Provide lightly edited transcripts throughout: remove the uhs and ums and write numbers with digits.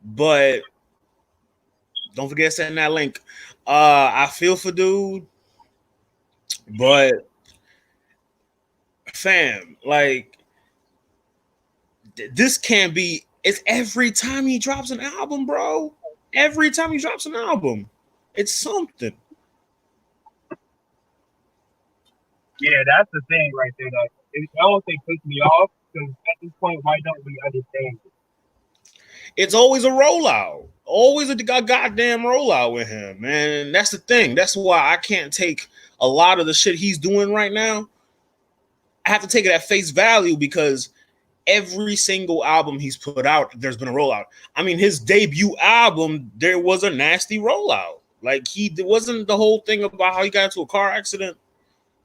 but don't forget sending that link. I feel for dude, but fam, like this can't be. It's every time he drops an album, bro. Every time he drops an album, it's something. Yeah, that's the thing right there. That it almost puts me off because at this point, why don't we understand it? It's always a rollout. Always a goddamn rollout with him, man. And that's the thing. That's why I can't take a lot of the shit he's doing right now. I have to take it at face value because every single album he's put out, there's been a rollout. I mean, his debut album, there was a nasty rollout. Like there wasn't the whole thing about how he got into a car accident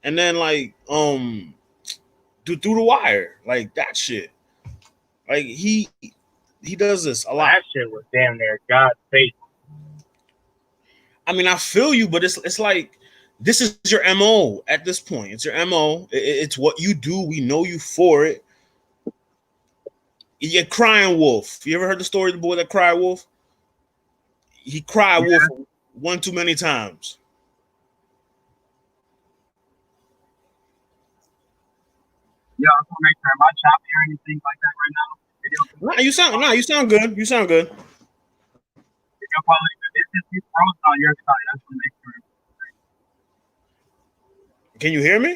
and then like through the wire, like that shit. Like he does this a lot. That shit was damn near God's fate. I mean, I feel you, but it's like this is your MO at this point. It's your MO. It's what you do. We know you for it. You're crying wolf. You ever heard the story of the boy that cried wolf? He cried wolf one too many times. Yeah, I'm gonna make sure. Am I choppy or anything like that right now? You sound good. You sound good. It's frozen on your side. I just want to make sure. Can you hear me? I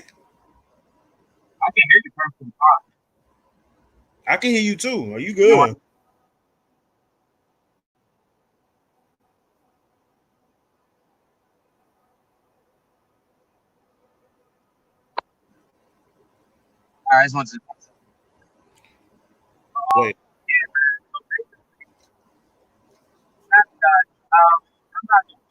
can hear you perfectly fine. I can hear you too. Are you good? All right, I just want to. Wait. I'm not sure.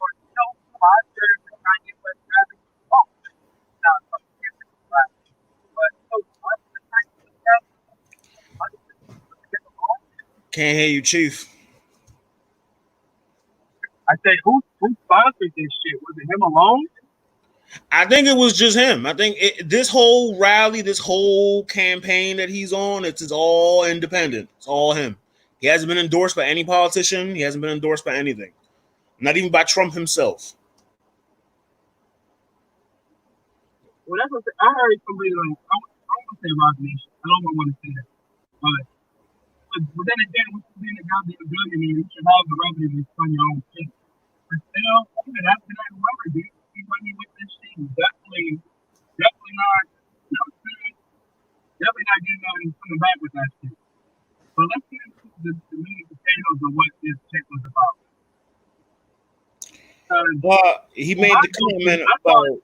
Can't hear you, Chief. I said, who sponsored this shit? Was it him alone? I think it was just him. I think this whole rally, this whole campaign that he's on, it's all independent. It's all him. He hasn't been endorsed by any politician. He hasn't been endorsed by anything. Not even by Trump himself. Well, that's what I heard somebody like, I don't want to say Rock Nation. I don't want to say that. But then again, when you're being a goddamn billionaire, you should have the revenue to fund your own shit. But still, even after that, whoever did, he money with this shit. Definitely not, definitely not getting out and coming back with that shit. But let's get into the meat and potatoes of what this shit was about. He made the comment about.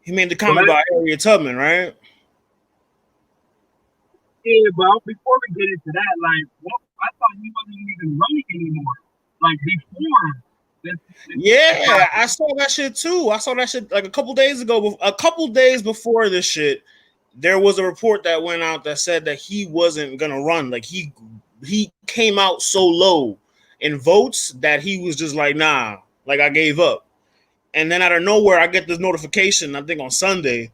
He made the comment about Harriet Tubman, right? Yeah, but before we get into that, like, I thought he wasn't even running anymore. Like before. Yeah, I saw that shit too. I saw that shit like a couple days ago. A couple days before this shit, there was a report that went out that said that he wasn't gonna run. Like he came out so low in votes that he was just like, nah, like I gave up. And then out of nowhere, I get this notification, I think on Sunday,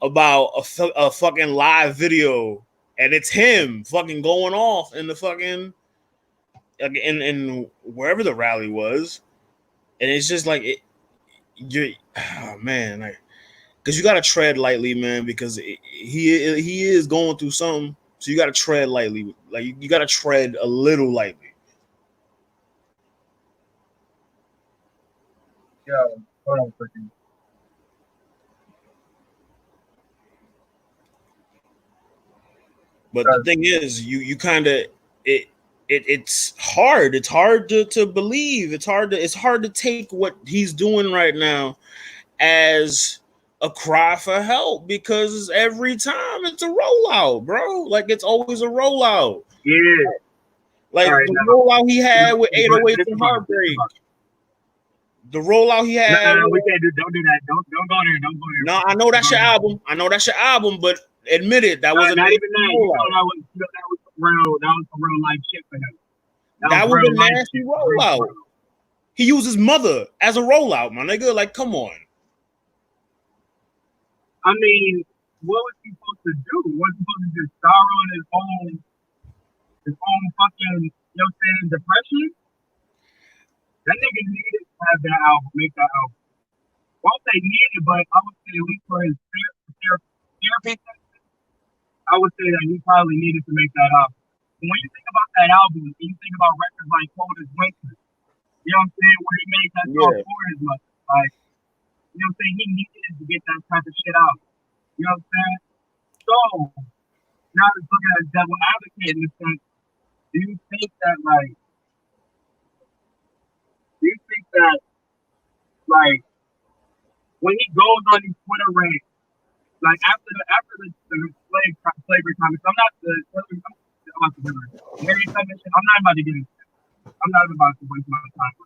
about a fucking live video, and it's him fucking going off in the fucking in wherever the rally was, and it's just like man, like, because you gotta tread lightly, man, because he is going through something, so you gotta tread lightly, like you gotta tread a little lightly. Yeah, hold on for you. But the thing is, you kind of it's hard. It's hard to believe. It's hard to take what he's doing right now as a cry for help, because every time it's a rollout, bro. Like it's always a rollout. Yeah. Like the rollout he had with 808s and Heartbreak. The rollout he had. No, we can't don't do that. Don't go there. Don't go there. No, I know that's your album. I know that's your album, but admit it, that was not even that. You know, that was some real life shit for him. That was a nasty rollout. He used his mother as a rollout, my nigga. Like, come on. I mean, what was he supposed to do? Was he supposed to just star on his own his own fucking, depression, that nigga needed to have that album, make that album. I won't say needed, but I would say at least for his therapy, I would say that he probably needed to make that album. When you think about that album, you think about records like Cold as Winter, you know what I'm saying, where he made that song for his mother. Like, you know what I'm saying, he needed to get that type of shit out. You know what I'm saying? So, now just looking at devil advocate in the sense, do you think that, like, when he goes on these Twitter rants, like after the slavery comments, I'm not about to get into that. I'm not about to waste my time.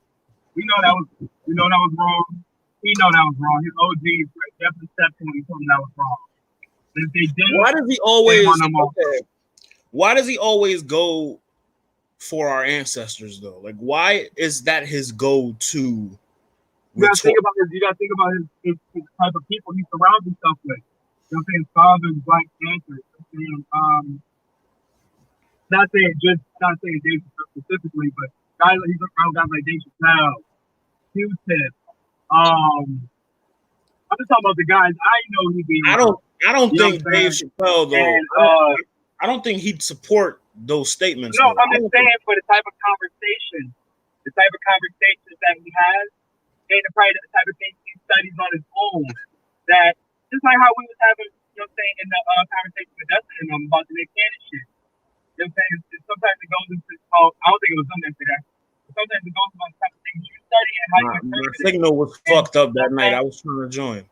We know that was wrong. He know that was wrong. His OGs definitely stepped in and told him that was wrong. And if they didn't, why does he always go for our ancestors though? Like, why is that his go-to? You gotta think about his type of people he surrounds himself with. You know what I'm saying? Fathers, Black Panthers. Not saying Dave specifically, but he's around guys like Dave Chappelle, Q-Tip. I'm just talking about the guys I know he be around. I don't think Dave Chappelle though. And, I don't think he'd support those statements. No, I'm just saying for the type of conversations that he has, and probably the type of things he studies on his own. That just like how we was having, in the conversation with Dustin and about the Nick Cannon shit. You know what I'm saying? Sometimes it goes into, I don't think it was something for that. Sometimes it goes about the type of things you study and how you interpret it. My signal was fucked up that night. I was trying to join.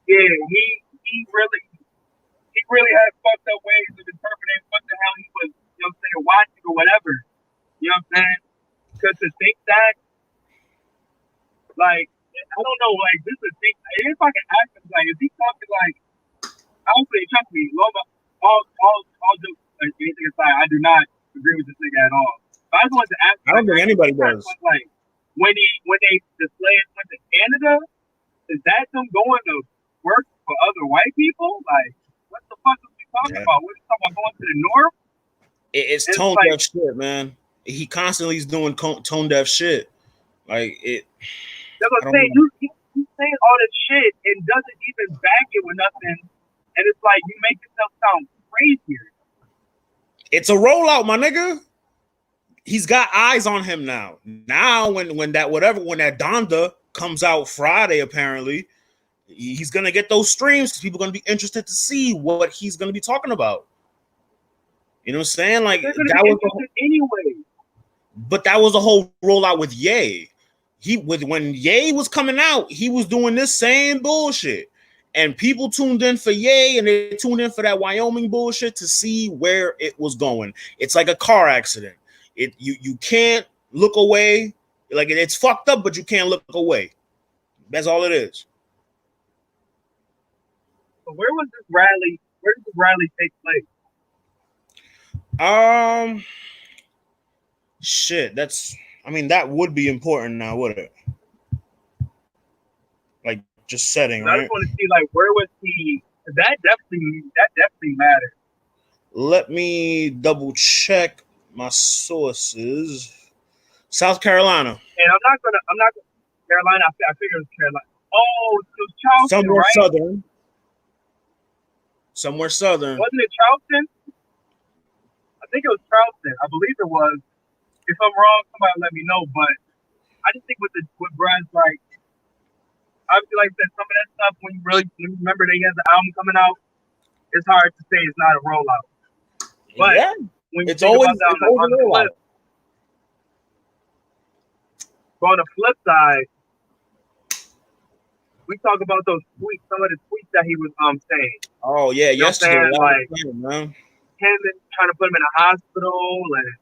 Yeah, he really had fucked up ways of interpreting what the hell he was, watching or whatever. You know what I'm saying? Because to think that, like, I don't know, like, this is a thing. If I can ask him, like, is he talking, like, honestly, trust me, all jokes, like, anything aside, I do not agree with this nigga at all. But I just wanted to ask him. I don't think anybody does. Like, when the slaves went to Canada, is that them going to work for other white people? Like, what the fuck is he talking about? What are you talking about, going to the north? It's tone deaf shit, man. He constantly is doing tone deaf shit. Like, it. That's what I'm saying. You saying all this shit and doesn't even back it with nothing. And it's like, you make yourself sound crazier. It's a rollout, my nigga. He's got eyes on him now. Now, when that Donda comes out Friday, apparently, he's gonna get those streams. People are gonna be interested to see what he's gonna be talking about. You know what I'm saying? Like, that was anyway. But that was a whole rollout with Ye. When Ye was coming out, he was doing this same bullshit. And people tuned in for Ye, and they tuned in for that Wyoming bullshit to see where it was going. It's like a car accident. You can't look away. Like, it's fucked up, but you can't look away. That's all it is. So where was this rally? Where did this rally take place? Shit. That would be important now, would it? Like, just setting, right? I just want to see, like, where was he? That definitely matters. Let me double check my sources. South Carolina. And I'm not gonna Carolina. I figured it was Carolina. Oh, it was Charleston, somewhere right? southern. Somewhere southern. Wasn't it Charleston? I think it was Charleston. I believe it was. If I'm wrong, somebody let me know. But I just think with Brad's, like, obviously, like I said, some of that stuff, when you remember that he has the album coming out, it's hard to say it's not a rollout. But when you think about that on the flip, on the flip side, we talk about those tweets, some of the tweets that he was saying. Oh yeah, yesterday, like him trying to put him in a hospital, and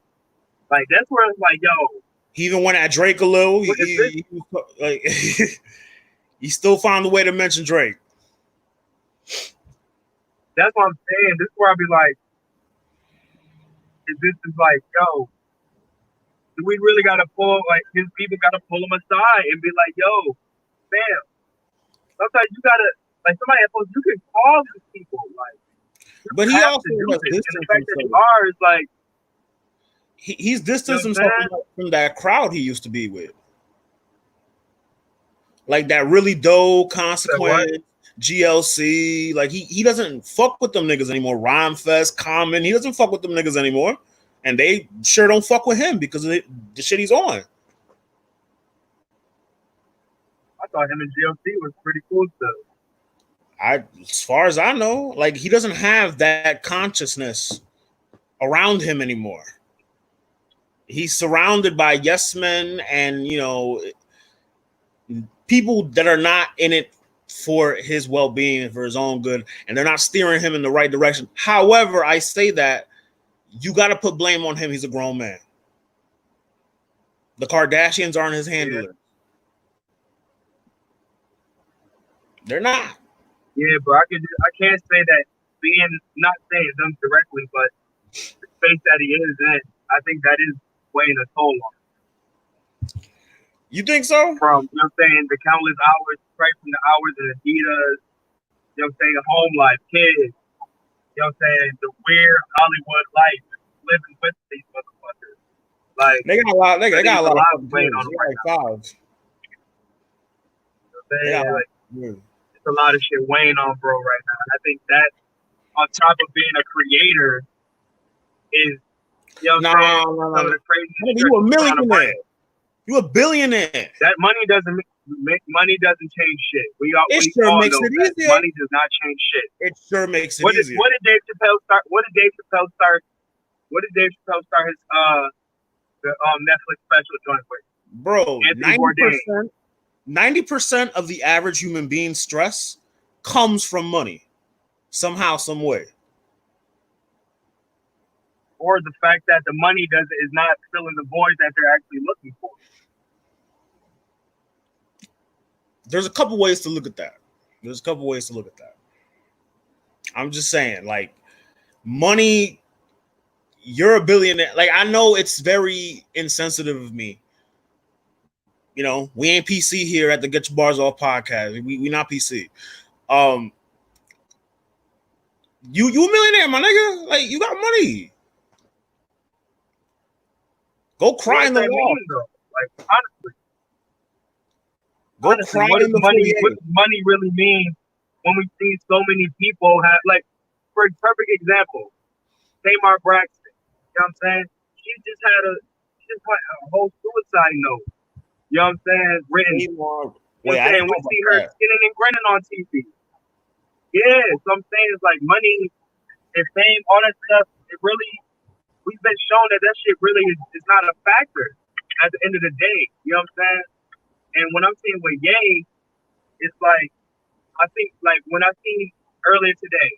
like that's where it's like, yo. He even went at Drake a little. He still found a way to mention Drake. That's what I'm saying. This is where I'll be like, this is like, yo, we really got to pull, like, his people got to pull him aside and be like, yo, fam, sometimes you got to, like, somebody else, you can call these people, like, But he have also to do has this. And the distanced fact that you himself. are is like, He's distanced himself from that crowd he used to be with. Like that really dope, Consequence, GLC. Like he doesn't fuck with them niggas anymore. Rhyme Fest, Common. He doesn't fuck with them niggas anymore. And they sure don't fuck with him because of the shit he's on. I thought him and GLC was pretty cool stuff. As far as I know, like he doesn't have that consciousness around him anymore. He's surrounded by yes men and people that are not in it for his well-being and for his own good, and they're not steering him in the right direction. However, I say that you got to put blame on him. He's a grown man. The Kardashians aren't his handler. Yeah. They're not. Yeah, but I can't say that not saying them directly, but the space that he is in, I think that is weighing a toll on him. You think so? From, you know what I'm saying, the countless hours, right from the hours in Adidas, you know what I'm saying, home life, kids, you know what I'm saying, the weird Hollywood life, living with these motherfuckers. Like, they got a lot. They got a lot of weighing on them right now. You know what I'm saying? Like, it's a lot of shit weighing on bro right now. I think that on top of being a creator is, you know what I'm saying, some of the crazy shit. You a millionaire. You a billionaire. That money doesn't change shit. We all makes know it that easier. Money does not change shit. It sure makes it easier. What did Dave Chappelle start? What did Dave Chappelle start his the Netflix special joint with? Bro, 90% of the average human being's stress comes from money, somehow, some way. Or the fact that the money is not filling the void that they're actually looking for. There's a couple ways to look at that. I'm just saying, like, money, you're a billionaire. Like, I know it's very insensitive of me. You know, we ain't PC here at the Get Your Bars Off podcast. We not PC. You a millionaire, my nigga. Like, you got money. Go cry in the wall. Like, honestly. Go cry in the money. What does money really mean when we see so many people have, like, for a perfect example, Tamar Braxton. You know what I'm saying? She just went a whole suicide note. You know what I'm saying? Written. You know what I'm saying? We see her skinning and grinning on TV. Yeah, so I'm saying it's like money and fame, all that stuff. It really, we've been shown that shit really is not a factor at the end of the day. You know what I'm saying? And when I'm seeing with Ye, it's like, I think, like, when I seen earlier today,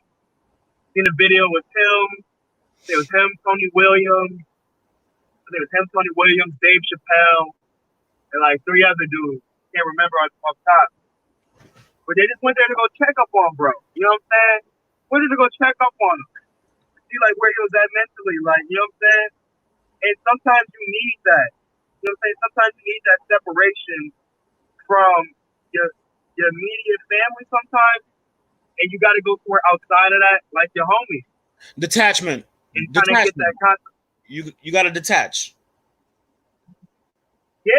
seen a video with him, it was him, Tony Williams, Dave Chappelle, and like 3 other dudes. Can't remember off top. But they just went there to go check up on bro. You know what I'm saying? Went there to go check up on him. See, like, where he was at mentally. Like, you know what I'm saying? And sometimes you need that. You know what I'm saying? Sometimes you need that separation from your immediate family sometimes. And you got to go somewhere outside of that, like your homies. Detachment. And kind of get that concept. You got to detach. Yeah.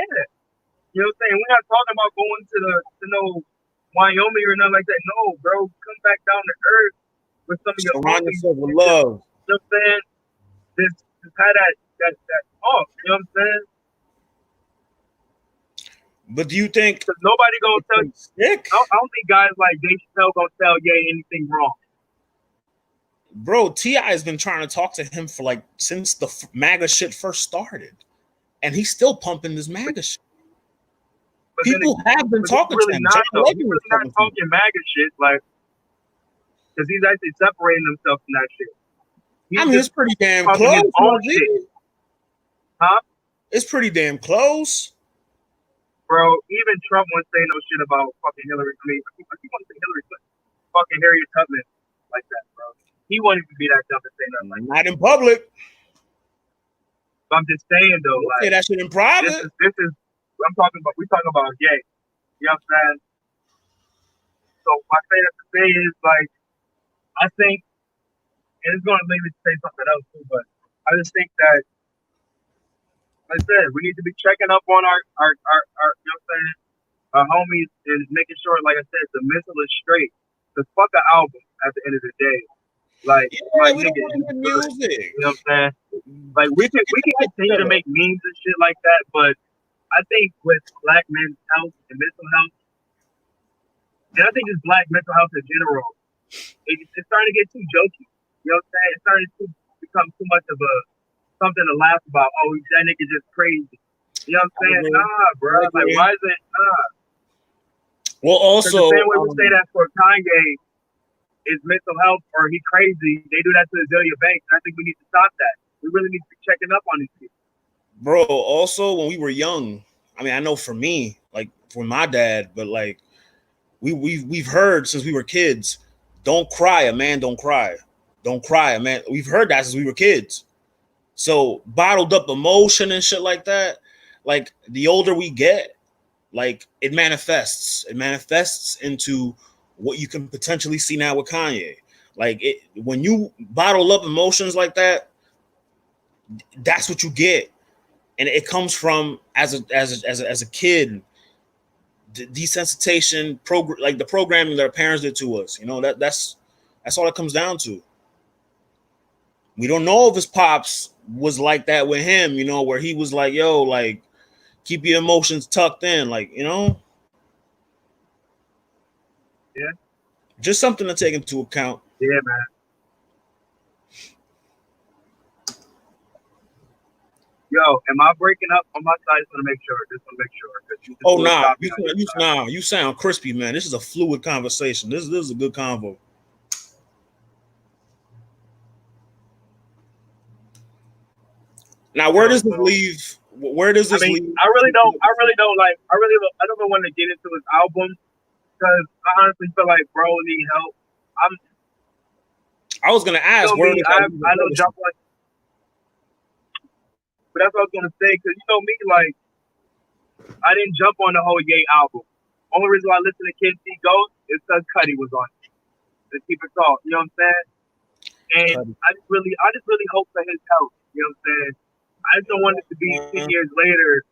You know what I'm saying? We're not talking about going to no Wyoming or nothing like that. No, bro. Come back down to earth with some of your surround yourself with love. You know what I'm saying? Just have that off. You know what I'm saying? But do you think? Because nobody gonna tell you. I don't think guys like Dave Chappelle gonna tell Ye anything wrong. Bro, T.I. has been trying to talk to him for like since the MAGA shit first started, and he's still pumping this MAGA shit. But people have been talking to him. He's really not talking MAGA shit, like, because he's actually separating himself from that shit. I mean, it's pretty damn close. Huh? It's pretty damn close. Bro, even Trump won't say no shit about fucking Hillary. I mean, he won't say Hillary Clinton. Fucking Harriet Tubman like that, bro. He won't even be that dumb to say nothing like that. Not in public. But I'm just saying, though, like, say that shit in private. This is we're talking about Ye. You know what I'm saying? So my thing to say is, like, I think and it's going to lead me to say something else too. But I just think that, like I said, we need to be checking up on our you know what I'm saying, our homies, and making sure, like I said, the mental is straight. Cause fuck an album at the end of the day. Like, Yeah, we don't nigga, want it's to get good. music. You know what I'm saying? Like Get we your can life continue to together. make memes and shit like that, but I think with black men's health and mental health, and I think just black mental health in general, it's starting to get too jokey. You know what I'm saying? It's starting to become too much of a something to laugh about. Oh, that nigga just crazy. You know what I'm I saying? agree. Nah, bro. I Like, agree. why is it nah? Well, Because the also, same way we say that for Kanye is mental health or he crazy, they do that to Azealia Banks. And I think we need to stop that. We really need to be checking up on these people. bro, also when we were young, I mean, I know for me, like for my dad, but like we've heard since we were kids, don't cry, a man don't cry. Don't cry, a man. We've heard that since we were kids. So bottled up emotion and shit like that, like the older we get, like it manifests. It manifests into what you can potentially see now with Kanye. Like it when you bottle up emotions like that, that's what you get. And it comes from as a kid, desensitization like the programming that our parents did to us. You know that's all it comes down to. We don't know if his pops was like that with him, you know, where he was like, yo, like keep your emotions tucked in, like, you know, Yeah, just something to take into account. yeah, man. Yo, am I breaking up on my side? Just want to make sure. Just want to make sure because you just Oh blew a nah, copy on your side. you sound crispy, man. This is a fluid conversation. This is a good convo. Now, where Yo, does this so leave? Where does I this mean, leave? I don't want to get into his album because I honestly feel like bro need help. I'm, I was gonna you ask know me, where does that leave his I don't legacy? jump on, but that's what I was gonna say because you know me, like I didn't jump on the whole Ye album. Only reason why I listened to Kid See Ghost is because Cuddy was on it. To keep it tall, you know what I'm saying? And I just really hope for his health. You know what I'm saying? I just don't want it to be 10 years later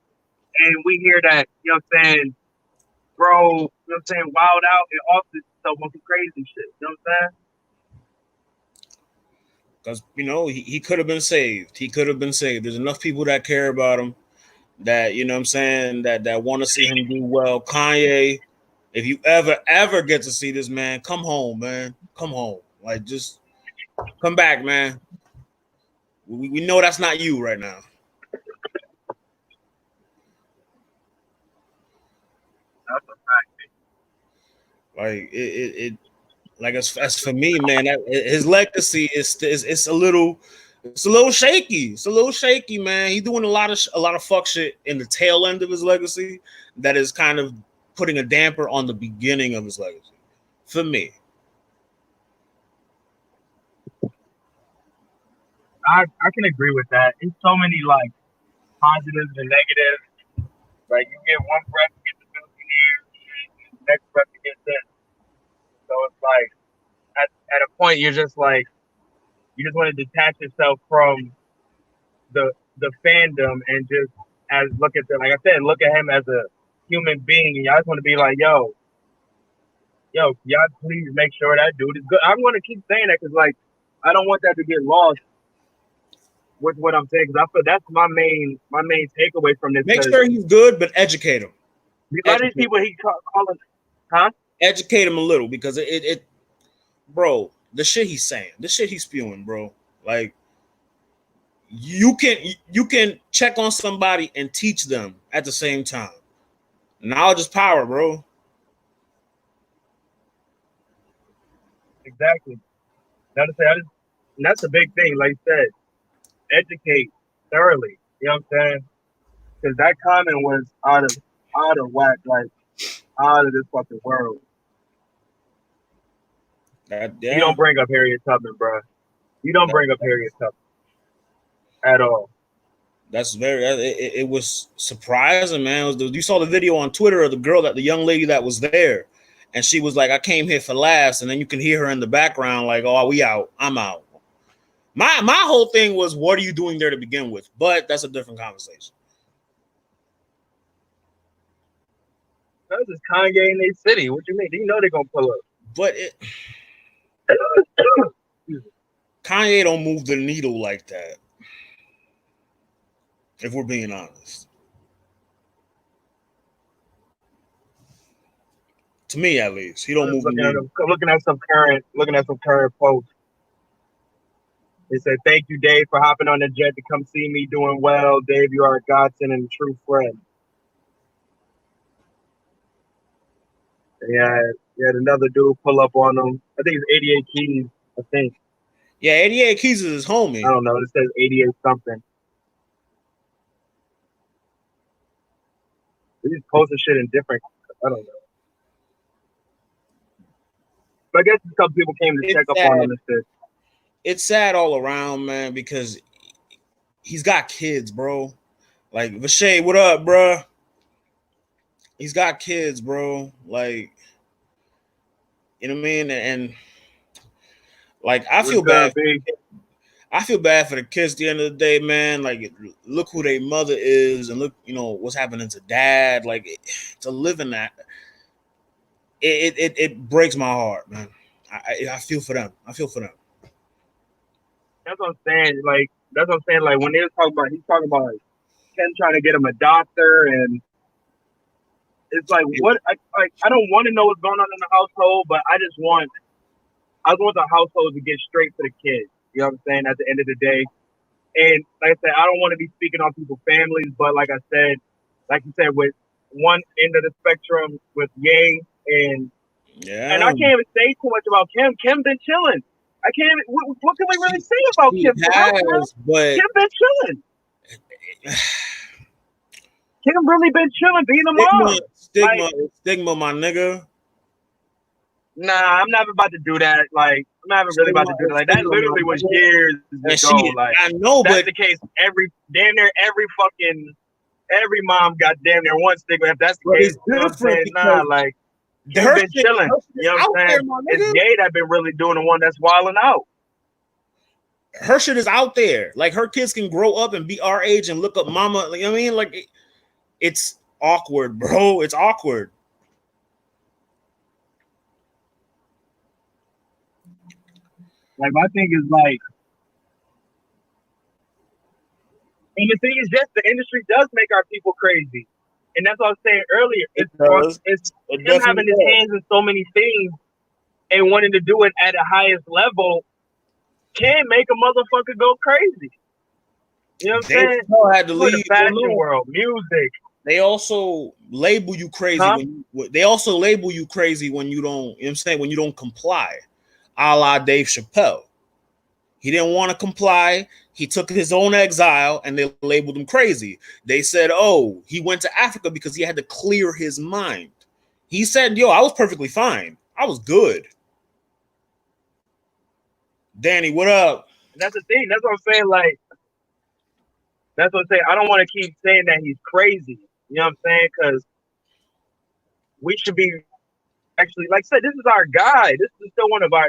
and we hear that, you know what I'm saying, bro, you know what I'm saying, wild out and off this stuff on some crazy shit. You know what I'm saying? Because you know he could have been saved. He could have been saved. There's enough people that care about him that you know what I'm saying that want to see him do well. Kanye, if you ever get to see this man, come home, man. Come home. Like just come back, man. We know that's not you right now. That's a fact. Like it like as for me, man, his legacy is it's a little shaky. It's a little shaky, man. He's doing a lot of fuck shit in the tail end of his legacy that is kind of putting a damper on the beginning of his legacy. For me, I can agree with that. It's so many like positives and negatives. Like you get one breath to get the billionaire, next breath to get this. So it's like at a point you're just like you just want to detach yourself from the fandom and just as look at them like I said, look at him as a human being and y'all just want to be like, yo, y'all please make sure that dude is good. I'm gonna keep saying that because like I don't want that to get lost with what I'm saying because I feel that's my main takeaway from this make because sure he's good, but educate him. a lot of these Educate, people he calling, huh? educate him a little because bro, the shit he's saying, the shit he's spewing, bro. Like you can check on somebody and teach them at the same time. Knowledge is power, bro. Exactly. That's and that's the big thing. Like I said, educate thoroughly. You know what I'm saying? Because that comment was out of whack, like out of this fucking world. That You yeah, don't bring up Harriet Tubman, bro. You don't bring up Harriet Tubman at all. that's very. It was surprising, man. You saw the video on Twitter of the young lady that was there, and she was like, "I came here for laughs," and then you can hear her in the background like, "Oh, we out. I'm out." My whole thing was, what are you doing there to begin with? But that's a different conversation. That's just Kanye in their city. What you mean? You know they're gonna pull up. But Kanye don't move the needle like that. If we're being honest, to me at least, he don't move the needle. Looking at some current posts. They said, "Thank you, Dave, for hopping on the jet to come see me. Doing well, Dave. You are a godsend and a true friend." He had another dude pull up on him. I think it's 88 Keys. I think. Yeah, 88 Keys is his homie. I don't know. It says 88 something. He's posting shit in different. I don't know. But I guess it's because people came to check up on him and shit. It's sad all around, man, because he's got kids, bro. Like, Vashay, what up, bro? He's got kids, bro. Like, you know what I mean? And like, I feel bad. I feel bad for the kids at the end of the day, man. Like, look who their mother is, and look, you know, what's happening to dad. Like, to live in that, it breaks my heart, man. I feel for them. I feel for them. That's what I'm saying. Like, that's what I'm saying. Like, when they were talking about, he's talking about like Ken trying to get him a doctor, and it's like, what? I don't want to know what's going on in the household, but I want the household to get straight to the kids. You know what I'm saying? At the end of the day, and like I said, I don't want to be speaking on people's families, but like you said, with one end of the spectrum with Ye and I can't even say too much about Kim. Kim been chilling. I can't. What can we really say about Kim? But Kim been chilling. Kim really been chilling, being a mom. Stigma, my nigga. Nah, I'm never about to do that. Like, I'm not really about to do that. Like, that literally was years ago. Like, I know, that's but the case. Every mom got damn near one stigma. If that's the case, you know what I'm saying? Nah, like, Kim been chilling. You know what I'm saying? It's Ye that been really doing the one that's wilding out. Her shit is out there. Like, her kids can grow up and be our age and look up mama. You know what I mean? Like, it's awkward, bro. It's awkward. Like, my thing is like, and the thing is, yes, the industry does make our people crazy, and that's what I was saying earlier. It's him having his hands in so many things and wanting to do it at the highest level can make a motherfucker go crazy. You know what I'm saying? Had to leave the fashion world, music. They also label you crazy. They also label you crazy when you don't. You know what I'm saying, when you don't comply, a la Dave Chappelle. He didn't want to comply. He took his own exile, and they labeled him crazy. They said, "Oh, he went to Africa because he had to clear his mind." He said, "Yo, I was perfectly fine. I was good." Danny, what up? That's the thing. That's what I'm saying. Like, that's what I'm saying. I don't want to keep saying that he's crazy. You know what I'm saying? Because we should be actually, like I said, this is our guy. This is still one of our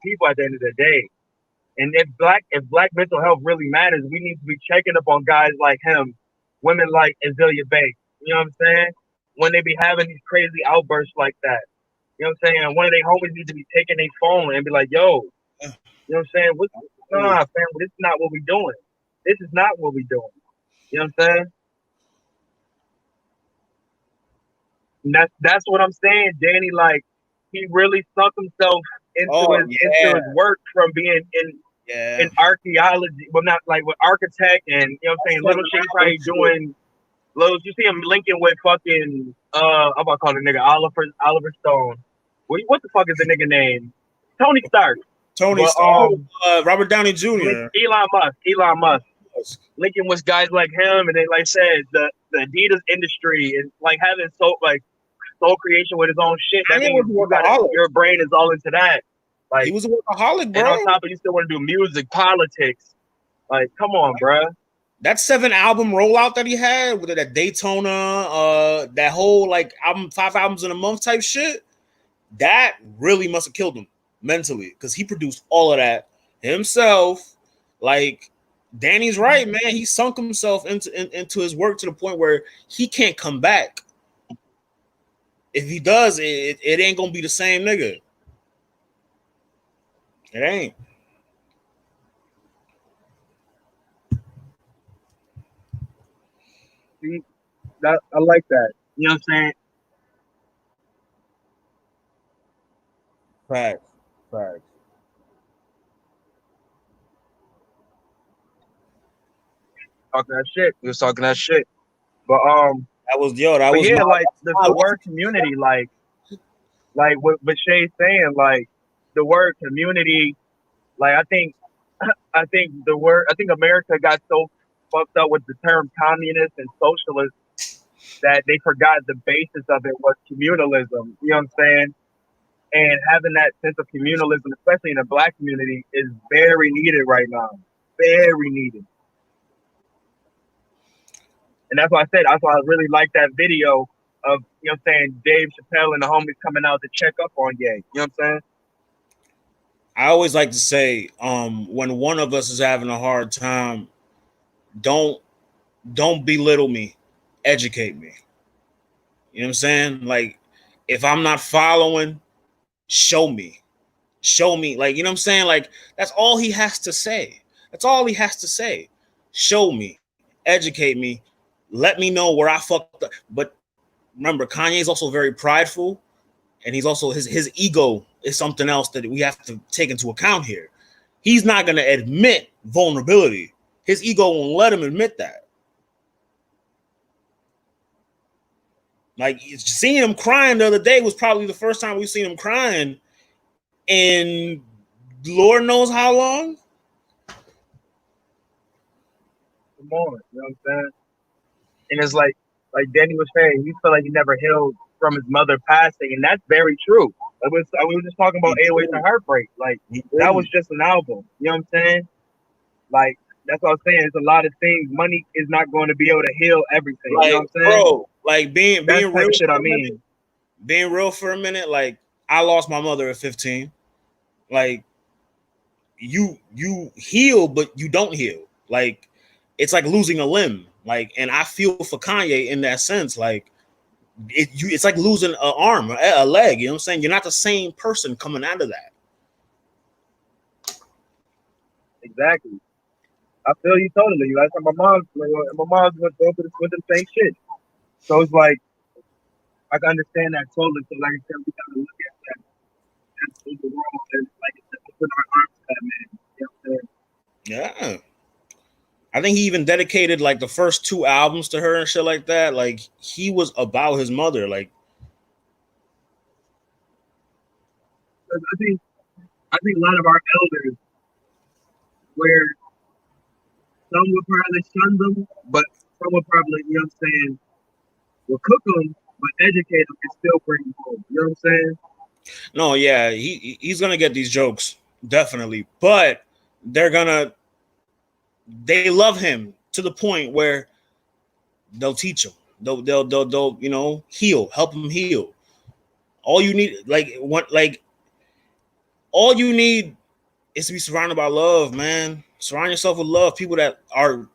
people at the end of the day. And if black mental health really matters, we need to be checking up on guys like him, women like Azealia Banks. You know what I'm saying? When they be having these crazy outbursts like that. You know what I'm saying? One of their homies needs to be taking their phone and be like, yo, you know what I'm saying? Nah, fam, this is not what we're doing. This is not what we're doing. You know what I'm saying? And that's what I'm saying, Danny. Like, he really sunk himself into his work from being in archaeology. Well, not like with architect and, you know what I'm saying, little shit probably doing little. You see him linking with fucking I'm about to call the nigga Oliver Stone. What the fuck is the nigga name? Tony Stark. Robert Downey Jr. Elon Musk. Linking with guys like him, and then, like I said, the Adidas industry, and like having soul creation with his own shit. That means your brain is all into that. Like, he was a workaholic, bro. And on top of, you still want to do music, politics. Like, come on, bro. That 7-album rollout that he had with that Daytona, that whole like 5 albums in a month type shit, that really must have killed him mentally, because he produced all of that himself. Like Danny's right, man. He sunk himself into his work to the point where he can't come back. If he does, it ain't gonna be the same nigga. It ain't. See, that I like that. You know what I'm saying? Facts. Talking that shit. We was talking that shit. But That was yeah, my, like the word community, like what Shay's saying, like the word community, like I think America got so fucked up with the term communist and socialist that they forgot the basis of it was communalism. You know what I'm saying? And having that sense of communalism, especially in the black community, is very needed right now. Very needed. And that's why I really like that video of, you know what I'm saying, Dave Chappelle and the homies coming out to check up on Ye. You know what I'm saying? I always like to say, when one of us is having a hard time, don't belittle me, educate me. You know what I'm saying? Like, if I'm not following, show me. Like, you know what I'm saying? Like, that's all he has to say. Show me, educate me, let me know where I fucked up. But remember, Kanye's also very prideful, and he's also his ego is something else that we have to take into account here. He's not going to admit vulnerability. His ego won't let him admit that. Like, seeing him crying the other day was probably the first time we've seen him crying in Lord knows how long. Come on, you know what I'm saying? And it's like Danny was saying, he felt like he never healed from his mother passing, and that's very true. We were just talking about 808s and Heartbreak. Like, that was just an album. You know what I'm saying? Like, that's what I'm saying. It's a lot of things. Money is not going to be able to heal everything. Like, you know what I'm saying? Bro, like being real shit. I mean, being real for a minute. Like, I lost my mother at 15. Like, you heal, but you don't heal. Like, it's like losing a limb. Like, and I feel for Kanye in that sense. Like, it's like losing an arm, a leg. You know what I'm saying? You're not the same person coming out of that. Exactly. I feel you totally. Last time my mom's went through the same shit. So it's like, I can understand that totally. So like I said, we gotta look at that overall and like put our arms to that man. You know what I'm saying? Yeah. I think he even dedicated like the first 2 albums to her and shit like that. Like, he was about his mother. Like, I think a lot of our elders, where some would probably shun them, but some would probably, you know what I'm saying, will cook them, but educate them and still bring them home. You know what I'm saying? no, yeah, he's gonna get these jokes, definitely. But they love him to the point where they'll teach him. They'll help him heal. All you need, all you need is to be surrounded by love, man. Surround yourself with love, people that are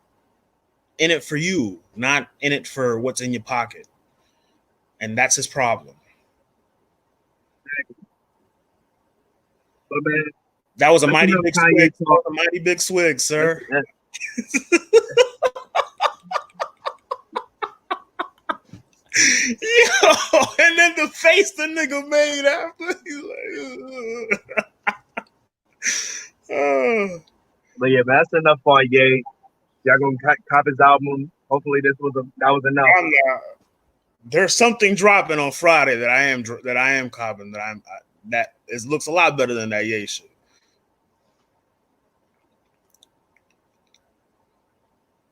in it for you, not in it for what's in your pocket. And that's his problem. But man, that was a mighty big swig. That was a mighty big swig, sir. Yo, and then the face the nigga made after, he's like, But yeah, man, that's enough for Ye. Y'all gonna cop his album. Hopefully, that was enough. There's something dropping on Friday that I am copping. That looks a lot better than that Ye shit.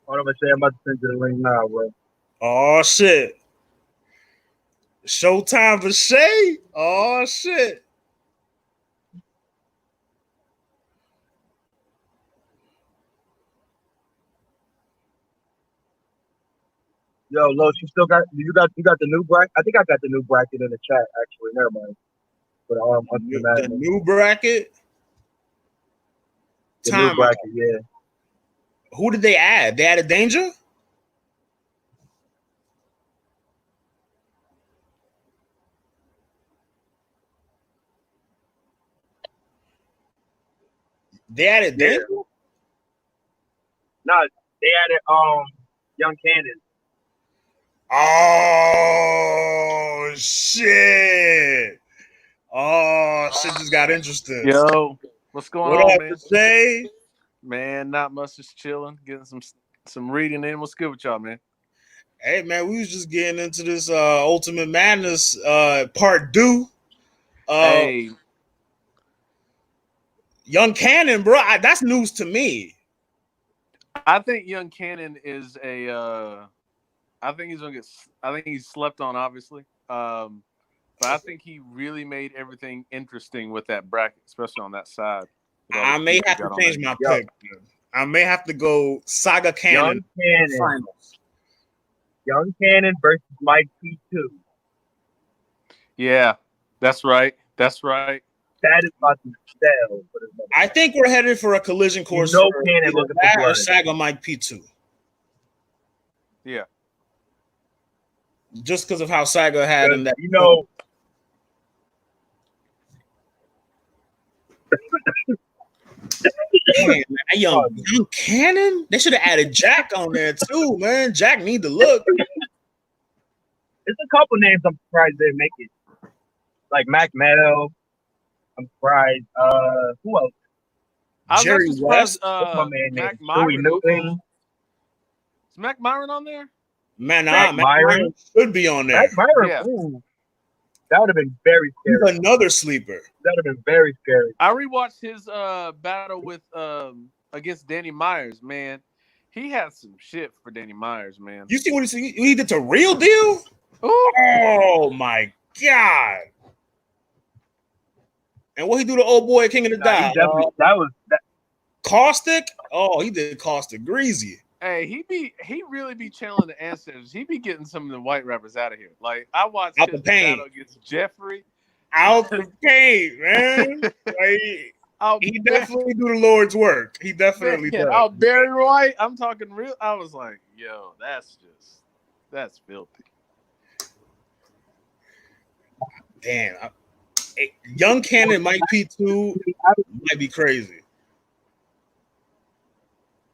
What I'm gonna say, I'm about to send you the link now, bro. Oh shit! Showtime for Shay. Oh shit! Yo, Lo, you still got you got the new bracket? I think I got the new bracket in the chat actually. Never mind. But the new bracket. The new bracket, yeah. Who did they add? They added Danger? They added Yeah. Danger? No, they added Young Cannon. Oh shit. Oh shit just got interesting. Yo, what's going What on, up, man? Shay? Man, not much, just chilling, getting some reading in. What's good with y'all, man? Hey man, we was just getting into this Ultimate Madness part 2. Hey, Young Cannon, bro. That's news to me. I think Young Cannon is a. I think he's gonna get. I think he's slept on, obviously. But I think he really made everything interesting with that bracket, especially on that side. I may have to change my pick. I may have to go Saga Cannon. Young Cannon versus Mike P2. Yeah, that's right. That's right. That is about to sell. I think we're headed for a collision course. You know Cannon looking for that blood. or Saga Mike P2. Yeah. Just because of how Saga had in that. You know. Man, young Cannon? They should have added Jack on there too, man. Jack need to look. It's a couple names I'm surprised they make it. Like Mac Mel. I'm surprised. Who else? Jerry West. What's my man Mac name? Myron. Newton. Is Mac Myron on there? Man, Mac Myron should be on there. Mac Myron. Yeah. Ooh, that would have been very scary. He's another sleeper. That would have been very scary. I rewatched his battle with against Danny Myers, man. He had some shit for Danny Myers, man. You see what he did to Real Deal? Ooh. Oh my god! And what he do to old boy King of the Dot? That was Caustic. Oh, he did Caustic greasy. Hey, he really be channeling the ancestors. He be getting some of the white rappers out of here. Like I watched Out his the paint. battle against Jeffrey. Out the paint, man. Like, he definitely do the Lord's work. He definitely does. Out Barry White. I'm talking real. I was like, yo, that's filthy. Damn. Young Cannon Mike P2 might be crazy.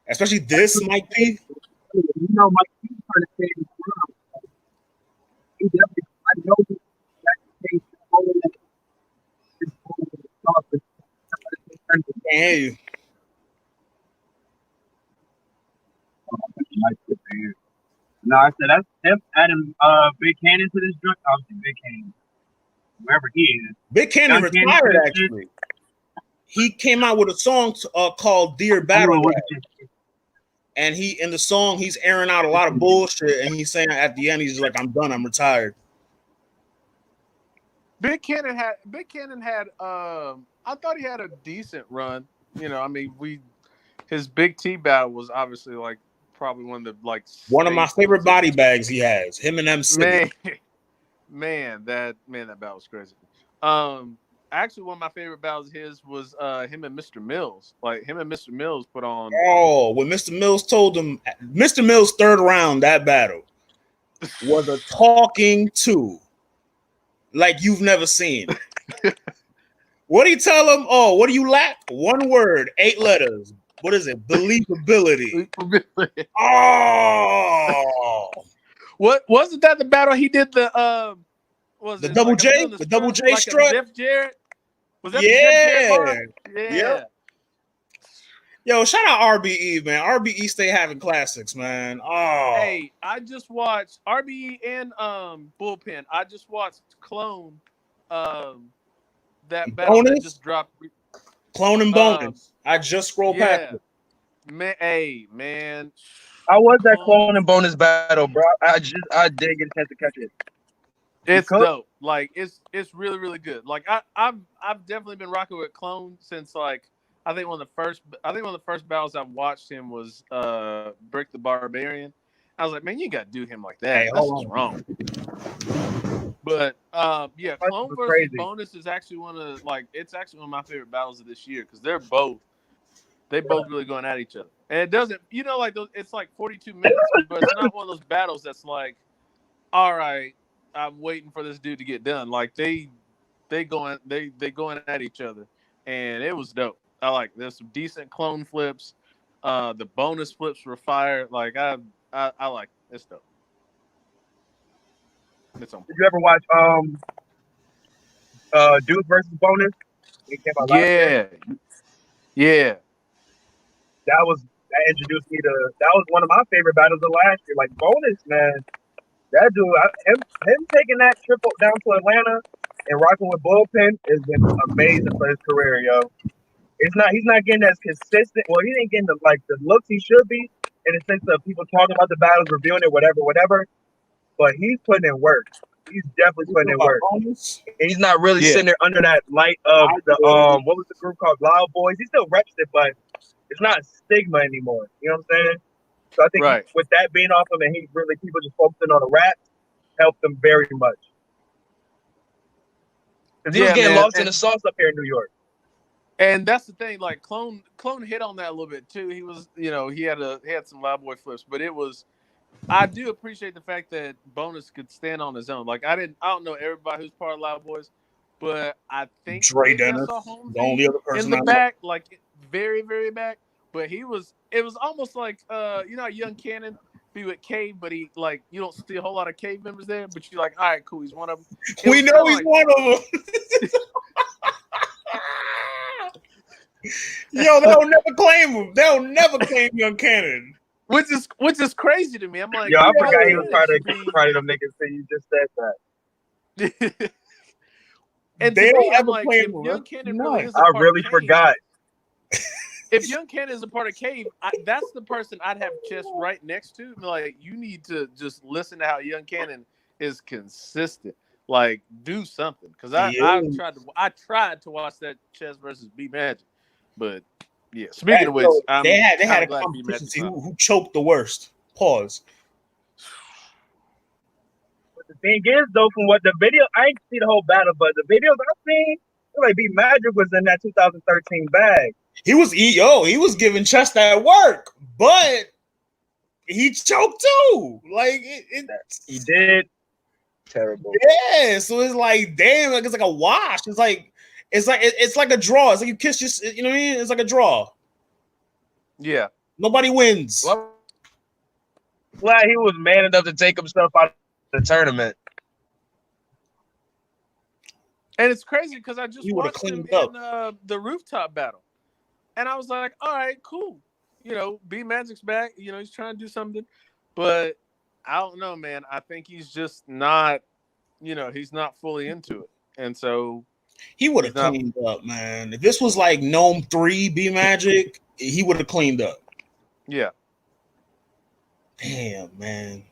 Especially this Mike P. You know, Mike P trying to save his world. He definitely, I know he's his whole stuff. Can't hear you. No, I said that's them adding Big Cannon to this joint. Obviously, Big Cannon, wherever he is. Big Cannon retired actually. He came out with a song called "Dear Battle Rap," and in the song he's airing out a lot of bullshit, and he's saying at the end he's just like, "I'm done, I'm retired." Big Cannon had I thought he had a decent run. You know, I mean, his Big T battle was obviously like probably one of my favorite body bags he has. Him and MC. Man, that battle was crazy. Actually, one of my favorite battles of his was him and Mr. Mills. Like him and Mr. Mills put on. Oh, when Mr. Mills told him, Mr. Mills' third round, that battle was a talking to like you've never seen. What do you tell him? Oh, what do you lack? One word, 8 letters. What is it? Believability. Oh, what wasn't that the battle he did the the double J, the double J strut? Jeff Jarrett. Was that yeah. Yo, shout out RBE, man. RBE stay having classics, man. Oh, hey, I just watched RBE and Bullpen. I just watched Clone. That battle that just dropped. Clone and Bonus. I just scrolled past it. Man. I was that Clone and Bonus battle, bro. I did get a chance to catch it. It's dope. Like it's really, really good. Like I've definitely been rocking with Clone since like I think one of the first battles I've watched him was Brick the Barbarian. I was like, man, you gotta do him like that. That's what's wrong. But yeah, Clone versus Bonus is actually one of my favorite battles of this year because they both really going at each other. And it doesn't, like it's like 42 minutes, but it's not one of those battles that's like, all right, I'm waiting for this dude to get done. Like they going at each other, and it was dope. I like there's some decent clone flips. The bonus flips were fire. Like I like it. It's dope. It's on. Did you ever watch Dude versus Bonus? It came out last year. Yeah. That introduced me to. That was one of my favorite battles of last year. Like Bonus, man, that dude, him taking that trip down to Atlanta and rocking with Bullpen has been amazing for his career, yo. He's not getting as consistent. Well, he ain't getting the looks he should be in the sense of people talking about the battles, reviewing it, whatever. But he's putting in work. He's definitely putting in work. And he's not really sitting there under that light of the what was the group called, Loud Boys. He still reps it, but it's not stigma anymore. You know what I'm saying? So I think with that being off him, and he really people just focusing on the rap, helped him very much. Because he was getting lost in the sauce up here in New York. And that's the thing, like Clone hit on that a little bit too. He was, he had some Loud Boy flips, but I do appreciate the fact that Bonus could stand on his own. Like I don't know everybody who's part of Loud Boys, but I think Dre Dennis, the only other person in the back, like very, very back. But it was almost like Young Cannon be with Cave, but he like you don't see a whole lot of Cave members there, but you're like, all right, cool, he's one of them. We know he's one of them. Yo, they'll never claim him. They'll never claim Young Cannon. Which is crazy to me. I'm like, yo, I forgot he was part of them niggas. So you just said that. And they to don't me, ever I'm like, claim if him. Young Cannon No. really is I really forgot. If Young Cannon is a part of Cave, that's the person I'd have Chess right next to. Like, you need to just listen to how Young Cannon is consistent. Like, do something. Because I tried to watch that Chess versus B Magic, but yeah. Speaking of which, they had a competition who choked the worst. Pause. But the thing is, though, from what the video, I ain't see the whole battle, but the videos I've seen, like B Magic was in that 2013 bag. He was giving Chess that work, but he choked too. Like he did. Terrible. Yeah, so it's like damn, like it's like a wash. It's like a draw. It's like you kiss your, you know what I mean? It's like a draw. Yeah. Nobody wins. Well, glad he was man enough to take himself out of the tournament. And it's crazy because I just watched him in the rooftop battle. And I was like, all right, cool. B Magic's back. He's trying to do something. But I don't know, man. I think he's just not, he's not fully into it. And so he would have cleaned up, man. If this was like Gnome 3 B Magic, he would have cleaned up. Yeah. Damn, man.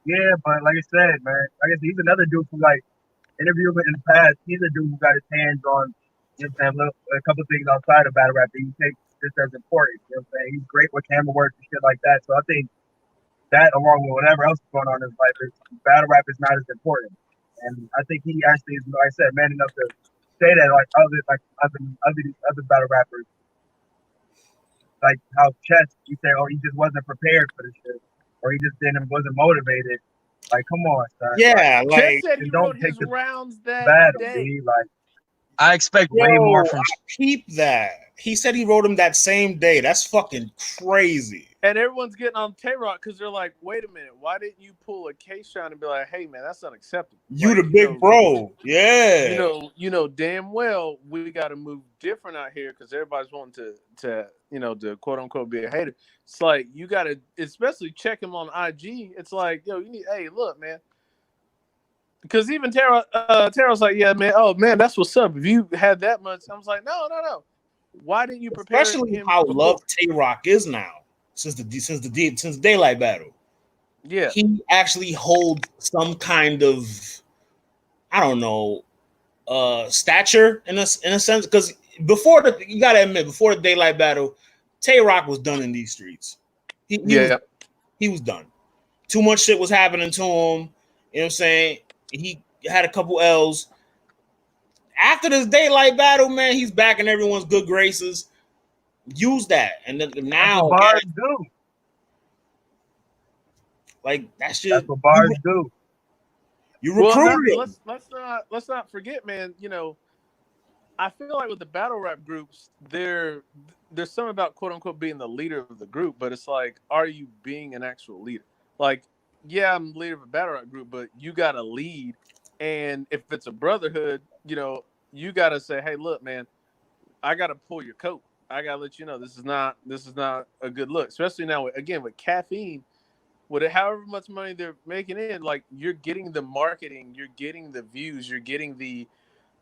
Yeah, but like I said, man, I guess he's another dude who interviewed in the past. He's a dude who got his hands on, a couple of things outside of battle rap that he takes just as important. You know what I'm saying? He's great with camera work and shit like that. So I think that, along with whatever else is going on in his life, battle rap is not as important. And I think he actually is, like I said, man enough to say that, like other battle rappers, like how Chess, you say, oh, he just wasn't prepared for this shit, or he just wasn't motivated. Like, come on, son. Yeah, Chess said he wrote his rounds that day. Like, I expect way more from. Keep that. He said he wrote him that same day. That's fucking crazy. And everyone's getting on Tay-Rock because they're like, wait a minute, why didn't you pull a K-Shine and be like, hey, man, that's unacceptable. You the big bro. Yeah. You know damn well we got to move different out here because everybody's wanting to quote-unquote be a hater. It's like you got to especially check him on IG. It's like, yo, you need, hey, look, man. Because even Tara's like, yeah, man, oh, man, that's what's up. If you had that much, I was like, no. Why didn't you prepare Especially him how before? loved Tay-Rock is now since the daylight battle. Yeah, he actually holds some kind of, I don't know, stature in a sense. Because you gotta admit, before the daylight battle, Tay-Rock was done in these streets. He was done. Too much shit was happening to him. You know what I'm saying? He had a couple L's. After this daylight battle, man, he's back in everyone's good graces. use that, and then That's now, what bars do. like that That's shit, what bars do. you Well, recruited them. let's not forget, man. You know, I feel like with the battle rap groups, there's something about quote unquote being the leader of the group, but it's like, are you being an actual leader? Like, yeah, I'm the leader of a battle rap group, but you got to lead. And if it's a brotherhood, you know, you got to say, hey, look, man, I got to pull your coat. I got to let you know this is not a good look, especially now again with caffeine. With however much money they're making in, like you're getting the marketing, you're getting the views, you're getting the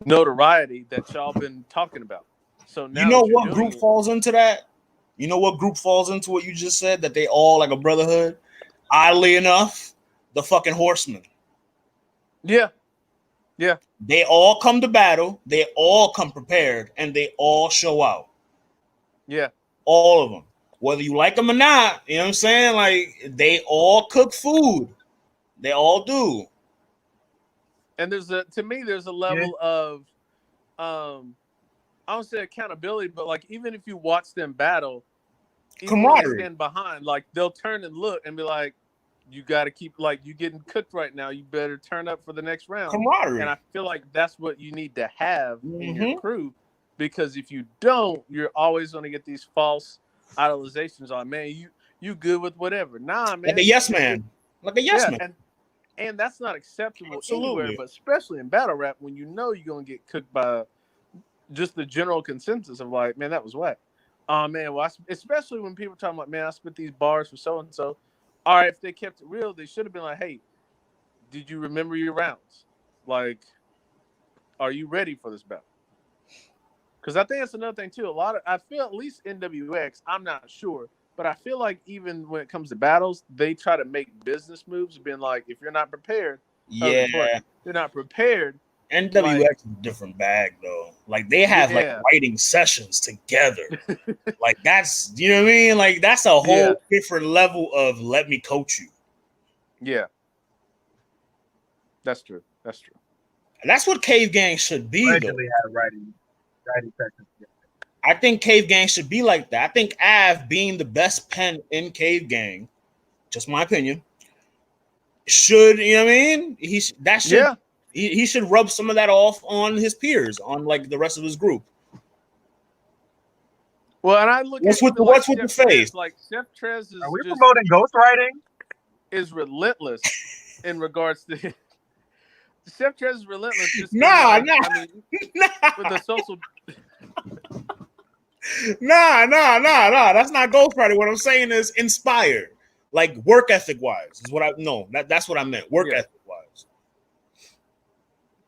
notoriety that y'all been talking about. So You now know that you're what doing group it, falls into that? You know what group falls into what you just said? That they all like a brotherhood. Oddly enough, the fucking horsemen. yeah, They all come to battle. They all come prepared, and they all show out. yeah. All of them, whether you like them or not. You know what I'm saying? Like they all cook food. They all do. And to me, there's a Yeah. level of, I don't say accountability, but like even if you watch them battle, even when they Camaraderie. stand behind, like they'll turn and look and be like, you got to keep, like, you getting cooked right now. You better turn up for the next round. Camaraderie. And I feel like that's what you need to have in your Mhm. crew, because if you don't, you're always going to get these false idolizations on, man, you good with whatever. Nah, man. Like a yes man. Like a yes man. And that's not acceptable Absolutely. anywhere, but especially in battle rap when you know you're going to get cooked by just the general consensus of like, man, that was whack. Oh, man, well, especially when people are talking about, man, I spit these bars for so-and-so. All right, if they kept it real, they should have been like, hey, did you remember your rounds? Like, are you ready for this battle? Because I think that's another thing, too. I feel at least NWX, I'm not sure, but I feel like even when it comes to battles, they try to make business moves, being like, if you're not prepared, Yeah. you're not prepared. NWX is a different bag though. Like they have like writing sessions together. Like that's, you know what I mean? Like that's a whole different level of let me coach you. Yeah. That's true. And that's what Cave Gang should be though. Had writing sessions. I think Cave Gang should be like that. I think Av being the best pen in Cave Gang, just my opinion, should, you know what I mean? He should rub some of that off on his peers, on like the rest of his group. Well, and I look what's at with the face? Like Chef Trez is, are we promoting ghostwriting? Is relentless in regards to Chef Trez is relentless. Just nah. I mean, with the social. Nah. That's not ghostwriting. What I'm saying is inspired, like work ethic wise, is what I know. That's what I meant. Work ethic wise.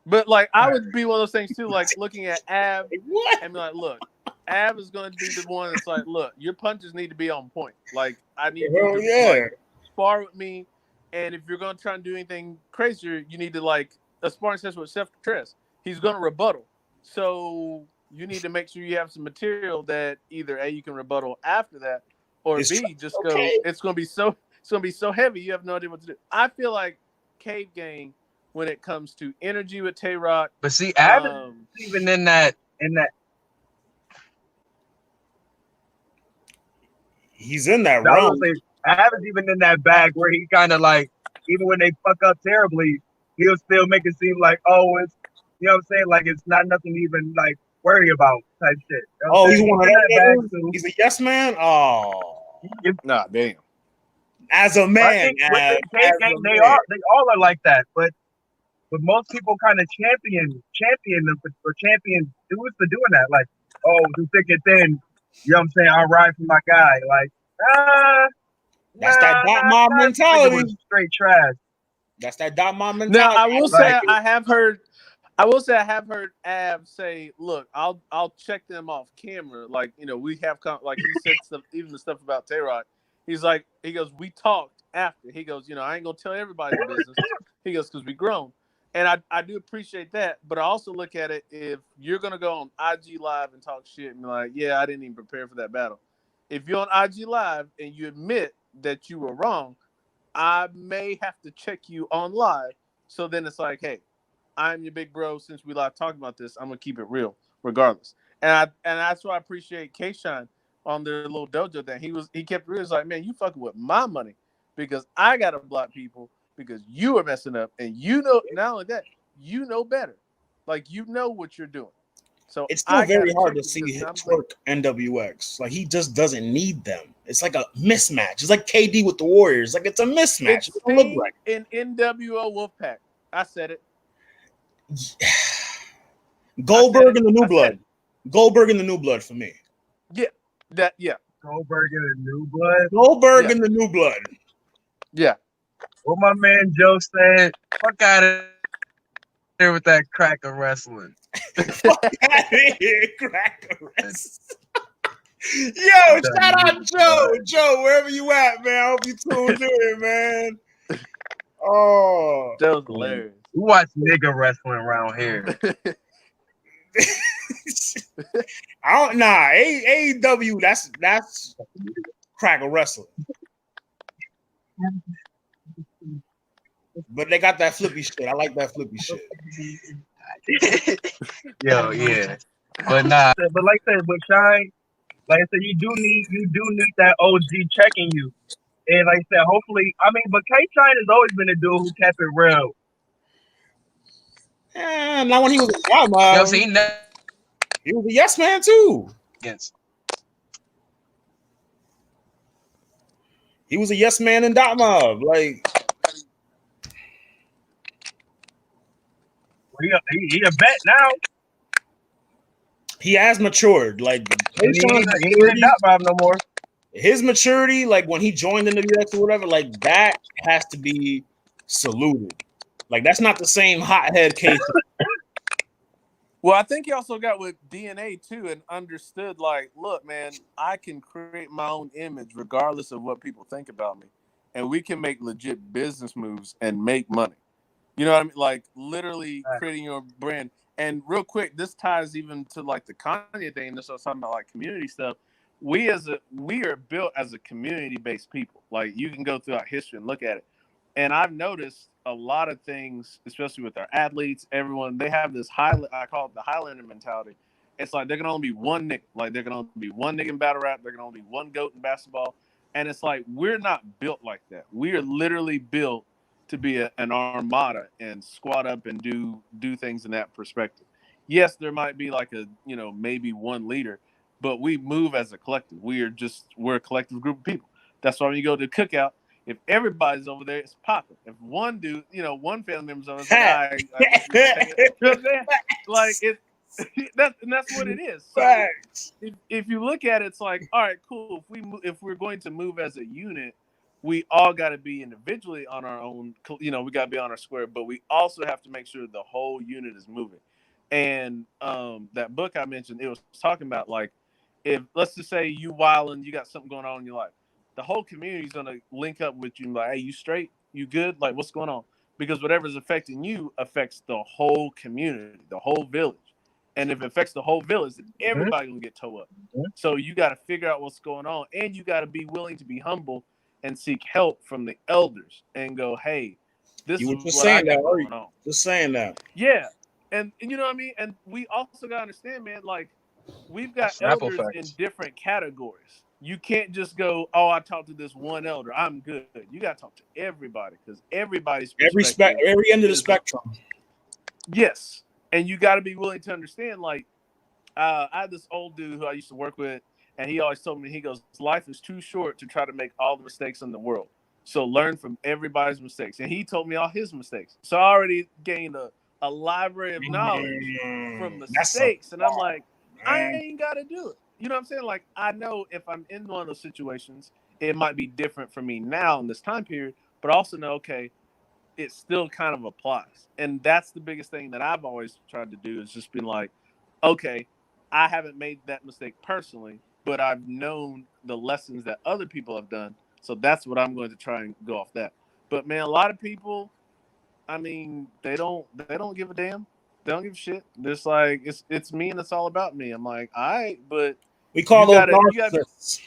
But like, I would be one of those things too. Like looking at Av and be like, look, Av is going to be the one that's like, look, your punches need to be on point. Like I need you to like, spar with me, and if you're going to try and do anything crazier, you need to like a sparring session with Chef Trez. He's going to rebuttal, so you need to make sure you have some material that either A, you can rebuttal after that, or B, just go. It's going to be so heavy you have no idea what to do. I feel like Cave Gang, when it comes to energy with Tay-Rock. But see, Av even in that he's in that realm. Av is even in that bag where he kind of like, even when they fuck up terribly, he'll still make it seem like, oh, it's, you know what I'm saying? Like it's not nothing to even like worry about type shit. You know he's one of that bag too. He's a yes man. Oh, nah, damn. As a man, they all are like that, but most people kind of champion them or champion dudes for doing that. Like, oh, through thick and thin, you know what I'm saying? I'll ride for my guy. Like, that's that dot mob mentality. Straight trash. That's that dot mob mentality. Now, I will say I have heard Av say, "Look, I'll check them off camera. Like, you know, we have like he said stuff, even the stuff about Tay-Rock. He goes, we talked after. He goes, you know, I ain't gonna tell everybody the business. He goes, because we grown." And I do appreciate that, but I also look at it, if you're going to go on IG Live and talk shit and be like, yeah, I didn't even prepare for that battle. If you're on IG Live and you admit that you were wrong, I may have to check you on live. So then it's like, hey, I'm your big bro. Since we live talking about this, I'm going to keep it real regardless. And that's why I appreciate K-Shine on their little dojo thing. He kept real. Like, man, you fucking with my money because I gotta block people because you are messing up, and you know not only that, you know better. Like you know what you're doing. So it's still I very gotta hard check to it see because him I'm twerk NWX. Like he just doesn't need them. It's like a mismatch. It's like KD with the Warriors. Like it's a mismatch. It's It don't look Sting right. in NWO Wolfpack. I said it. Goldberg and the New I said Blood. Goldberg and the New Blood for me. Yeah. Goldberg and the New Blood. Goldberg Yeah. and the New Blood. Yeah. What my man Joe said, fuck out of here with that crack of wrestling. Fuck out of here, crackers. Yo, shout out Joe. Joe, wherever you at, man. I hope you tuned in, man. Oh. That was hilarious. We watch nigga wrestling around here. I don't AEW, that's cracker wrestling. But they got that flippy shit. I like that flippy shit. Yo, yeah. But nah. But like I said, with Shine, like I said, you do need that OG checking you. And like I said, hopefully, I mean, but K Shine has always been a dude who kept it real. Not when he was a Dot he was a yes man too. Yes. He was a yes man in Dot Mob. Like he a vet now. he has matured. Like He ain't in Dot Mob no more. His maturity, like when he joined the WX or whatever, like that has to be saluted. Like that's not the same hothead case. Well, I think he also got with DNA too and understood, like, look, man, I can create my own image regardless of what people think about me. And we can make legit business moves and make money. You know what I mean? Like literally creating your brand. And real quick, this ties even to like the Kanye thing. This was talking about like community stuff. We are built as a community-based people. Like you can go throughout history and look at it. And I've noticed a lot of things, especially with our athletes, everyone, they have this I call it the Highlander mentality. It's like there can only be one nigga. Like there can only be one nigga in battle rap. There can only be one GOAT in basketball. And it's like we're not built like that. We are literally built to be an armada and squat up and do things in that perspective. Yes, there might be like maybe one leader, but we move as a collective. We're a collective group of people. That's why when you go to the cookout, if everybo's over there, it's popping. If one dude, one family member's over, it's like, you know what I'm saying? Like that's what it is. So if you look at it, it's like, all right, cool. If we're going to move as a unit, we all got to be individually on our own. We got to be on our square, but we also have to make sure the whole unit is moving. And that book I mentioned, it was talking about like, if let's just say you wilding, you got something going on in your life, the whole community is gonna link up with you and like, hey, you straight? You good? Like, what's going on? Because whatever's affecting you affects the whole community, the whole village. And if it affects the whole village, then everybody gonna get towed up. So you got to figure out what's going on, and you got to be willing to be humble and seek help from the elders and go, hey, this is what I got going on. Just saying that. Yeah. And you know what I mean? And we also got to understand, man, like we've got elders in different categories. You can't just go, oh, I talked to this one elder, I'm good. You got to talk to everybody because everybody's every end of the spectrum. Yes. And you got to be willing to understand, like, I had this old dude who I used to work with, and he always told me, he goes, life is too short to try to make all the mistakes in the world. So learn from everybody's mistakes. And he told me all his mistakes. So I already gained a library of knowledge from mistakes. And I'm like, I ain't got to do it. You know what I'm saying? Like, I know if I'm in one of those situations, it might be different for me now in this time period, but also know, okay, it still kind of applies. And that's the biggest thing that I've always tried to do is just be like, okay, I haven't made that mistake personally, but I've known the lessons that other people have done. So that's what I'm going to try and go off that. But man, a lot of people, I mean, they don't give a damn. They don't give a shit. It's like it's me and it's all about me. I'm like, all right, but we call those narcissists.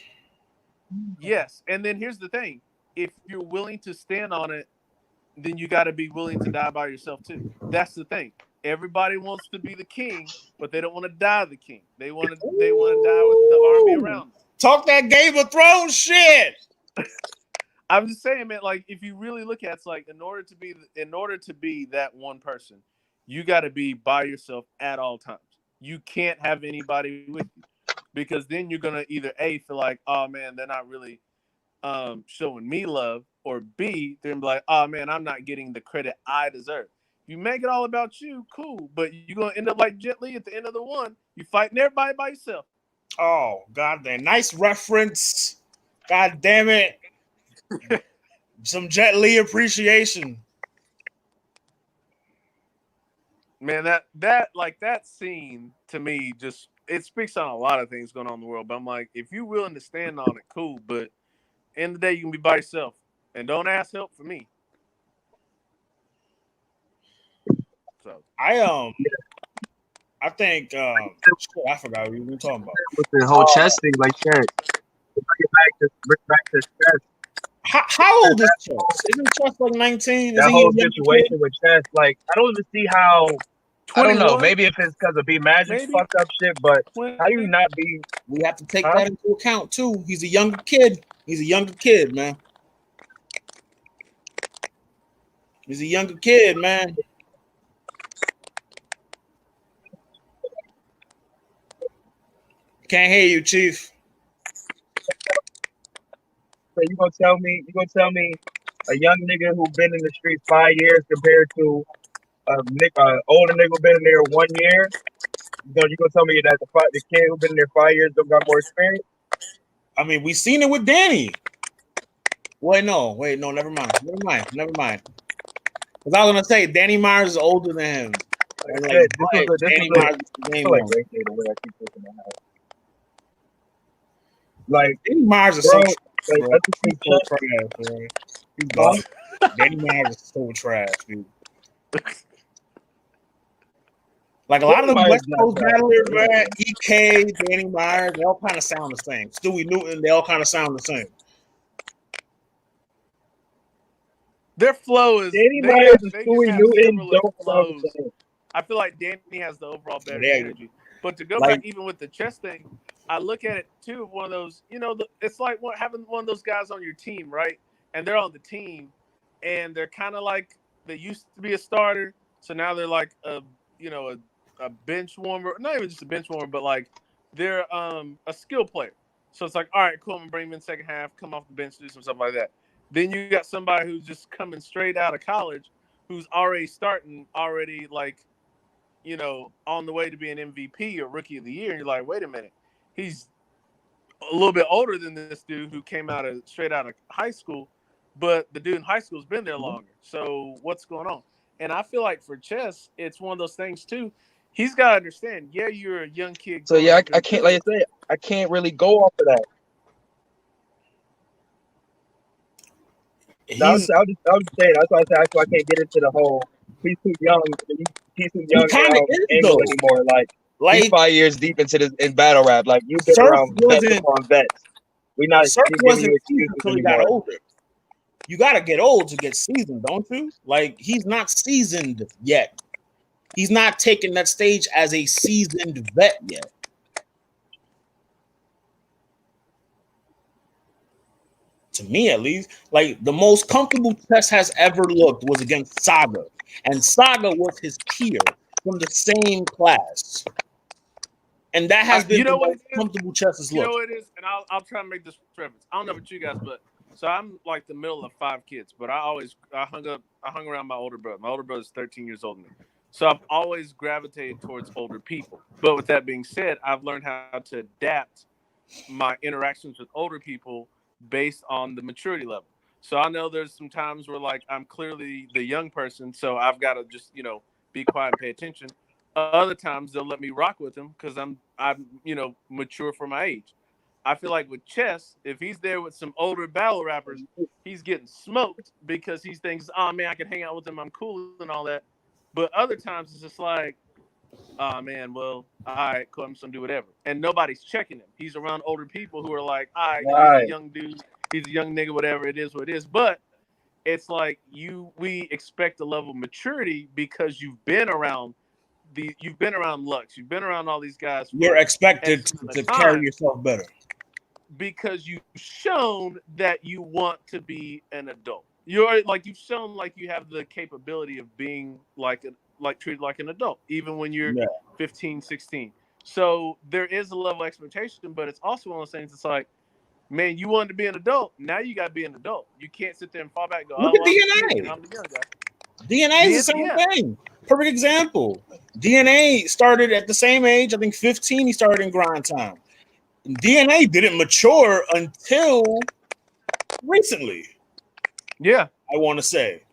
Yes. And then here's the thing. If you're willing to stand on it, then you got to be willing to die by yourself too. That's the thing. Everybody wants to be the king, but they don't want to die the king. They want to die with the army around them. Talk that Game of Thrones shit. I'm just saying, man. Like, if you really look at it, it's like in order to be that one person, you got to be by yourself at all times. You can't have anybody with you because then you're gonna either A, feel like, oh man, they're not really showing me love, or B, they're gonna be like, oh man, I'm not getting the credit I deserve. If you make it all about you, cool, but you're gonna end up like Jet Li at the end of the one. You fighting everybody by yourself. Oh, goddamn. Nice reference. God damn it. Some Jet Li appreciation. Man, that scene to me just it speaks on a lot of things going on in the world. But I'm like, if you're willing to stand on it, cool. But end of the day, you can be by yourself and don't ask help for me. So I think shit, I forgot what we were talking about. With the whole chess thing, like shit. Bring back to chess. How old is Chess? Isn't Chess like 19? That whole situation with chess, like I don't even see how. 21? I don't know. Maybe if it's because of B Magic's fucked up shit, but 20? How you not be? We have to take that into account too. He's a younger kid. He's a younger kid, man. He's a younger kid, man. Can't hear you, Chief. So you gonna tell me a young nigga who been in the streets 5 years compared to a older nigga who been in there 1 year? You gonna tell me that the kid who been in there 5 years don't got more experience? I mean, we seen it with Danny. Wait, no, never mind. Because I was gonna say Danny Myers is older than him. Danny Myers is the game one. Like Danny Myers is so trash, bro. Danny Myers is so trash, dude. Like a lot of the West Coast battlers, man, EK, Danny Myers, they all kind of sound the same. Stewie Newton, they all kind of sound the same. Their flow is Danny Myers and Stewie Newton don't flows. I feel like Danny has the overall better energy. But to go back even with the chess thing, I look at it too. One of those, it's like having one of those guys on your team, right? And they're on the team, and they're kind of like they used to be a starter, so now they're like a bench warmer. Not even just a bench warmer, but like they're a skill player. So it's like, all right, cool. I'm gonna bring him in second half, come off the bench, do some stuff like that. Then you got somebody who's just coming straight out of college, who's already starting, like, on the way to be an MVP or Rookie of the Year. And you're like, wait a minute, he's a little bit older than this dude who came straight out of high school, but the dude in high school's been there longer. So what's going on? And I feel like for chess, it's one of those things too. He's got to understand. Yeah, you're a young kid. So yeah, I can't, like I said, I can't really go off of that. I'll just say that's why I can't get into the whole. He's too young. He's too young angle anymore. Like he's 5 years deep in battle rap. Like you've been around vets upon vets. We not wasn't until he got older. You got to get old to get seasoned, don't you? Like he's not seasoned yet. He's not taking that stage as a seasoned vet yet. To me, at least, like the most comfortable Chess has ever looked was against Saga, and Saga was his peer from the same class, and that has been the most comfortable Chess has looked. You know what it is, and I'll try to make this reference. I don't know about you guys, but so I'm like the middle of 5 kids, but I hung around my older brother. My older brother's 13 years older than me, so I've always gravitated towards older people. But with that being said, I've learned how to adapt my interactions with older people based on the maturity level. So I know there's some times where like I'm clearly the young person, so I've got to just be quiet and pay attention. Other times they'll let me rock with them because I'm mature for my age. I feel like with chess, if he's there with some older battle rappers, he's getting smoked because he thinks, oh man, I can hang out with them, I'm cool and all that. But other times it's just like, oh man, well, all right, cool, I'm just gonna do whatever. And nobody's checking him. He's around older people who are like, all right, he's a young dude, he's a young nigga, whatever, it is what it is. But it's like we expect a level of maturity because you've been around Lux, you've been around all these guys. You're expected to carry yourself better. because you've shown that you want to be an adult. You've shown like you have the capability of being like treated like an adult, even when you're 15, 16. So there is a level of expectation, but it's also one of those things. It's like, man, you wanted to be an adult. Now you got to be an adult. You can't sit there and fall back and go, look at I'm DNA. the young guy. DNA is the same thing. Perfect example. DNA started at the same age. I think 15. He started in grind time. And DNA didn't mature until recently. Yeah, I want to say.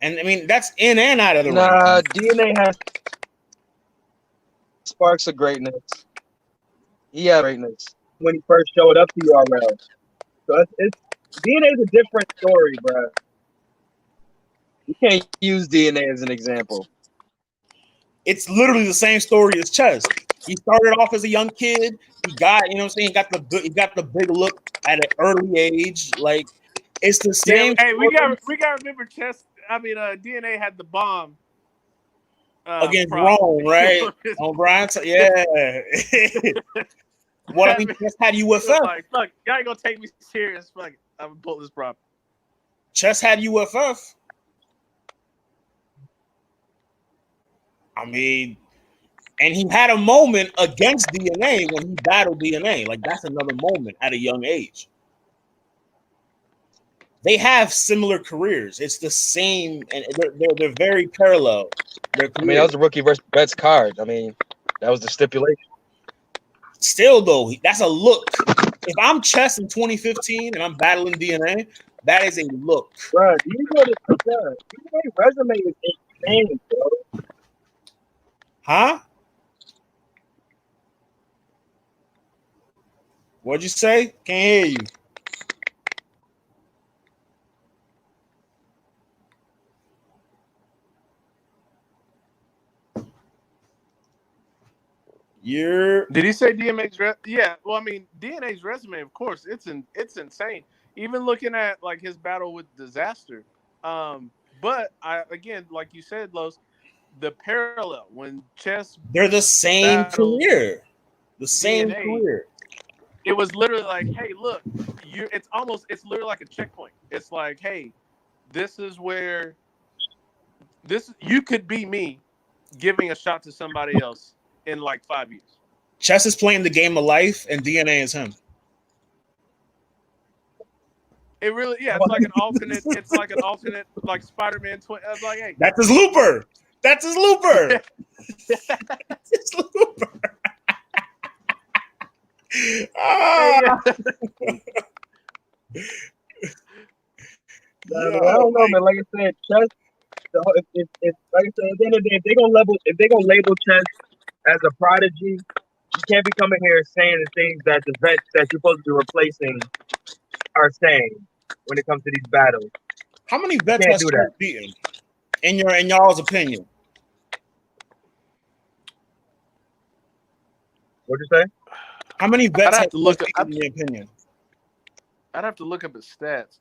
And I mean, that's in and out of the Nah, ring. DNA has sparks of greatness. He had greatness when he first showed up to URL. So it's DNA is a different story, bro. You can't use DNA as an example. It's literally the same story as Chess. He started off as a young kid. He got, you know what I'm saying, he got the big look at an early age. Like, it's the same. Yeah, hey, we got to remember DNA had the bomb against problem. Rome, right? On Brian, yeah. What I mean, Chess had UFF. Like, look, y'all ain't gonna take me serious. Fuck it, I'm gonna pull this problem. Chess had UFF. I mean, and he had a moment against DNA when he battled DNA. Like, that's another moment at a young age. They have similar careers. It's the same, and they're very parallel. I mean, that was the rookie versus vets card. I mean, that was the stipulation. Still, though, that's a look. If I'm Chess in 2015 and I'm battling DNA, that is a look. Bro, DNA resume is insane, bro. Huh? What'd you say? Can't hear you. Did he say DMA's? Yeah. Well, I mean, DNA's resume, of course, it's insane. Even looking at like his battle with Disaster. But again, like you said, Los, the parallel when Chess, they're the same career. The same DNA, career. It was literally like, hey, look, it's literally like a checkpoint. It's like, hey, this is where you could be me giving a shot to somebody else in like 5 years. Chess is playing the game of life, and DNA is him. It really, it's like an alternate. It's like an alternate, like Spider-Man. Like, hey, that's his looper. That's his looper. That's his looper. I don't know, man. Like I said, Chess. If like I said, at the end of the day, if they gonna label Chess as a prodigy, you can't be coming here saying the things that the vets that you're supposed to be replacing are saying when it comes to these battles. How many vets has Chess beaten? In y'all's opinion? What'd you say? How many vets have to look up, in your opinion? I'd have to look up his stats.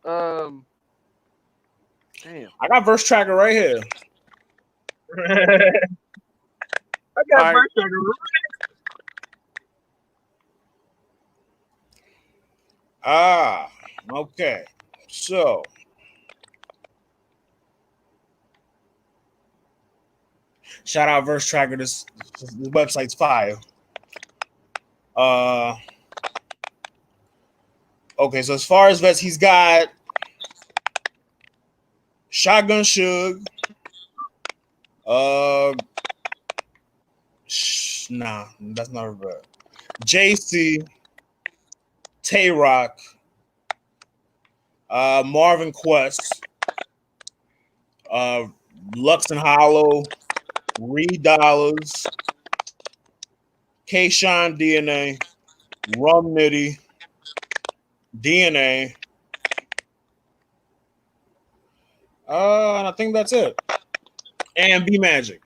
Damn. I got verse tracker right here. I got verse tracker. Okay. So shout out verse tracker. This website's fire. Okay, so as far as vets, he's got Shotgun Suge. Nah, that's not a vet. JC, Tay Rock, Marvin Quest, Lux and Hollow, Reed Dollars, K-Shine DNA, Rum Nitty, DNA. And I think that's it. And B Magic.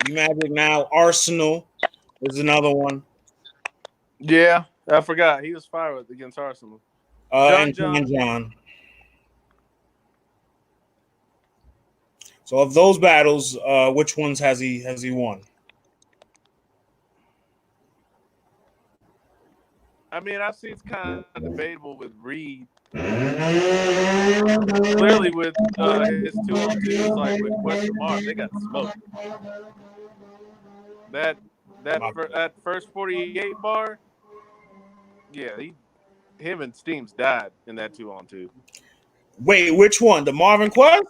B Magic now. Arsenal is another one. Yeah, I forgot. He was fired against Arsenal. John. So of those battles, which ones has he won? I mean, I see it's kind of debatable with Reed. Clearly, with his 2-on-2s, like with question mark, they got smoked. That first 48 bar, yeah, him and Steams died in that 2-on-2. Wait, which one? The Marvin Quest?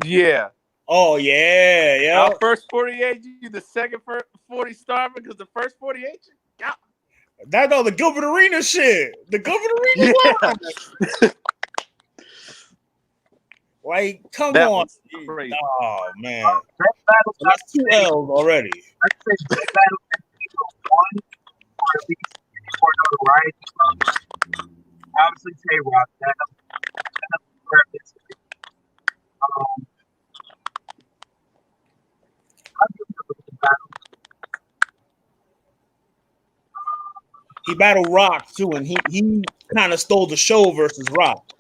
Yeah. Oh yeah. Our first 48, you the second 40 starving because the first 48, you got. That the Gilbert Arena shit. The Gilbert Arena line. Like, come that on. Crazy. Oh man. battle. That's 2 L's already. I'd say best battle one or at least for notoriety. Obviously, Tay-Rock. That's perfect. He battled Rock too, and he kind of stole the show versus Rock.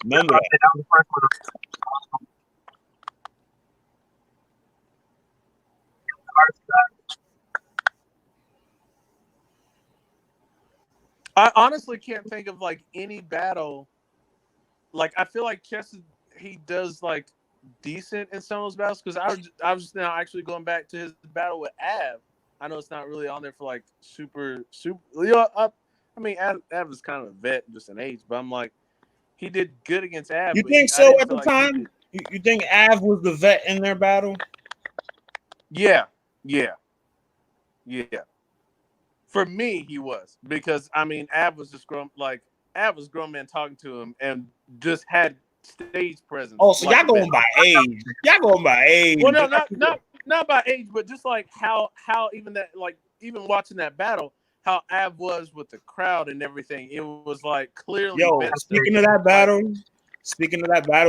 Remember that? That was the first one. I honestly can't think of like any battle. Like I feel like Chess, he does like decent in some of those battles because I was just now actually going back to his battle with Av. I know it's not really on there for like super. You know, I mean, Av is kind of a vet, just an age, but I'm like, he did good against Av. You but think so at the time? You think Av was the vet in their battle? Yeah. For me, he was because I mean, Av was grown man talking to him and just had stage presence. Oh, so like y'all going by age? Y'all going by age? Well, no, not by age, but just like how even that even watching that battle, how Av was with the crowd and everything. It was like clearly. Yo, speaking of that battle,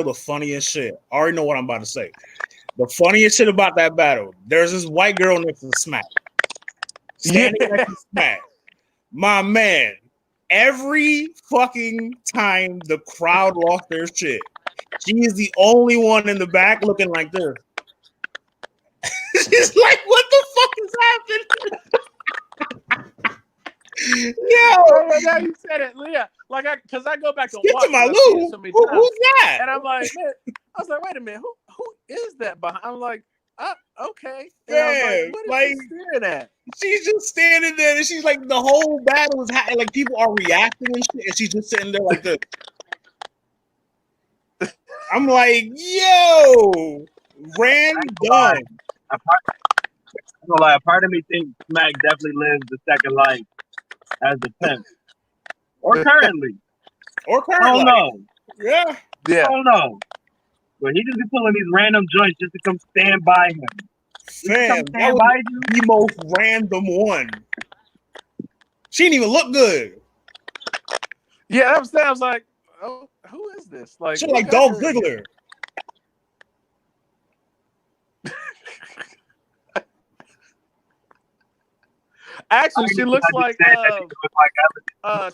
the funniest shit. I already know what I'm about to say. The funniest shit about that battle, there's this white girl next to Smack. Standing next to Smack. My man, every fucking time the crowd lost their shit, she is the only one in the back looking like this. She's like, what the fuck is happening? Yo, now you said it, Leah. Like because I go back and get watch to my Lou. So who's that? And I'm like, man, I was like, wait a minute, who is that behind? I'm like, okay. And Yeah, I was like, what is she staring at? She's just standing there, and she's like, the whole battle is like people are reacting and shit, and she's just sitting there like this. I'm like, yo, random. A part of me thinks Smack definitely lives the second life as the pimp, or currently. I don't know. Yeah. I don't know. But he just be pulling these random joints just to come stand by him. Fam, that was the most random one. She didn't even look good. Yeah, that was like, oh, who is this? Like, she like Dolph Ziggler. Actually, she looks like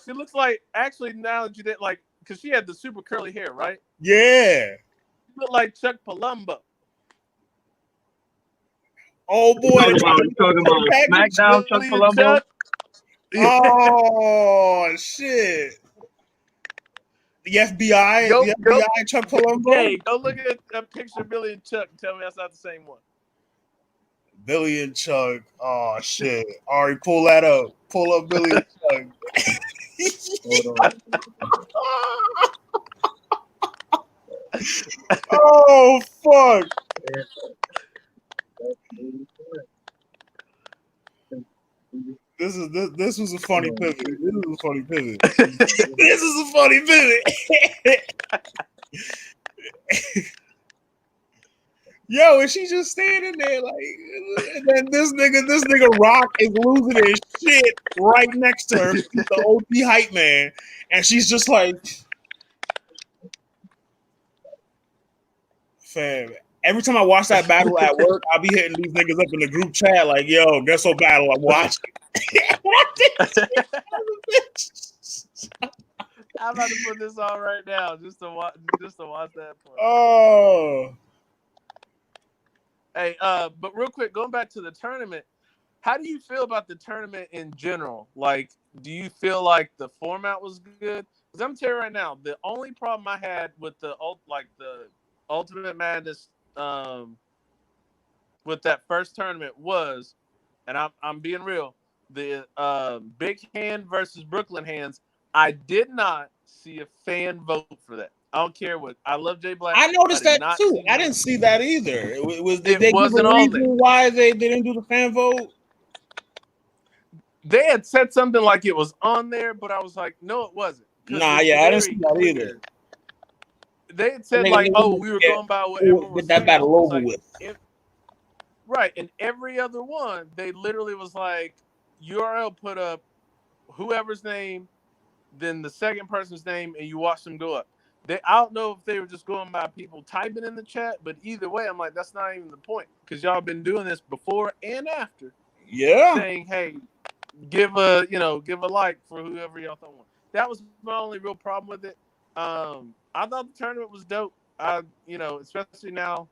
she looks like actually now that you did like because she had the super curly hair, right? Yeah. She looked like Chuck Palumbo. Oh boy, you talking about SmackDown Chuck Palumbo? Oh shit. The FBI Chuck Palumbo. Hey, go look at a picture of Billy and Chuck and tell me that's not the same one. Billy and Chuck. Oh shit. Ari, pull that up. Pull up Billy and Chuck. Hold on. Oh fuck. This was a funny pivot. This is a funny pivot. This is a funny pivot. Yo, and she's just standing there like, and then this nigga Rock is losing his shit right next to her. She's the OP hype man, and she's just like, fam. Every time I watch that battle at work, I'll be hitting these niggas up in the group chat like, yo, guess what battle I'm watching? I'm about to put this on right now just to watch that part. Oh. Hey, but real quick, going back to the tournament, how do you feel about the tournament in general? Like, do you feel like the format was good? Because I'm telling you right now, the only problem I had with the Ultimate Madness with that first tournament was, and I'm being real, the Big Hand versus Brooklyn Hands. I did not see a fan vote for that. I don't care what. I love Jay Black. I noticed that too. I didn't see that either. Did they give a reason why they didn't do the fan vote? They had said something like it was on there, but I was like, no, it wasn't. Nah, yeah, I didn't see that either. They had said like, oh, we were going by what everyone was saying. Get that battle over like, with. Right, and every other one, they literally was like, URL put up whoever's name, then the second person's name, and you watch them go up. I don't know if they were just going by people typing in the chat, but either way, I'm like, that's not even the point, because y'all been doing this before and after. Yeah. Saying, hey, give a like for whoever y'all thought won. That was my only real problem with it. I thought the tournament was dope. Especially now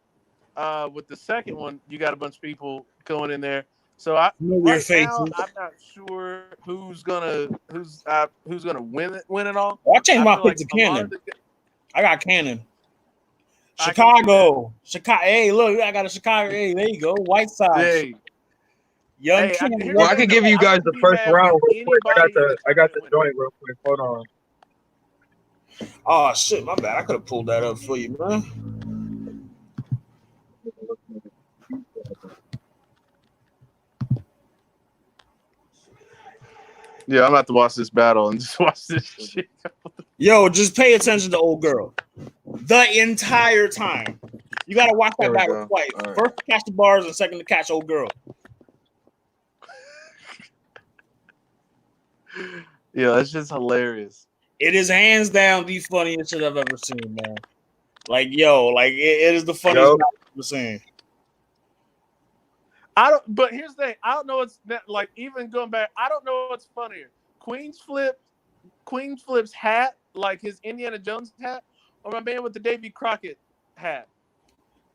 with the second one, you got a bunch of people going in there. So now I'm not sure who's gonna win it all. Well, I changed my pick to Cannon. I got Cannon. Chicago. Hey, look, I got a Chicago. Hey, there you go. White Sox. Hey. Young Cannon. Well, I can give you guys the first round real quick. I got the joint real quick. Hold on. Oh shit, my bad. I could have pulled that up for you, man. Yeah, I'm about to watch this battle and just watch this shit. Yo, just pay attention to old girl the entire time. You gotta watch that battle twice. Right. First to catch the bars and second to catch old girl. Yeah, that's just hilarious. It is hands down the funniest shit I've ever seen, man. Like, it is the funniest I've ever seen. But here's the thing. I don't know what's that, like, even going back, I don't know what's funnier. Queen Flip's hat, like his Indiana Jones hat, or my man with the Davy Crockett hat.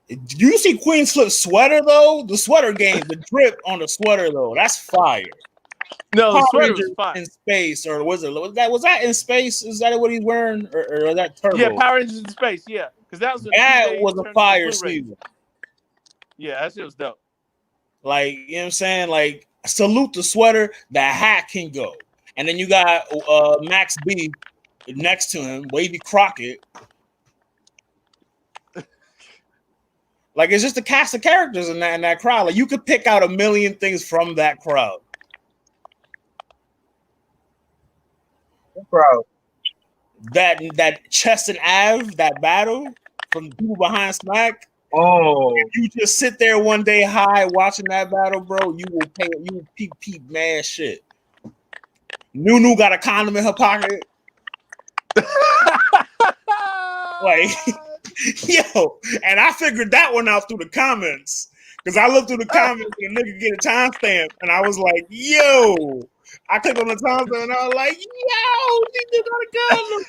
Do you see Queen Flip's sweater though? The sweater game, the drip on the sweater though, that's fire. No, the sweater was fire. In space, or was that in space? Is that what he's wearing, or that Turbo? Yeah, Power Rangers in space. Yeah, because that was a fire season. Yeah, that shit was dope. Like, you know what I'm saying? Like, salute the sweater. The hat can go, and then you got Max B next to him, Wavy Crockett. Like, it's just a cast of characters in that crowd. Like, you could pick out a million things from that crowd. Bro, that Chess and Av, that battle from people behind Smack. Oh, if you just sit there one day high watching that battle, bro, you will peep mad shit. Nunu got a condom in her pocket. Like, yo, and I figured that one out through the comments. Because I looked through the comments and a nigga get a timestamp, and I was like, yo. I clicked on the timestamp and I was like, yo, she just got a gun.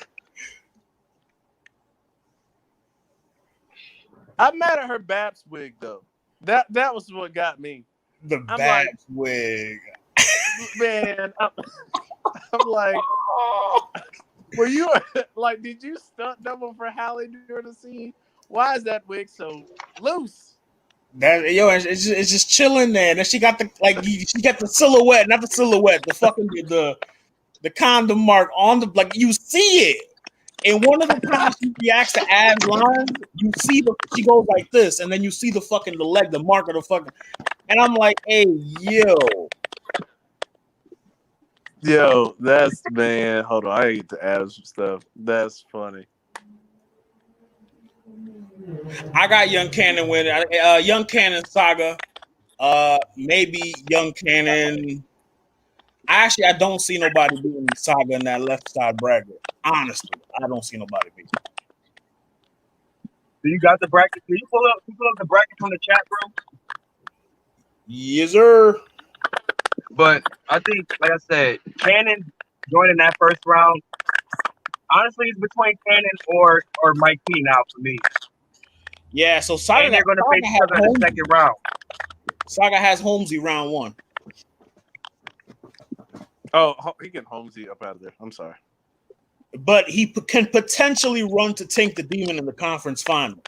I'm mad at her Babs wig though. That was what got me. The Babs wig. Man, I'm like, were you like, did you stunt double for Halle during the scene? Why is that wig so loose? It's just chilling there. And then she got the silhouette, not the silhouette, the fucking the condom mark on the, like, you see it. And one of the times she reacts to Av's lines, you see she goes like this, and then you see the leg, the mark of the fucking, and I'm like, hey, yo, that's, man, hold on, I need to add some stuff. That's funny. I got Young Cannon winning. Young Cannon Saga. Maybe Young Cannon. I don't see nobody beating Saga in that left side bracket. Honestly, I don't see nobody beating. Do you got the bracket? Can you pull up the bracket from the chat, bro? Yes, sir. But I think, like I said, Cannon joining that first round. Honestly, it's between Cannon or Mike P now for me. Yeah, so Saga, they're going to face each other in the second round. Saga has Holmesy round one. Oh, he can Holmesy up out of there. I'm sorry. But he can potentially run to Tink the Demon in the conference final.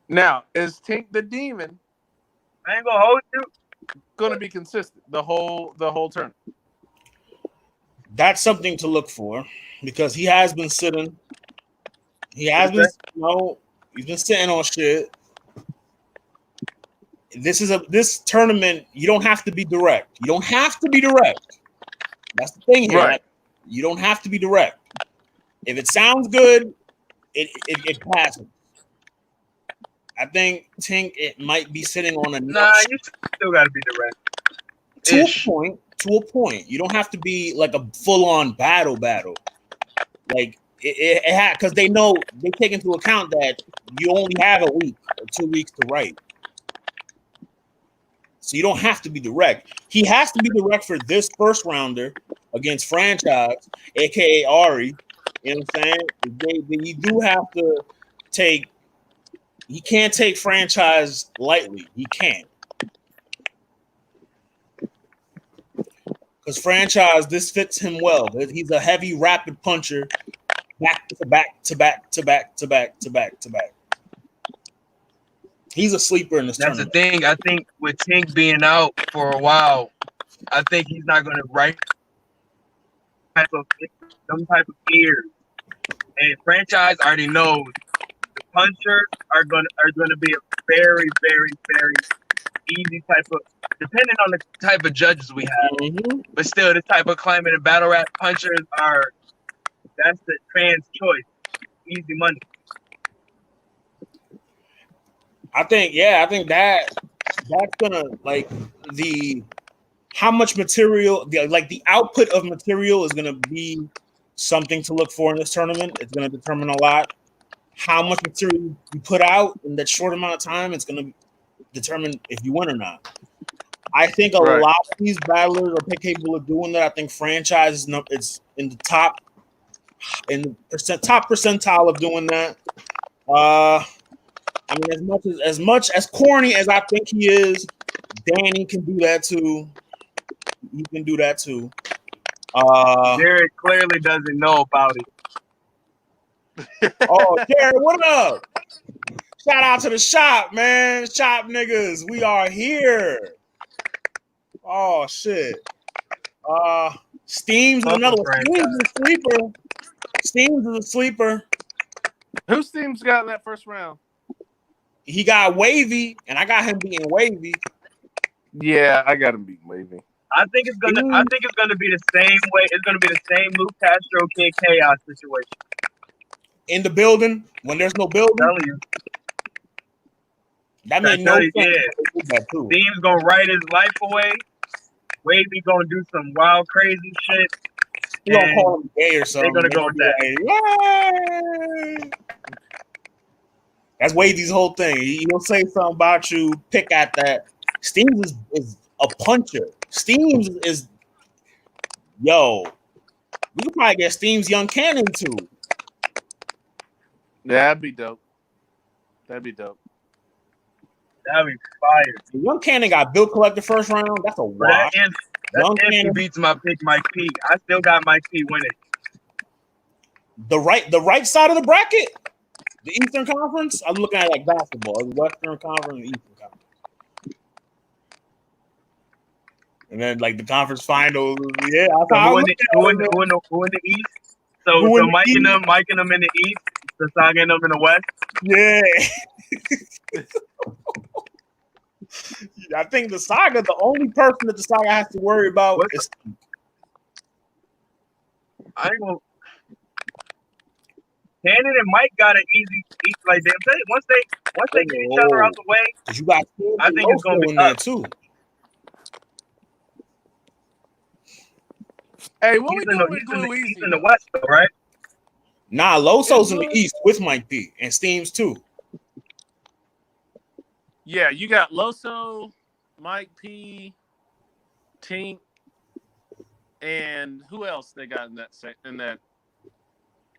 Now, is Tink the Demon I ain't gonna hold you. going to be consistent the whole tournament? That's something to look for because he has been sitting. He has been, he's been sitting on shit. This tournament. You don't have to be direct. You don't have to be direct. That's the thing here. Right. Like, you don't have to be direct. If it sounds good, it passes. I think Tink it might be sitting on a you still gotta be direct. to a point. You don't have to be like a full-on battle. Like it had because they know they take into account that you only have a week or 2 weeks to write. So you don't have to be direct. He has to be direct for this first rounder against Franchise, aka Ari. You know what I'm saying? You do have to take. He can't take Franchise lightly. He can't. Because Franchise, this fits him well. He's a heavy, rapid puncher, back to back to back to back to back to back to back. He's a sleeper in this tournament. That's the thing. I think with Tink being out for a while, I think he's not going to write some type of gears. And Franchise already knows the punchers are going to be a very, very, very easy type of, depending on the type of judges we have. Mm-hmm. But still, this type of climate and battle rap punchers that's the fans' choice. Easy money. I think that's gonna like how much material, the output of material is gonna be something to look for in this tournament. It's gonna determine a lot. How much material you put out in that short amount of time, it's gonna determine if you win or not. I think a lot of these battlers are capable of doing that. I think Franchise is in the top percentile of doing that. I mean, as much as corny as I think he is, Danny can do that too. He can do that too. Jared clearly doesn't know about it. Oh, Jared, what up? Shout out to the shop, man. Shop niggas, we are here. Oh shit. Steams is another one. Steams is a sleeper. Who Steams got in that first round? He got Wavy, and I got him beating Wavy. Yeah, I got him beating Wavy. I think it's gonna be the same way. It's gonna be the same Luke Castro Kid Chaos situation. In the building, when there's no building. I'm telling you. That made no sense. Yeah. Steam's gonna write his life away. Wavy gonna do some wild, crazy shit. You gonna call him gay or something. They're gonna go with that. Yay! That's Wavy's whole thing. He'll say something about you, pick at that. Steams is a puncher. Steams is we could probably get Steams Young Cannon too. Yeah, that'd be dope. That'd be fire. Young Cannon got Bill Collector first round. That's a wash. Young Cannon beats my pick, Mike P. I still got Mike P winning. The right side of the bracket, the Eastern Conference. I'm looking at like basketball, the Western Conference, the Eastern Conference, and then like the conference finals. Yeah, who in the East? So Mike and them in the East, the Saga and them in the West. Yeah. I think the Saga, the only person that the Saga has to worry about is. I ain't gonna. Cannon and Mike got an easy like them. Once they get each other out the way, you got I think it's gonna be there too. Hey, what we doing with Glue Easy? He's in the West, though, right? Nah, Loso's in the East with Mike P and Steams too. Yeah, you got Loso, Mike P, Tink, and who else they got in that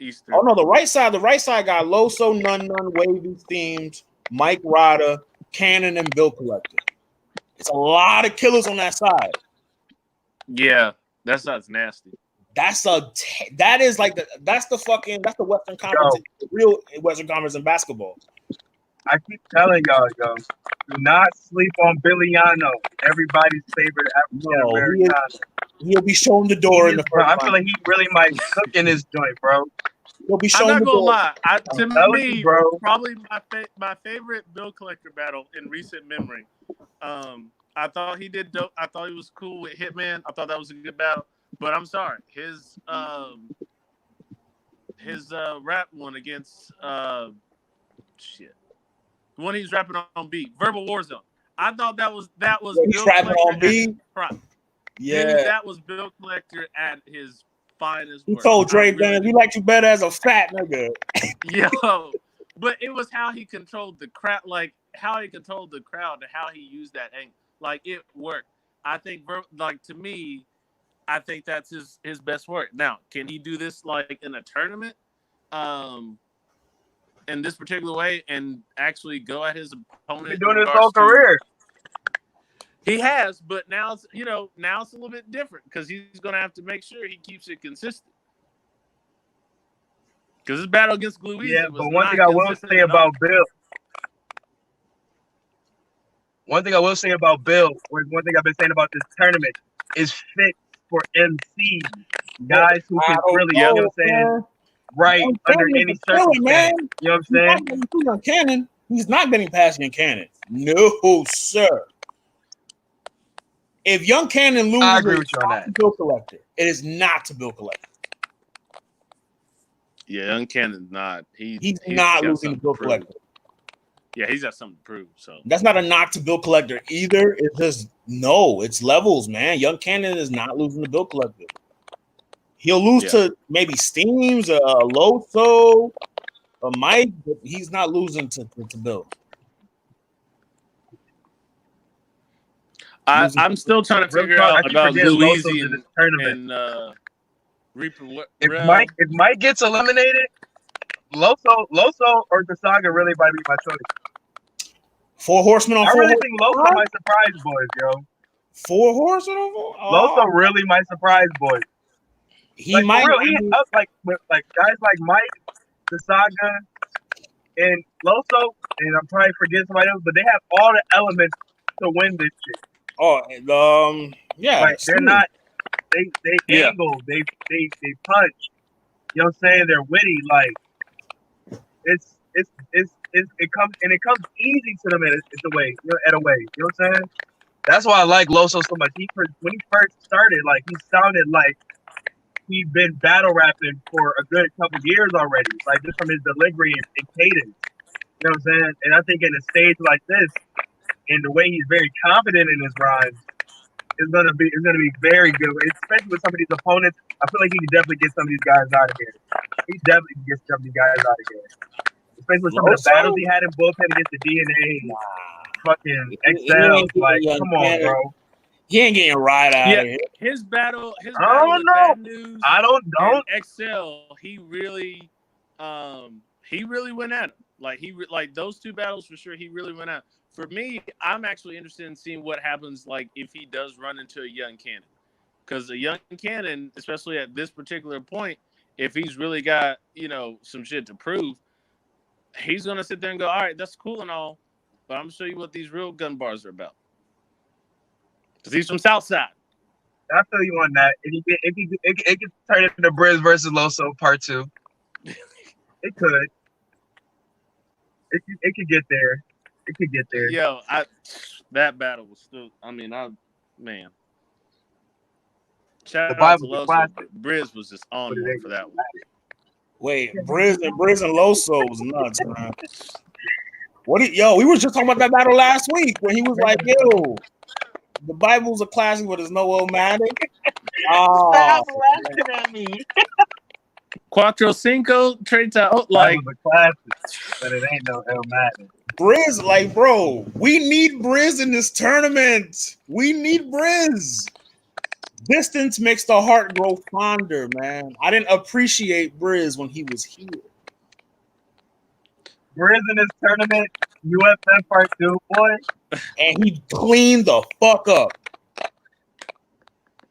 Eastern? Oh no, the right side got Loso, None, Wavy, Steams, Mike Rada, Cannon, and Bill Collector. It's a lot of killers on that side. Yeah, That sounds nasty. That's the Western Conference, the real Western Conference in basketball. I keep telling y'all, yo, do not sleep on Billiano, everybody's favorite African American. He'll be shown the door in the first. I feel like he really might cook in his joint, bro. He'll be shown I'm not the gonna door. lie. To me, bro, probably my favorite bill collector battle in recent memory. I thought he did dope. I thought he was cool with Hitman. I thought that was a good battle. But I'm sorry, his rap one against shit, the one he's rapping on beat, Verbal Warzone. I thought that was He's rapping on beat. Yeah, dude, that was Bill Collector at his finest. He told Dre, "Man, we liked you better as a fat nigga." Yo, but it was how he controlled the crowd, like how he controlled the crowd and how he used that angle. Like it worked. I think, like to me, I think that's his best work. Now, can he do this like in a tournament, in this particular way, and actually go at his opponent? He's doing his whole career. He has, but now it's a little bit different because he's going to have to make sure he keeps it consistent. Because his battle against Louise, yeah. But one thing I will say about Bill. One thing I will say about Bill, or one thing I've been saying about this tournament, is fit for MC guys who can really, you know what I'm saying, right under any circumstance. You know what I'm saying? He's not getting past Young Cannon. No, sir. If Young Cannon loses, I agree with you on that. Bill Collector. It is not to Bill Collector. Yeah, Young Cannon's not. He's not losing to Bill Collector. Yeah, he's got something to prove. So that's not a knock to Bill Collector either. It's just it's levels, man. Young Cannon is not losing to Bill Collector. He'll lose to maybe Steams, a Loso, a Mike, but he's not losing to Bill. I'm still trying to figure out about Louisiana and Reaper. If Mike gets eliminated, Loso or Tasaga really might be my choice. 4 Horsemen on 4 I really think Loso might surprise boys, yo. 4 Horsemen on 4? Loso really might surprise boys. He might. Like guys like Mike, Tasaga, and Loso, and I'm probably forgetting somebody else, but they have all the elements to win this shit. Yeah. Like they're not. They angle. They punch. You know what I'm saying? They're witty. Like it comes easy to them at a way. You know what I'm saying? That's why I like Loso so much. When he first started, like he sounded like he'd been battle rapping for a good couple years already. Like just from his delivery and cadence. You know what I'm saying? And I think in a stage like this, and the way he's very confident in his rhymes, it's gonna be very good, especially with some of these opponents. I feel like he can definitely get some of these guys out of here. He definitely can get some of these guys out of here, especially with some of the battles he had in bullpen against the DNA, fucking XL. Like, come on, bro. He ain't getting right out of here. His battle with Bad News. I don't. XL. He really went at him. Like those two battles for sure. He really went at. For me, I'm actually interested in seeing what happens, like if he does run into a Young Cannon, because a Young Cannon, especially at this particular point, if he's really got some shit to prove, he's gonna sit there and go, all right, that's cool and all, but I'm gonna show you what these real gun bars are about. Because he's from Southside. I feel you on that. It could turn into Briz versus Loso Part 2. It could. It could get there. It could get there. Yo, that battle was still. Man. Shout out to Loso. Briz was just on one for that one. Wait, Briz and Loso was nuts, man. We were just talking about that battle last week when he was like, "Yo, the Bible's a classic, but it's no Illmatic." Stop laughing at me. Cuatro Cinco, Trade Out, like a classic, but it ain't no Illmatic. Briz, like, bro, we need Briz in this tournament. We need Briz. Distance makes the heart grow fonder, man. I didn't appreciate Briz when he was here. Briz in this tournament, UFF Part 2, boy. And he cleaned the fuck up.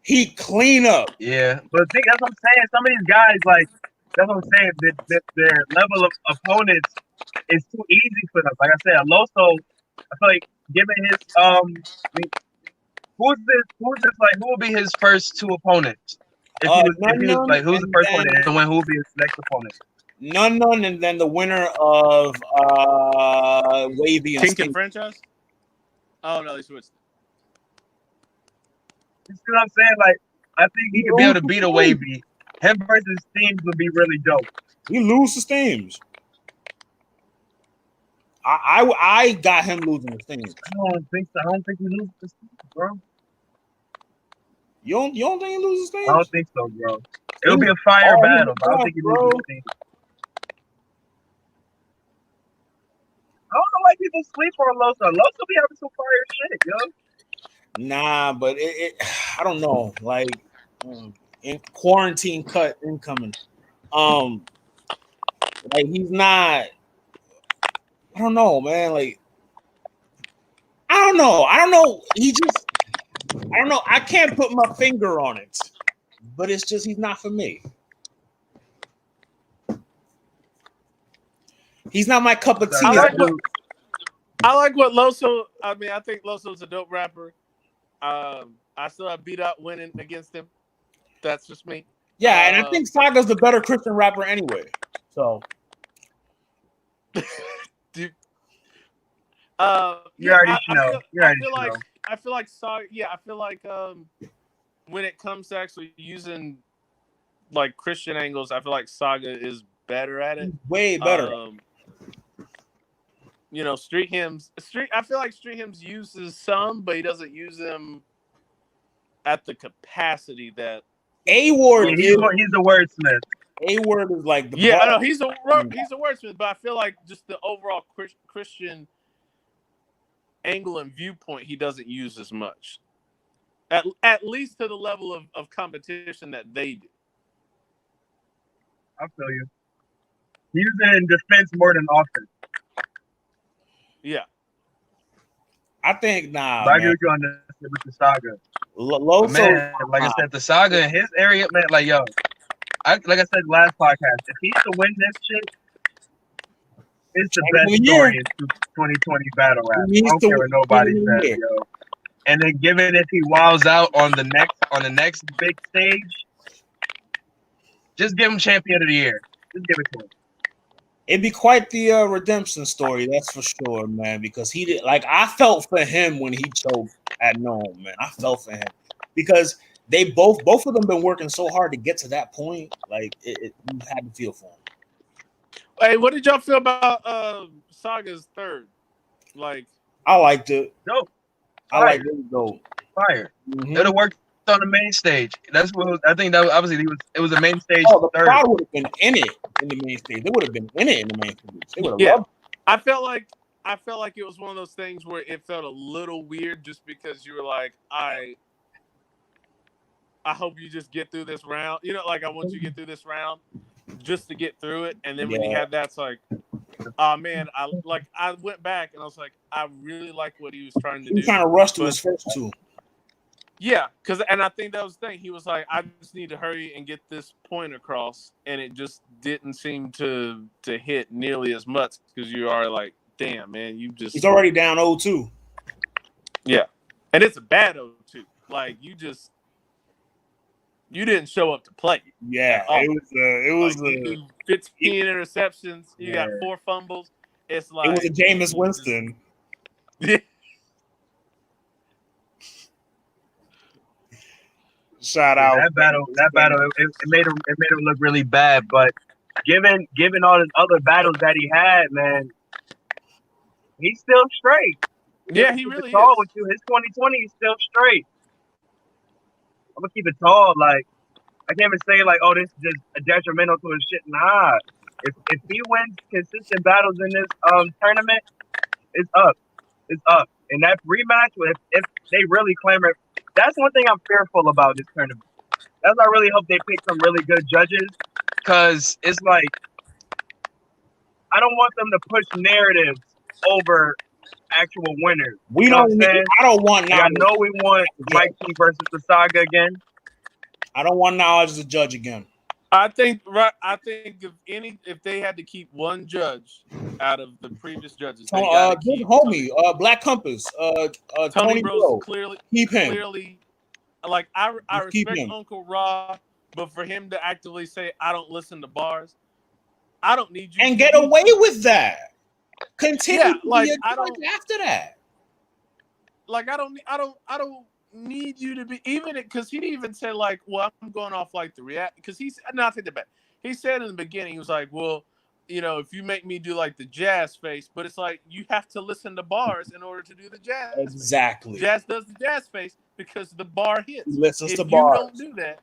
He clean up. Yeah, but think that's what I'm saying. Some of these guys, like, that's what I'm saying. Their level of opponents is too easy for them. Like I said, Alonso, I feel like given his I mean, who's this like who will be his first two opponents? If he was like who's the first opponent and when who will be his next opponent? None, and then the winner of Wavy and Tinkin franchise. Oh no, they switched. You see what I'm saying? Like, I think he could be able to beat a Wavy. Him versus Steams would be really dope. He lose to Steams. I got him losing to Steams. I don't think so. I don't think he loses to Steams, bro. You don't think he loses to Steams? I don't think so, bro. It'll be a fire battle, but I don't think he loses to Steams. I don't know why people sleep on Loso. Loso be having some fire shit, yo. Nah, but I don't know. Like, in quarantine cut incoming. Like he's not. I don't know, man. Like, I don't know. He just. I don't know. I can't put my finger on it, but it's just he's not for me. He's not my cup of tea. I like what Loso. I mean, I think Loso's a dope rapper. I still have beat out winning against him. That's just me. Yeah, and I think Saga's the better Christian rapper anyway. So, dude, you already know. I feel like Saga. Yeah, I feel like when it comes to actually using like Christian angles, I feel like Saga is better at it. Way better. You know, Street Hymns. I feel like Street Hymns uses some, but he doesn't use them at the capacity that A-Word. He's a wordsmith. A-Word is like the I know he's a wordsmith, but I feel like just the overall Christian angle and viewpoint he doesn't use as much. At least to the level of competition that they do. I feel you. He's in defense more than offense. Yeah. I think I agree with you on this with the Saga. Loso, man, like I said, the Saga in his area, man, like yo, like I said last podcast, if he's to win this shit, it's the best story in 2020 battle rap. I don't care what nobody says, yo. And then given if he wows out on the next big stage, just give him champion of the year. Just give it to him. It'd be quite the redemption story, that's for sure, man. Because he did, like, I felt for him when he choked at Gnome, man. I felt for him because they both of them been working so hard to get to that point. Like, you had to feel for him. Hey, what did y'all feel about Saga's third? Like, I liked it. Dope. I liked it. Dope. Fire. It would have worked on the main stage. That's what I think. That was, obviously it was a main stage. Oh, the crowd would have been in it in the main stage. They would have been in it in the main stage. They would have loved it. I felt like it was one of those things where it felt a little weird just because you were like, I hope you just get through this round. You know, like I want you to get through this round just to get through it. And then when he had that, it's like, oh man, I went back and I was like, I really like what he was trying to do. He kind of rushed to his first two. Yeah, and I think that was the thing. He was like, I just need to hurry and get this point across, and it just didn't seem to hit nearly as much because you are like, damn, man, he's already down 0-2. Yeah, and it's a bad 0-2. Like you didn't show up to play. Yeah, it was 15 interceptions. You got 4 fumbles. It's like it was a Jameis Winston. Yeah. Shout out that battle. It made him look really bad. But given all his other battles that he had, man, he's still straight. Yeah, he really is. With you. His 2020 is still straight. I'm gonna keep it tall. Like I can't even say like, oh, this is just a detrimental to his shit. Nah, if he wins consistent battles in this tournament, it's up. It's up. And that rematch, if they really claim it. That's one thing I'm fearful about this tournament. That's why I really hope they pick some really good judges, because it's like I don't want them to push narratives over actual winners. I don't want. I know we want Mike T versus the Saga again. I don't want knowledge as a judge again. I think if they had to keep one judge out of the previous judges, they got to keep homie, Black Compass, Tony Bro. Keep him. Clearly, like I respect Uncle Raw, but for him to actively say I don't listen to bars, I don't need you and get away with that. Continue to be a judge after that. Like I don't need you to be even because he even said like, well, I'm going off like the react because he's not take that back. He said in the beginning, he was like, well, you know, if you make me do like the jazz face, but it's like you have to listen to bars in order to do the jazz. Exactly. Face. Jazz does the jazz face because the bar hits. Listens to if bars. You don't do that,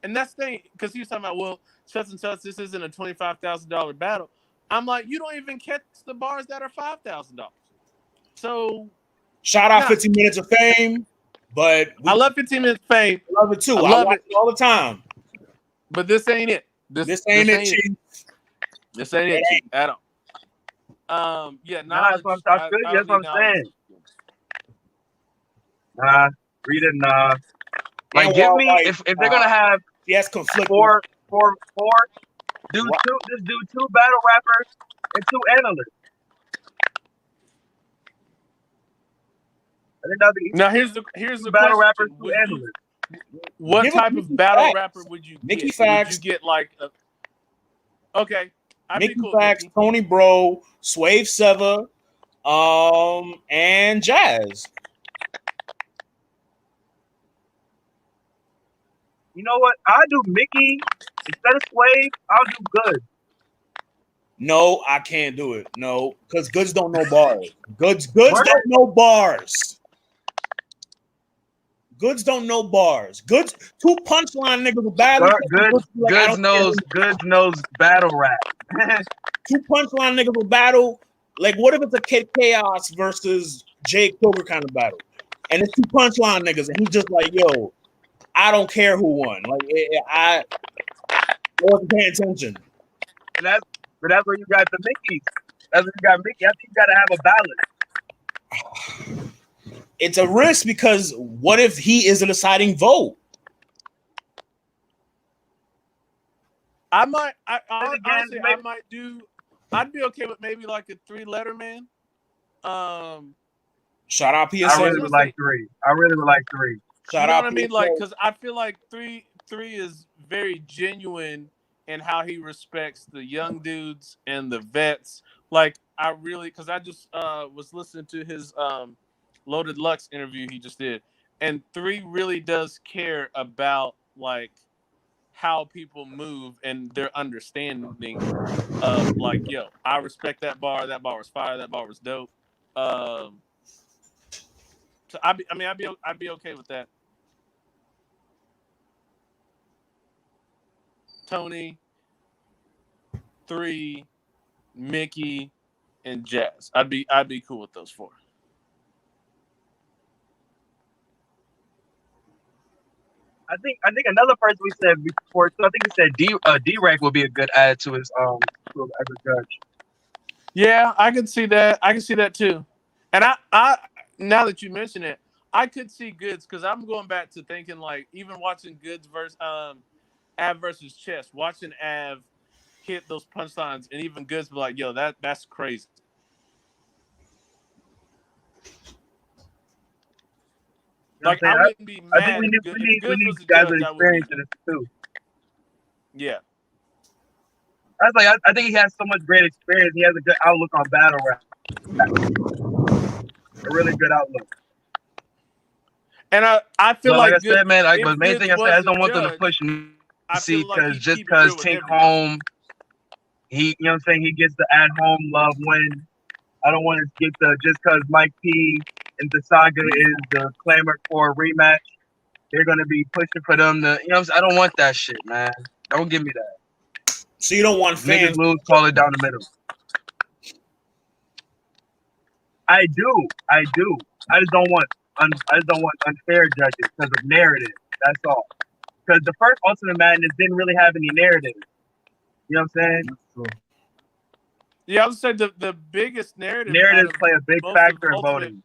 and that's the thing because he was talking about, well, such and such, this isn't a $25,000 battle. I'm like, you don't even catch the bars that are $5,000. So shout out 15 Minutes of Fame. But I love 15 Minutes of Fame. I love it too. I watch it all the time. But this ain't it. This ain't it, Chief. This ain't it, Chief, at all. Yeah, that's what I'm saying. Nah, read it, nah. Like, give me if they're gonna have conflict four, just do 2 battle rappers and 2 analysts. Now here's the battle question. Rappers, 2 analysts. What type of battle rapper would you Nikki get? Facts. Would you get like okay. Nikki Facts, Tony Bro, Swave Sever, and Jazz. You know what? I'll do Mickey instead of Swave. I'll do Good. No, I can't do it. No, because Goods don't know bars. Goods don't know bars. Goods don't know bars. Goods 2 punchline niggas with battle. Goods knows battle rap. 2 punchline niggas with battle. Like, what if it's a Kid Chaos versus Jake Kilger kind of battle? And it's 2 punchline niggas, and he's just like, yo, I don't care who won. Like, I wasn't paying attention. And that's where you got the Mickeys. That's where you got Mickey. I think you got to have a balance. It's a risk because what if he is a deciding vote? I might. Honestly, I might do. I'd be okay with maybe like a 3-letter man. Shout out PSA. I really would like 3. Shout out. What I mean, like, because I feel like three is very genuine in how he respects the young dudes and the vets. Like, because I just was listening to his Loaded Lux interview he just did, and 3 really does care about like how people move and their understanding of like, yo, I respect that bar. That bar was fire. That bar was dope. So I'd be okay with that. Tony, 3, Mickey, and Jazz. I'd be cool with those 4. I think another person we said before. So I think we said D-Rank would be a good add to his as a judge. Yeah, I can see that. I can see that too. And I now that you mention it, I could see Goods because I'm going back to thinking like even watching Goods versus Av versus Chess, watching Av hit those punchlines, and even Goods be like, "Yo, that's crazy." Like I wouldn't be mad. I think we need guys with experience in this too. Yeah. I think he has so much great experience. He has a good outlook on battle rap. A really good outlook. And I feel like I said, man, but the main thing I said, I don't want them to push me because because Take Home, you know what I'm saying, he gets the at home love win. I don't want to get just because Mike P and the Saga is the clamor for a rematch, they're gonna be pushing for them to, you know what I'm saying? I don't want that shit, man. Don't give me that. So you don't want fans niggas lose, call it down the middle. I do. I just don't want unfair judges because of narrative. That's all. Because the first Ultimate Madness didn't really have any narrative. You know what I'm saying? That's true. Yeah, I would say the biggest narratives play a big factor in voting.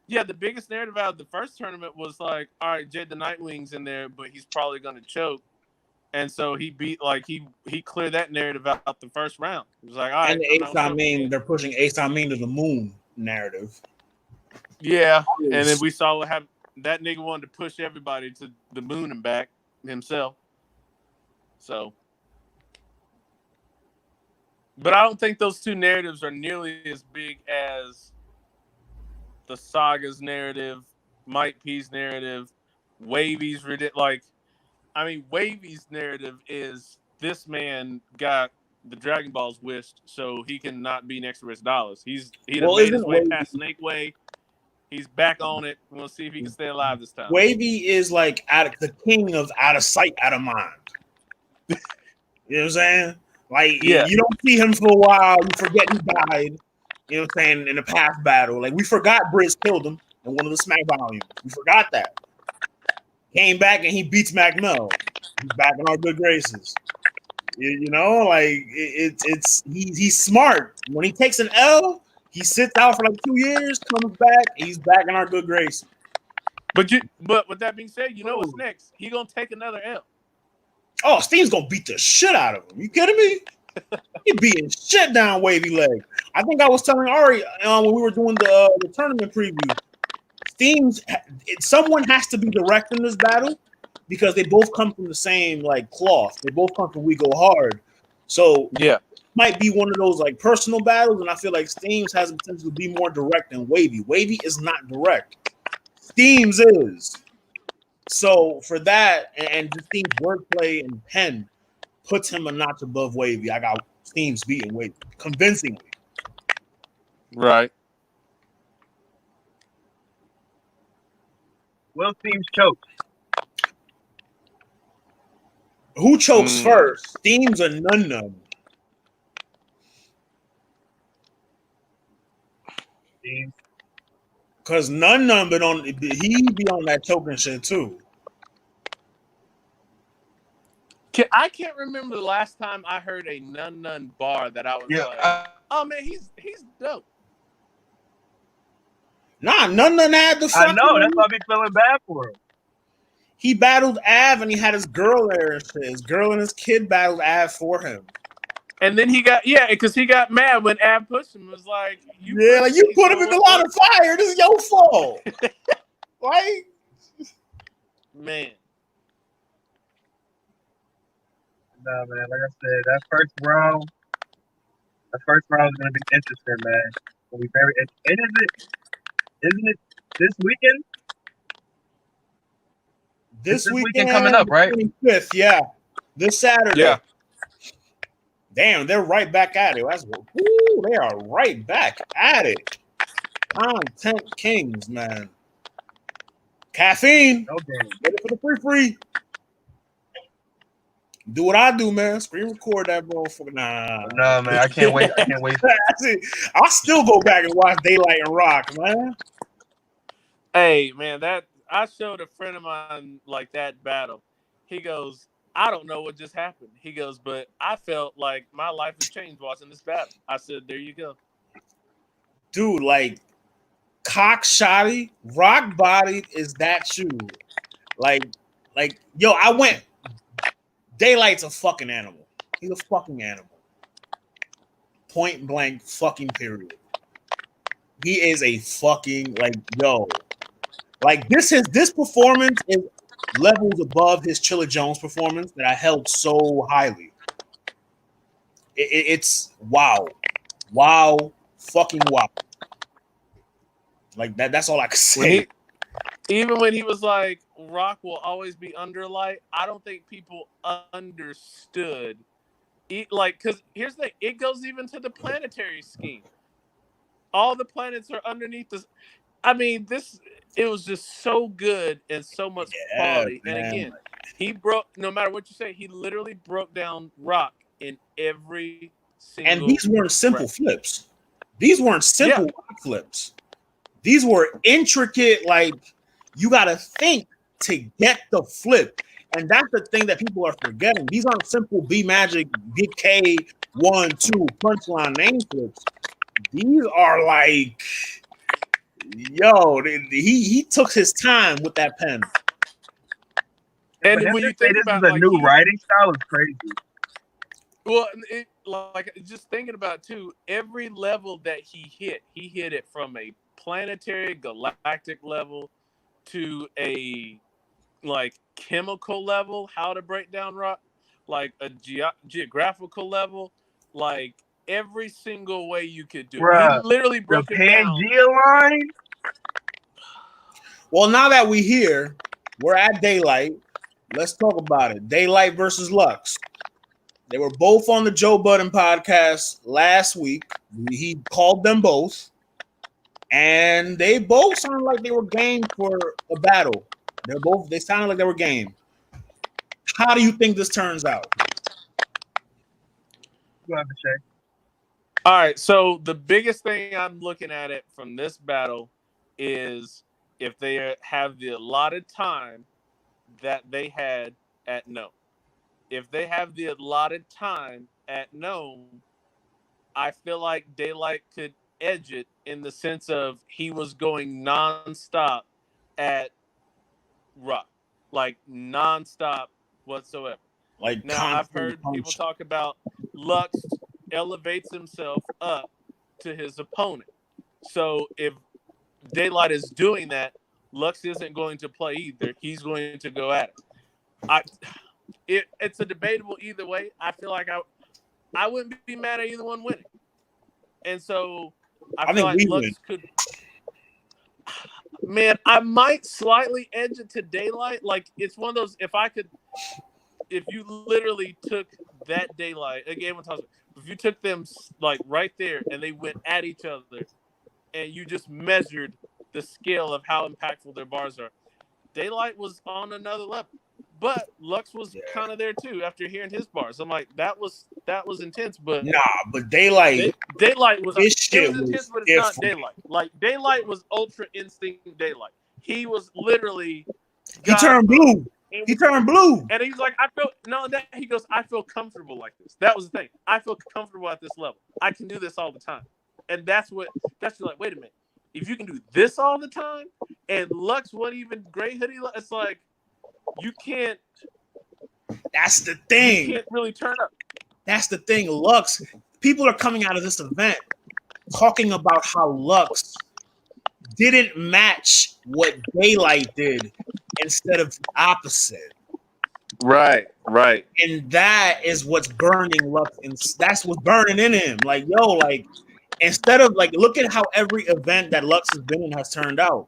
Yeah, the biggest narrative out of the first tournament was like, all right, Jay the Nightwing's in there, but he's probably going to choke. And so he beat, like, he cleared that narrative out the first round. He was like, all right, And the I'm Ace not gonna choke Amin, again. they're pushing Ace Amin to the moon narrative. Yeah, and then we saw what happened. That nigga wanted to push everybody to the moon and back himself. So, but I don't think those two narratives are nearly as big as the Saga's narrative, Mike P's narrative, Wavy's like. I mean, Wavy's narrative is this man got the Dragon Balls wished, so he can not be next to Rich Dollars. He done made his way past Snake Way. He's back on it. We'll see if he can stay alive this time. Wavy is like the king of out of sight, out of mind. You know what I'm saying? Like, you don't see him for a while. You forget he died. You know what I'm saying? In the past battle. Like, we forgot Briz killed him in one of the Smack volumes. We forgot that. Came back and he beats MacMell. He's back in our good graces. You know, like, he's smart. When he takes an L, he sits out for like 2 years, comes back, he's back in our good grace. But with that being said, you know what's next? He gonna take another L. Oh, Steve's gonna beat the shit out of him. You kidding me? He beating shit down Wavy leg. I think I was telling Ari when we were doing the tournament preview. Someone has to be directing this battle because they both come from the same like cloth. They both come from We Go Hard. So yeah, might be one of those like personal battles, and I feel like Steams has the potential to be more direct than Wavy. Wavy is not direct. Steams is. So for that, and just Steams' wordplay and pen puts him a notch above Wavy. I got Steams beating Wavy convincingly. Right. Will Steams choke? Who chokes first? Steams or Nun? Steams. Because Nun been on, he be on that choking shit too. I can't remember the last time I heard a Nun bar that I was like, oh man, he's dope. Nah, Nun had the fucking. I know, that's why I be feeling bad for him. He battled Av and he had his girl there and shit. His girl and his kid battled Av for him. And then he got because he got mad when Av pushed him. It was like, you put him in a lot of fire. This is your fault. Like, man. No, man. Like I said, that first round is going to be interesting, man. It'll be very interesting. Isn't it this weekend? This weekend coming up, right? 25th, yeah. This Saturday. Yeah. Damn, they're right back at it. They are right back at it. Content kings, man. Caffeine. Okay. Get it for the free. Do what I do, man. Screen record that, bro. Nah, man. I can't wait. I'll still go back and watch Daylight and Rock, man. Hey, man, I showed a friend of mine like that battle. He goes, I don't know what just happened. He goes, but I felt like my life has changed watching this battle. I said, there you go. Dude, like, cock shotty, rock bodied is that shoe. Like, yo, I went. Daylight's a fucking animal. He's a fucking animal. Point blank fucking period. He is a fucking, like, yo. Like, this performance is levels above his Chilla Jones performance that I held so highly. It's wow. Wow. Fucking wow. Like, that's all I can say. Even when he was like, Rock will always be underlight, I don't think people understood. Because here's the thing, it goes even to the planetary scheme. All the planets are underneath this. I mean, it was just so good and so much quality. Man. And again, he broke, no matter what you say, he literally broke down Rock in every single. And these weren't simple flips. These weren't simple Rock flips. These were intricate, like, you got to think to get the flip. And that's the thing that people are forgetting. These aren't simple B Magic, Big K, 1, 2, punchline name flips. These are like, Yo, he took his time with that pen. And when when you you say think this about is a like new writing style, is crazy. well, like just thinking about too, every level that he hit it from a planetary galactic level to a like chemical level, how to break down rock, like a geographical level, like every single way you could do it. He Bruh, literally the broke it down. Pangea line. Well, now that we here, we're at Daylight. Let's talk about it. Daylight versus Lux. They were both on the Joe Budden podcast last week. He called them both, and they both sounded like they were game for a battle. They sounded like they were game. How do you think this turns out? Go ahead, Shay. All right, so the biggest thing I'm looking at it from this battle is if they have the allotted time that they had at Nome. If they have the allotted time at Nome, I feel like Daylight could edge it in the sense of he was going nonstop at Rock, like nonstop whatsoever. Like Now, I've constant heard people punch. talk about Lux elevates himself up to his opponent. So if Daylight is doing that, Lux isn't going to play either. He's going to go at it. It's a debatable either way. I feel like I wouldn't be mad at either one winning. And so I feel like Lux could. Man, I might slightly edge it to Daylight. Like it's one of those. If you literally took that Daylight again, if you took them like right there and they went at each other, and you just measured the scale of how impactful their bars are, Daylight was on another level. But Lux was kind of there too after hearing his bars. I'm like, that was intense. But nah, but Daylight was this shit was intense, but it's different. not Daylight. Like Daylight was ultra instinct Daylight. He was literally he turned blue. And he turned blue. And he's like, he goes, I feel comfortable like this. That was the thing. I feel comfortable at this level. I can do this all the time. And that's like, wait a minute. If you can do this all the time, and Lux wasn't even gray hoodie, it's like you can't. That's the thing. You can't really turn up. That's the thing. Lux. People are coming out of this event talking about how Lux didn't match what Daylight did instead of the opposite. Right. And that is what's burning Lux, and that's what's burning in him. Like, yo, like instead of like, look at how every event that Lux has been in has turned out.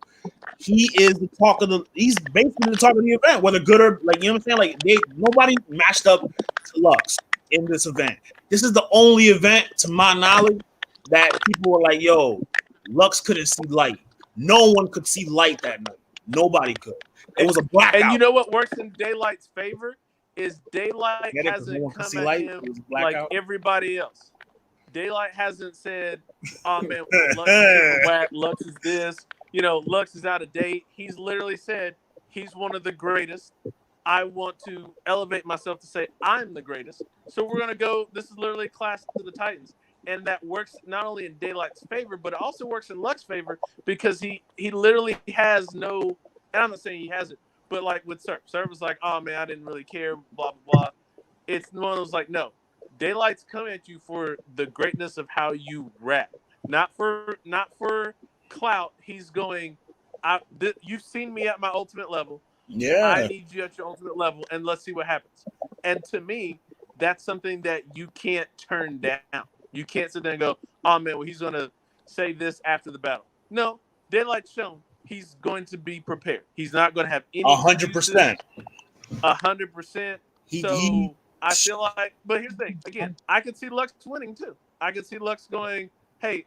He is the talk of he's basically the talk of the event, whether good or like, you know what I'm saying? Like nobody matched up to Lux in this event. This is the only event, to my knowledge, that people were like, yo, Lux couldn't see light. No one could see light that night. Nobody could. It was a blackout. And you know what works in Daylight's favor is Daylight hasn't come at him like everybody else. Daylight hasn't said, oh man, Lux is whack, Lux is this, Lux is out of date. He's literally said he's one of the greatest. I want to elevate myself to say I'm the greatest. So we're going to go, this is literally Clash to the Titans. And that works not only in Daylight's favor, but it also works in Lux's favor because he literally has no, and I'm not saying he has it, but like with Surf was like, oh man, I didn't really care, blah, blah, blah. It's one of those like, no, Daylight's coming at you for the greatness of how you rap. Not for clout. He's going, you've seen me at my ultimate level. Yeah. I need you at your ultimate level, and let's see what happens. And to me, that's something that you can't turn down. You can't sit there and go, oh, man, well, he's going to say this after the battle. No, Daylight's shown he's going to be prepared. He's not going to have any 100%. 100%. So I feel like, but here's the thing. Again, I could see Lux winning, too. I could see Lux going, hey,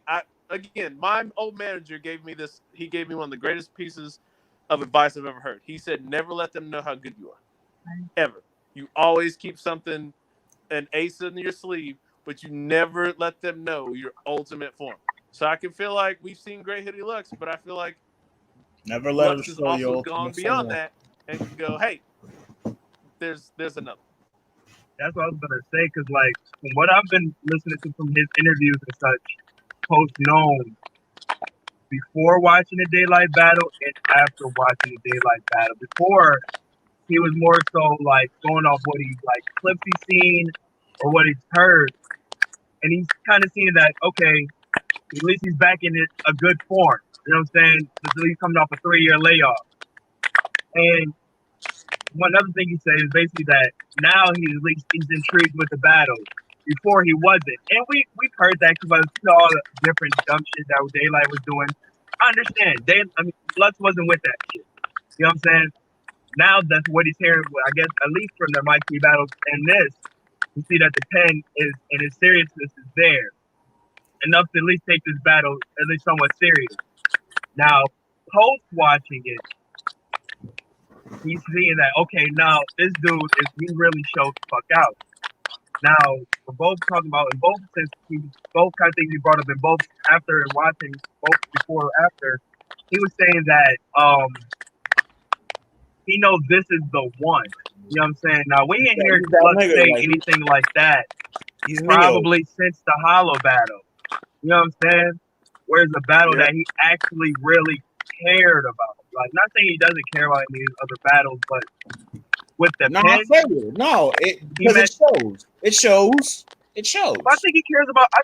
my old manager gave me this. He gave me one of the greatest pieces of advice I've ever heard. He said, never let them know how good you are. Ever. You always keep something, an ace in your sleeve, but you never let them know your ultimate form. So I can feel like we've seen Great Hoodie Lux, but I feel like never let Lux has also gone beyond that and can go, hey, there's another. That's what I was gonna say, because like from what I've been listening to from his interviews and such, post Nome, before watching the Daylight battle and after watching the Daylight battle. Before, he was more so like going off what he's like clips he's seen or what he's heard, and he's kind of seeing that okay, at least he's back in a good form. You know what I'm saying? At least coming off a 3-year layoff. And one other thing he said is basically that now he's intrigued with the battle. Before he wasn't, and we've heard that because all the different dumb shit that Daylight was doing. I understand. Lux wasn't with that shit. You know what I'm saying? Now that's what he's hearing. I guess at least from the Mike T battles and this, you see that the pen is and his seriousness is there enough to at least take this battle at least somewhat serious. Now, post watching it, he's seeing that okay, now this dude is he really showed the fuck out. Now we're both talking about in both since both kind of things he brought up in both after and watching both before or after, he was saying that he knows this is the one. You know what I'm saying? Now we ain't hear Lux say anything like that. He's probably since the Hollow battle. You know what I'm saying? Where's the battle that he actually really cared about? Like, not saying he doesn't care about any other battles, but with the pen, because it shows. It shows. It shows. But I think he cares about. I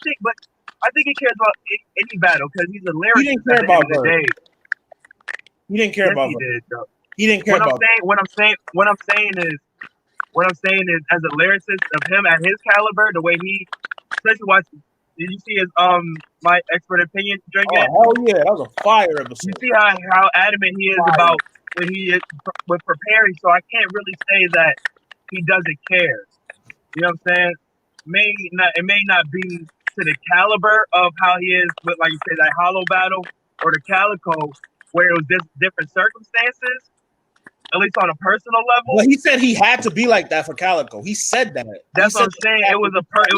think he cares about any battle because he's a lyricist. He didn't care about the day. He didn't care about. He did, though. He didn't care about. What I'm saying is, as a lyricist of him at his caliber, the way he, especially watching. Did you see his my expert opinion drink? Oh hell yeah, that was a fire episode. You see how adamant he is about when he is with preparing. So I can't really say that he doesn't care. You know what I'm saying? It may not be to the caliber of how he is with, like you say, that Hollow battle or the Calico, where it was different circumstances. At least on a personal level. Well, he said he had to be like that for Calico. He said that. That's what I'm saying. It was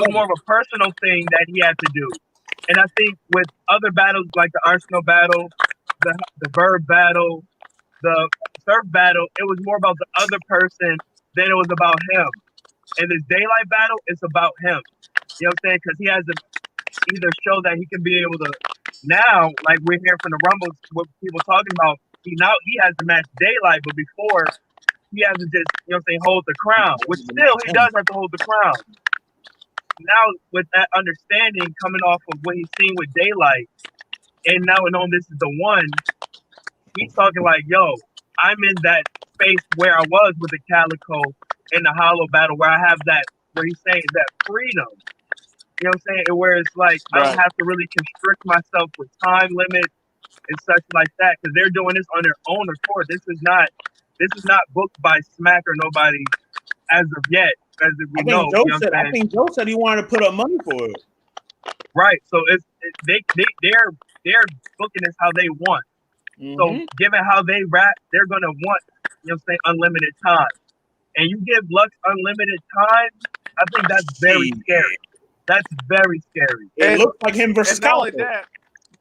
more of a personal thing that he had to do. And I think with other battles like the Arsenal battle, the Verb battle, the Surf battle, it was more about the other person than it was about him. And this Daylight battle, it's about him. You know what I'm saying? Because he has to either show that he can be able to now, like we're hearing from the Rumbles, what people talking about. He has to match Daylight, but before he has to just, you know what I'm saying, hold the crown, which still he does have to hold the crown. Now with that understanding coming off of what he's seen with Daylight, and now knowing this is the one, he's talking like, yo, I'm in that space where I was with the Calico in the Hollow battle where I have that, where he's saying that freedom. You know what I'm saying? Where it's like, I don't have to really constrict myself with time limits and such like that, because they're doing this on their own accord. This is not booked by Smack or nobody as of yet, as if we know. I think Joe said he wanted to put up money for it. Right. So they're booking this how they want. Mm-hmm. So given how they rap, they're gonna want, you know what I'm saying, unlimited time. And you give Lux unlimited time, I think that's very scary. That's very scary. It looks like him versus Not only that,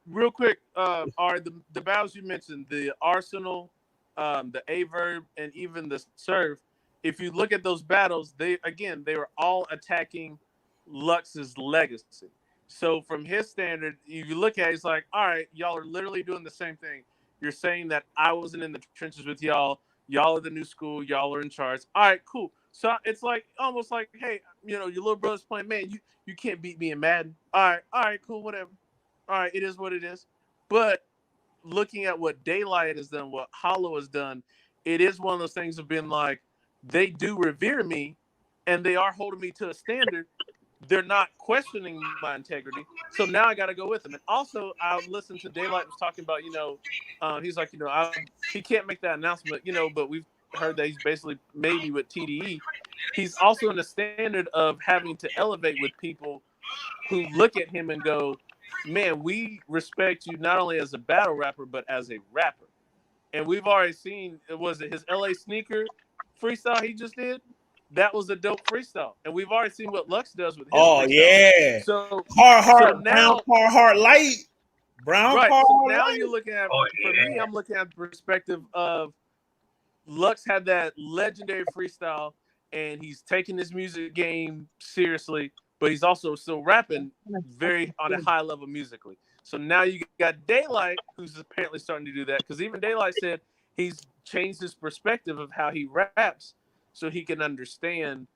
real quick, are the battles you mentioned, the Arsenal, the A-Verb, and even the Surf. If you look at those battles, they were all attacking Lux's legacy. So from his standard, if you look at it, it's like, all right, y'all are literally doing the same thing. You're saying that I wasn't in the trenches with y'all. Y'all are the new school. Y'all are in charge. All right, cool. So it's like almost like, hey, you know, your little brother's playing, man, you can't beat me in Madden. All right, cool, whatever. All right, it is what it is. But looking at what Daylight has done, what Hollow has done, it is one of those things of being like, they do revere me, and they are holding me to a standard. They're not questioning my integrity. So now I got to go with them. And also, I listened to Daylight was talking about, you know, he's like, you know, he can't make that announcement, you know, but we've heard that he's basically maybe with TDE. He's also in the standard of having to elevate with people who look at him and go, man, we respect you not only as a battle rapper, but as a rapper. And we've already seen, was it his LA Sneaker freestyle he just did? That was a dope freestyle. And we've already seen what Lux does with his freestyle. Yeah. So brown Carhartt light. Brown Carhartt so now light. You're looking at, for me, I'm looking at the perspective of Lux had that legendary freestyle, and he's taking his music game seriously, but he's also still rapping very on a high level musically. So now you got Daylight, who's apparently starting to do that, because even Daylight said he's changed his perspective of how he raps so he can understand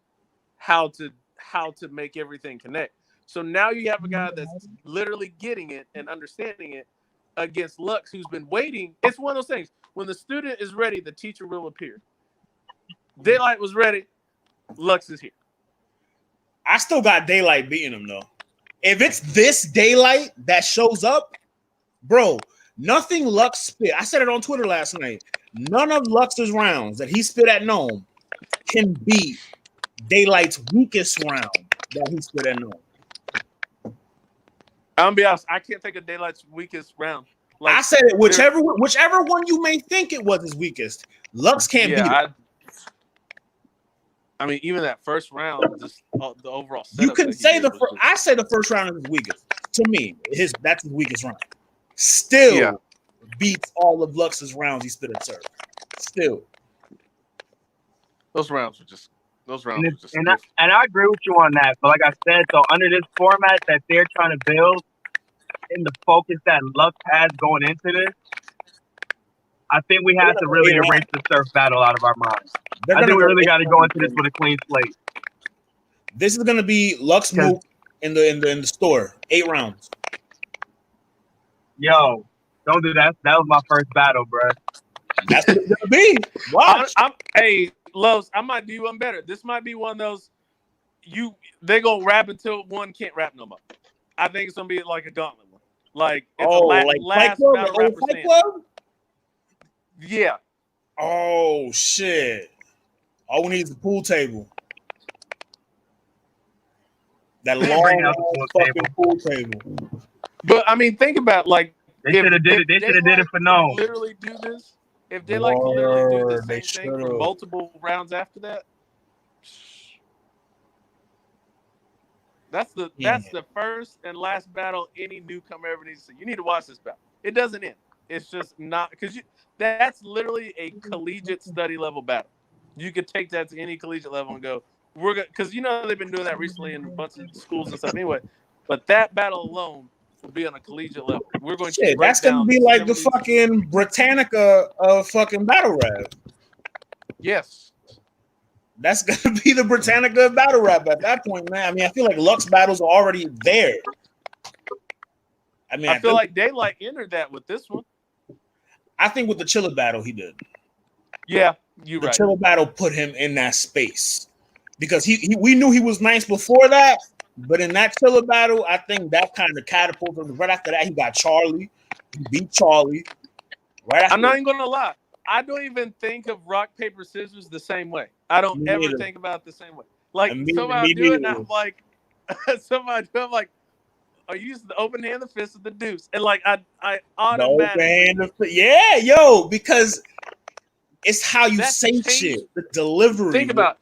how to make everything connect. So now you have a guy that's literally getting it and understanding it against Lux, who's been waiting. It's one of those things. When the student is ready, the teacher will appear. Daylight was ready. Lux is here. I still got Daylight beating him though. If it's this Daylight that shows up, bro, nothing Lux spit. I said it on Twitter last night. None of Lux's rounds that he spit at Gnome can beat Daylight's weakest round that he spit at Gnome. I'm gonna be honest. I can't think of Daylight's weakest round. Like, I said it. Whichever one you may think it was his weakest, Lux can't beat it. I mean, even that first round, just the overall setup. You can say I say the first round is his weakest. To me, that's his weakest round. Still beats all of Lux's rounds he spit at Surf. Still. Those rounds were just and I agree with you on that. But like I said, though, under this format that they're trying to build and the focus that Lux has going into this, I think we have to really erase the Surf battle out of our minds. I think we really got to go into this with a clean slate. This is gonna be Lux Mook in the store. 8 rounds. Yo, don't do that. That was my first battle, bro. That's what it's gonna be. Watch. Hey, Lowe's, I might do one better. This might be one of those they gonna rap until one can't rap no more. I think it's gonna be like a gauntlet one. Like it's last battle rapper stand. Yeah. Oh shit. All we need is a pool table. That long fucking pool table. But I mean, think about like they should have did it. They should have did it for no. Literally do this. If they like to literally do the same thing for multiple rounds after that, that's the first and last battle any newcomer ever needs to see. You need to watch this battle. It doesn't end. It's just not because that's literally a collegiate study level battle. You could take that to any collegiate level and go, we're gonna because they've been doing that recently in a bunch of schools and stuff anyway. But that battle alone will be on a collegiate level. We're going to that's gonna be like the fucking Britannica of fucking battle rap. Yes. That's gonna be the Britannica of battle rap at that point, man. I mean, I feel like Lux battles are already there. I mean, I feel like Daylight entered that with this one. I think with the Chiller battle he did. Yeah, you're right. The Chiller battle put him in that space because we knew he was nice before that, but in that Chiller battle, I think that kind of catapulted him. Right after that, he got Charlie. He beat Charlie. Right after I'm not even gonna lie. I don't even think of rock, paper, scissors the same way. I don't ever think about it the same way. Like somebody do it, and I'm like, I use the open hand, the fist, of the deuce, and like I automatically, because it's how you say shit, the delivery. Think about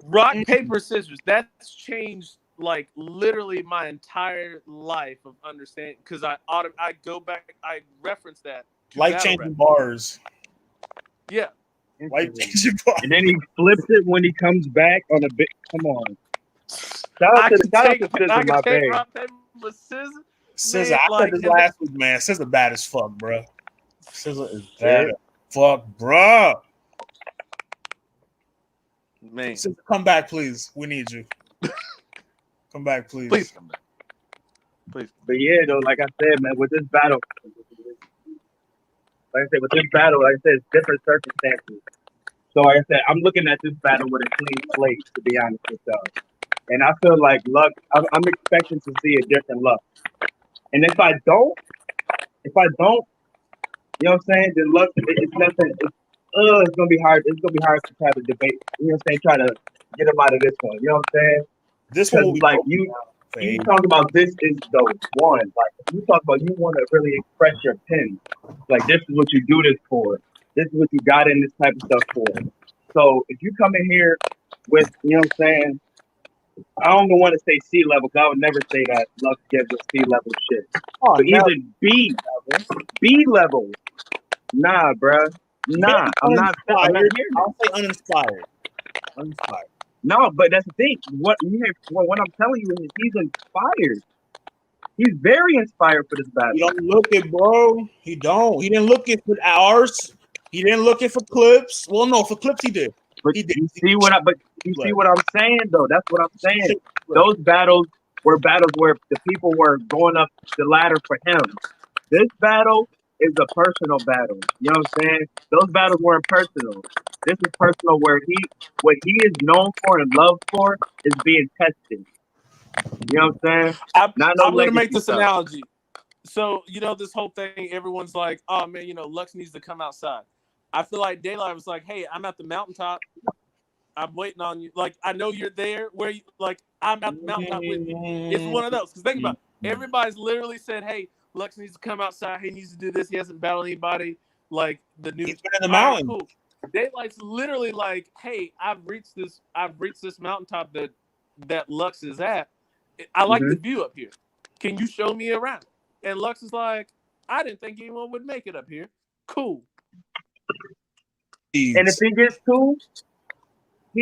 rock, paper, scissors. That's changed like literally my entire life of understanding because I go back, I reference that life changing bars. Yeah, life changing bars, and then he flips it when he comes back on a bit. Come on, shout out to Scissor, my babe. Scissor, I said this last week, man. Scissor bad as fuck, bro. Scissor is bad as fuck, bro. Man, Scissor, come back, please. We need you. Come back, please. Please come back. Please. But yeah, though, like I said, man, with this battle, it's different circumstances. So, like I said, I'm looking at this battle with a clean slate, to be honest with y'all. And I feel like Lux, I'm expecting to see a different Lux. And if I don't, you know what I'm saying? Then Lux, it's nothing. It's gonna be hard. It's gonna be hard to try to debate. You know what I'm saying? Try to get him out of this one. You know what I'm saying? This one, like you talk about this is the one. Like you talk about you want to really express your pen. Like this is what you do this for. This is what you got in this type of stuff for. So if you come in here with, you know what I'm saying? I don't even want to say C level because I would never say that Lux gives us C level shit. But even B level. Nah, bruh. Nah, I'm not hearing that. I'll say uninspired. Uninspired. No, but that's the thing. What I'm telling you is he's inspired. He's very inspired for this battle. He don't look it, bro. He don't. He didn't look it for ours. He didn't look it for clips. Well, no, for clips he did. But He did. you see what I'm saying though? That's what I'm saying. Those battles were battles where the people were going up the ladder for him. This battle is a personal battle. You know what I'm saying? Those battles weren't personal. This is personal where what he is known for and loved for is being tested. You know what I'm saying? I'm going to make this analogy. So, this whole thing, everyone's like, oh, man, Lux needs to come outside. I feel like Daylight was like, hey, I'm at the mountaintop. I'm waiting on you. Like, I know you're there. Where you, like, I'm at the mountaintop with you. It's one of those. Because think about it. Everybody's literally said, hey, Lux needs to come outside. He needs to do this. He hasn't battled anybody. Like, the new. He's been in the mountain. Right, cool. Daylight's literally like, hey, I've reached this mountaintop that Lux is at. I like the view up here. Can you show me around? And Lux is like, I didn't think anyone would make it up here. Cool. And the thing is, too,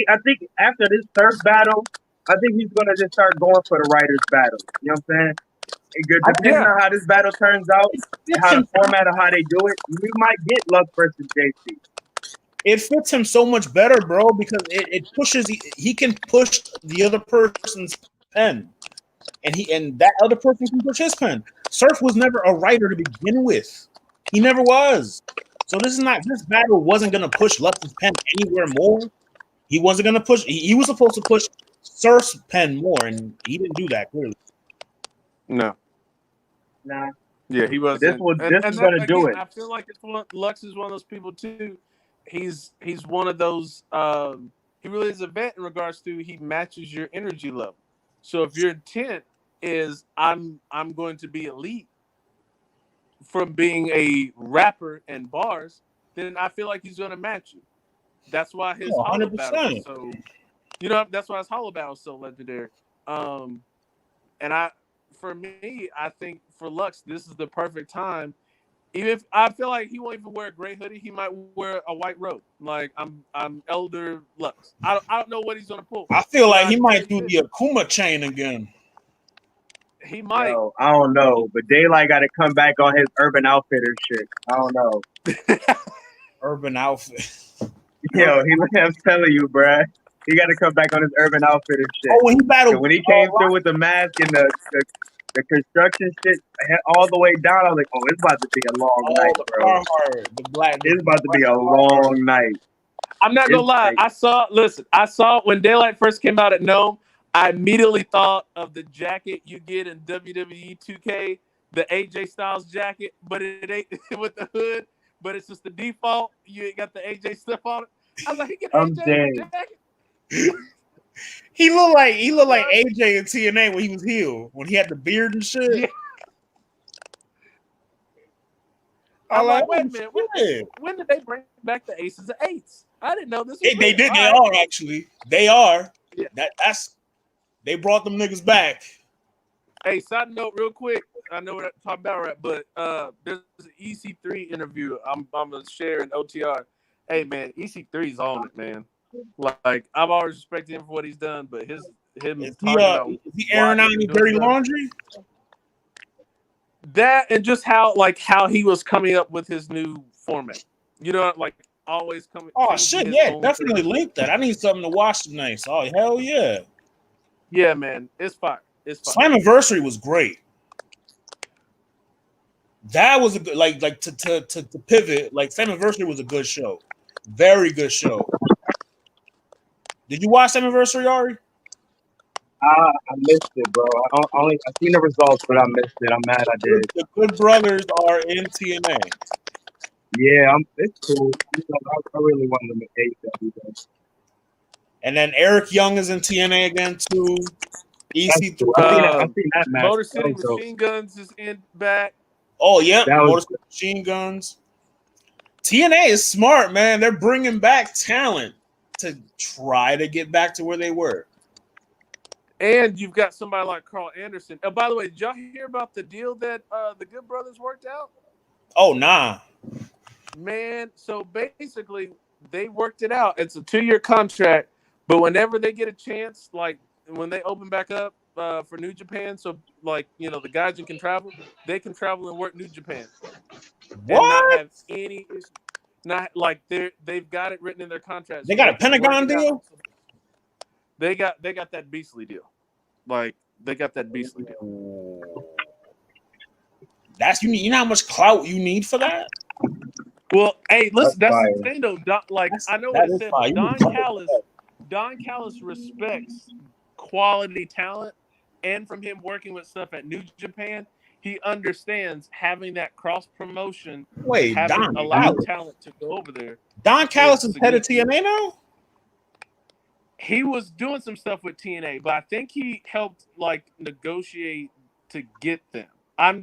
I think after this third battle, I think he's going to just start going for the writer's battle. You know what I'm saying? Depending on how this battle turns out, and how the format of how they do it, we might get Lux versus JC. It fits him so much better, bro, because it pushes. He can push the other person's pen, and that other person can push his pen. Surf was never a writer to begin with. He never was. So this battle wasn't gonna push Lux's pen anywhere more. He wasn't gonna push. He was supposed to push Surf's pen more, and he didn't do that clearly. No. Nah. Yeah, he was. This is gonna do it. I feel like Lux is one of those people too. He's one of those. He really is a vet in regards to he matches your energy level. So if your intent is I'm going to be elite from being a rapper and bars, then I feel like he's going to match you. That's why his hollow battle is so. That's why his hollow battle is so legendary. And for me, I think for Lux, this is the perfect time. Even if I feel like he won't even wear a gray hoodie, he might wear a white robe. Like I'm Elder Lux. I don't know what he's gonna pull. I feel like he might do the Akuma chain again. He might. Yo, I don't know, but Daylight got to come back on his Urban Outfitter shit. I don't know. Urban Outfit. Yo, I'm telling you, bruh. He got to come back on his Urban Outfitter shit. Oh, when he battled, when he came through with the mask and the construction shit all the way down, I was like, oh, it's about to be a long night, bro. It's about to be a long night. I'm not gonna lie. I saw when Daylight first came out at Gnome, I immediately thought of the jacket you get in WWE 2K, the AJ Styles jacket, but it ain't with the hood, but it's just the default. You ain't got the AJ stuff on it. I was like, he get AJ jacket. He looked like AJ in TNA when he was heel, when he had the beard and shit. Yeah. I'm like, wait a minute. When did they bring back the Aces of Eights? I didn't know this. They did. They are actually. They are. Yeah. That's. They brought them niggas back. Hey, side note, real quick. I know we're talking about it, but there's an EC3 interview. I'm gonna share in OTR. Hey man, EC3's on it, man. Like I've always respected him for what he's done, but is he airing out any dirty laundry? That and just how he was coming up with his new format. Like always coming. Oh shit, yeah, definitely link that. I need something to watch tonight. So, oh hell yeah. Yeah, man, it's fire. Slammiversary was great. That was a good to pivot. Like Slammiversary was a good show, very good show. Did you watch Slammiversary, Ari? I missed it, bro. I seen the results, but I missed it. I'm mad I did. The Good Brothers are in TNA. Yeah, it's cool. I really want them to take that. And then Eric Young is in TNA again too. EC3. I seen that match. Motor City Machine Guns is in back. Oh yeah, Motor City Machine Guns. TNA is smart, man. They're bringing back talent to try to get back to where they were. And you've got somebody like Carl Anderson. Oh, by the way, did y'all hear about the deal that the Good Brothers worked out? Oh, nah. Man, so basically they worked it out. It's a 2-year contract, but whenever they get a chance, like when they open back up, for New Japan. So like the guys who can travel, they can travel and work New Japan and not What? have any issue. Not like they've got it written in their contracts. They got a They can work Pentagon it out. deal? They got that beastly deal. Like they got that beastly deal. That's you know how much clout you need for that? Well, hey, listen, that's fire. the thing though. Like I know That what it is said, fire. but Don Callis respects quality talent, and from him working with stuff at New Japan, he understands having that cross promotion, Wait, having Don a lot of Callis. talent to go over there. Don Callis is head of significant. TNA now? He was doing some stuff with TNA, but I think he helped like negotiate to get them.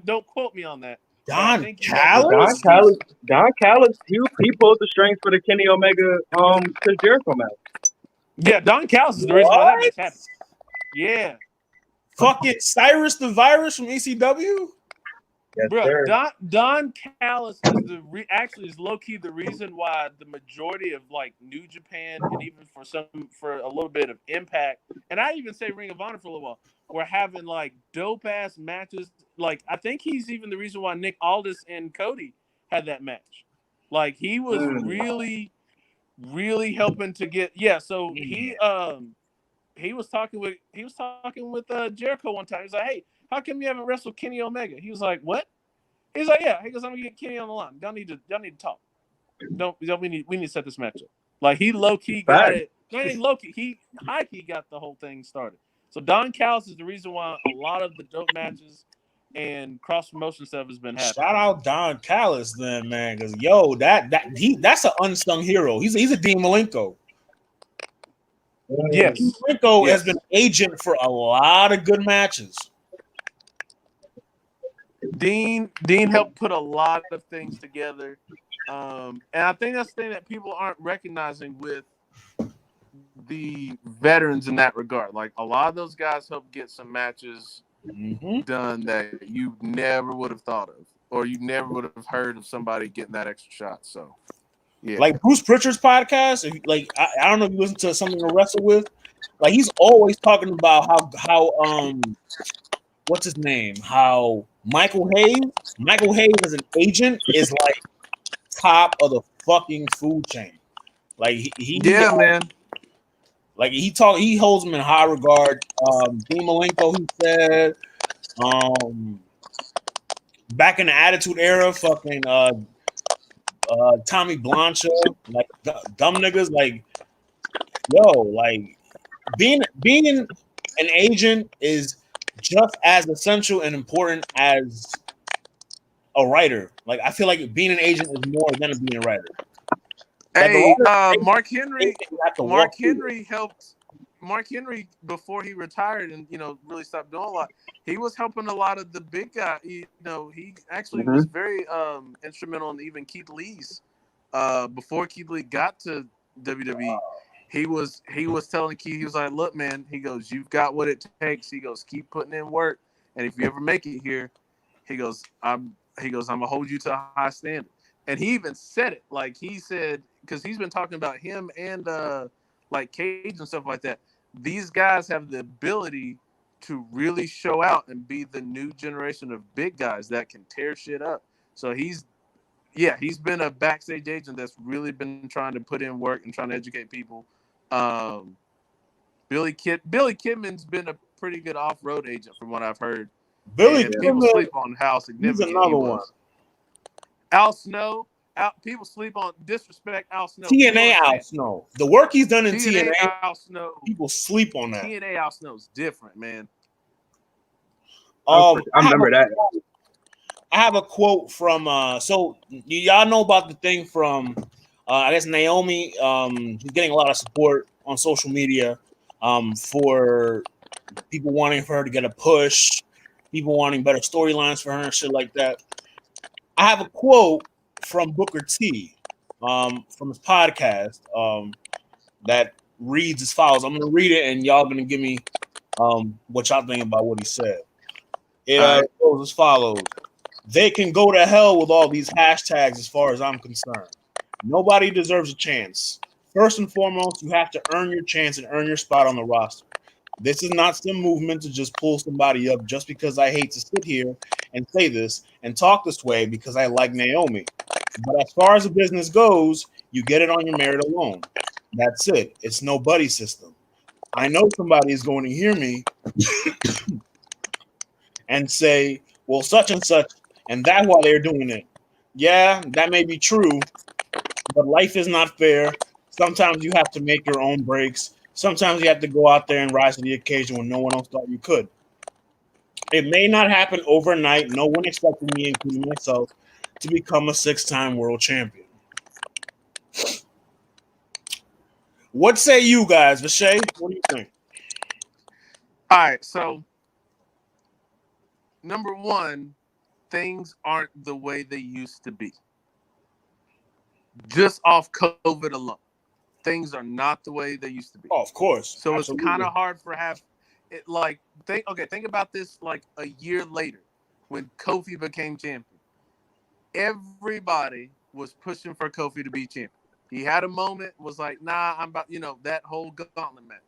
Don't quote me on that. But I Don think he helped Callis? Don Callis, he pulled the strings for the Kenny Omega Chris Jericho match. Yeah, Don Callis is the reason why that match happened. Yeah. Fucking Cyrus the Virus from ECW? Yes, Bro, sir. Don Callis is actually is low key the reason why the majority of like New Japan and even for a little bit of Impact, and I even say Ring of Honor for a little while, we're having like dope ass matches. Like I think he's even the reason why Nick Aldis and Cody had that match. Like he was really, really helping to get So he was talking with Jericho one time. He's like, hey, how come you haven't wrestled Kenny Omega? He was like, what? He's like, yeah. He goes, I'm gonna get Kenny on the line. Y'all need to talk. We need to set this match up. Like he low key got it. No, he low key. He high key got the whole thing started. So Don Callis is the reason why a lot of the dope matches and cross promotion stuff has been happening. Shout out Don Callis then, man, because that's an unsung hero. He's a Dean Malenko. Yes. Dean Malenko has been agent for a lot of good matches. Dean helped put a lot of things together. And I think that's the thing that people aren't recognizing with the veterans in that regard. Like a lot of those guys helped get some matches done that you never would have thought of, or you never would have heard of somebody getting that extra shot. So, yeah. Like Bruce Pritchard's podcast, I don't know if you listen to Something to Wrestle With. Like he's always talking about how what's his name? How Michael Hayes as an agent is like top of the fucking food chain. Like man. Like he holds him in high regard. Dean Malenko, he said, back in the Attitude Era, fucking Tommy Blancha, like dumb niggas, like like being an agent is just as essential and important as a writer. Like I feel like being an agent is more than being a writer. Hey, Mark Henry helped. Mark Henry, before he retired and really stopped doing a lot, he was helping a lot of the big guys. He actually was very instrumental in even Keith Lee's. Before Keith Lee got to WWE, he was telling Keith, he was like, "Look, man," he goes, "You've got what it takes." He goes, "Keep putting in work, and if you ever make it here," he goes, "I'm gonna hold you to a high standard." And he even said it, like he said, because he's been talking about him and like Cage and stuff like that. These guys have the ability to really show out and be the new generation of big guys that can tear shit up. So he's been a backstage agent that's really been trying to put in work and trying to educate people. Billy Kidman's been a pretty good off-road agent from what I've heard. Billy and Kidman, people sleep on how significant he's another he was. one. Al Snow. People sleep on disrespect Al Snow. TNA Al Snow. The work he's done in TNA Al Snow. People sleep on that. TNA Al Snow's different, man. I remember that. I have a quote from so y'all know about the thing from I guess Naomi. She's getting a lot of support on social media for people wanting for her to get a push, people wanting better storylines for her and shit like that. I have a quote from Booker T from his podcast that reads as follows. I'm going to read it, and y'all going to give me what y'all think about what he said. It goes as follows. They can go to hell with all these hashtags as far as I'm concerned. Nobody deserves a chance. First and foremost, you have to earn your chance and earn your spot on the roster. This is not some movement to just pull somebody up just because I hate to sit here and say this and talk this way because I like Naomi. But as far as the business goes, you get it on your merit alone. That's it. It's no buddy system. I know somebody is going to hear me and say, well, such and such, and that's why they're doing it. Yeah, that may be true, but life is not fair. Sometimes you have to make your own breaks. Sometimes you have to go out there and rise to the occasion when no one else thought you could. It may not happen overnight. No one expected me, including myself, to become a 6-time world champion. What say you guys, Vishay? What do you think? All right, so number one, things aren't the way they used to be. Just off COVID alone, things are not the way they used to be. Oh, of course. So Absolutely. it's kind of hard for it. Like, think about this. Like a year later, when Kofi became champion, everybody was pushing for Kofi to be champion. He had a moment, was like, nah, I'm about, that whole gauntlet match.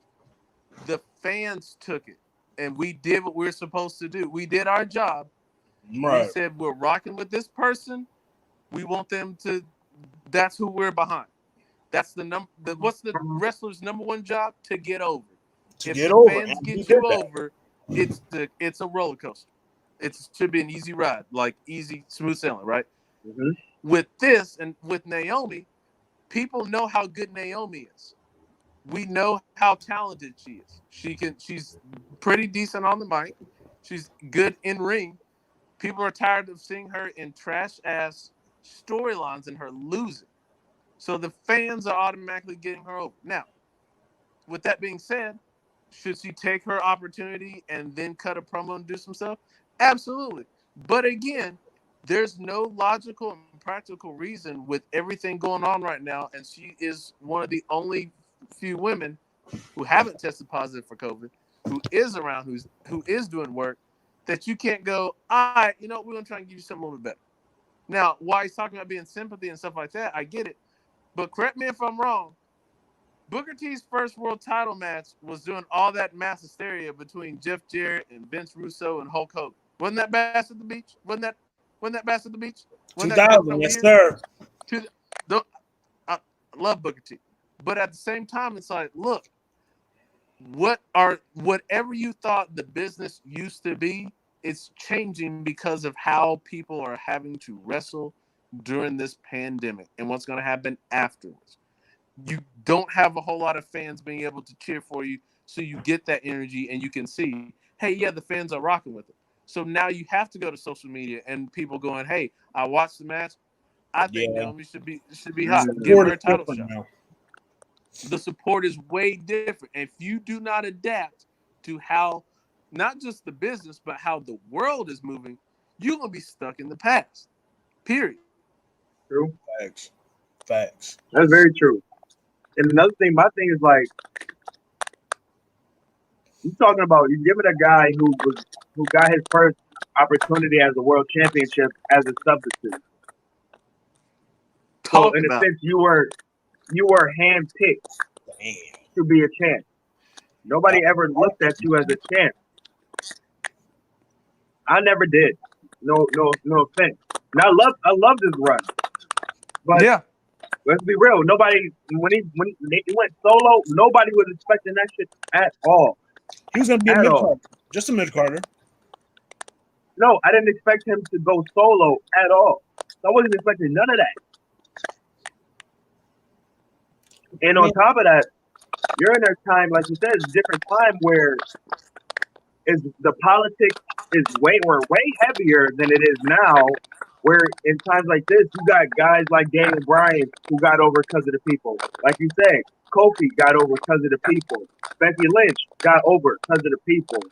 The fans took it, and we did what we were supposed to do. We did our job. Right. We said, we're rocking with this person. We want them to, that's who we're behind. That's what's the wrestler's number one job? To get over. If the fans get you over, it's a roller coaster. It should be an easy ride, like easy, smooth sailing, right? Mm-hmm. With this and with Naomi, people know how good Naomi is. We know how talented she is. She's pretty decent on the mic. She's good in ring. People are tired of seeing her in trash ass storylines and her losing. So the fans are automatically getting her over. Now, with that being said, should she take her opportunity and then cut a promo and do some stuff? Absolutely. But again, there's no logical and practical reason with everything going on right now, and she is one of the only few women who haven't tested positive for COVID, who is around, who is doing work, that you can't go, all right, we're going to try and give you something a little bit better. Now, while he's talking about being sympathy and stuff like that, I get it. But correct me if I'm wrong, Booker T's first world title match was doing all that mass hysteria between Jeff Jarrett and Vince Russo and Hulk Hogan. Wasn't that Bash at the Beach? Wasn't that Bash at the Beach? 2000, yes, sir. I love Booker T. But at the same time, it's like, look, whatever you thought the business used to be, it's changing because of how people are having to wrestle during this pandemic and what's going to happen afterwards. You don't have a whole lot of fans being able to cheer for you, so you get that energy and you can see, hey, yeah, the fans are rocking with it. So now you have to go to social media and people going, hey, I watched the match. I think Naomi should be hot. Give her a title shot. Now. The support is way different. If you do not adapt to how not just the business, but how the world is moving, you're going to be stuck in the past. Period. True. Facts. That's very true. And another thing, my thing is like, you're talking about, you're giving a guy who got his first opportunity as a world championship as a substitute. So in a sense, you were handpicked to be a champ. Nobody ever looked at you as a champ. I never did. No offense. And I love this run. But yeah, let's be real. Nobody when he went solo, nobody was expecting that shit at all. He was gonna be a mid-carder. Just a mid-carder. No, I didn't expect him to go solo at all. So I wasn't expecting none of that. And on top of that, you're in a time, like you said, it's a different time where the politics is way heavier than it is now. Where in times like this, you got guys like Daniel Bryan who got over because of the people. Like you said, Kofi got over because of the people. Becky Lynch got over because of the people.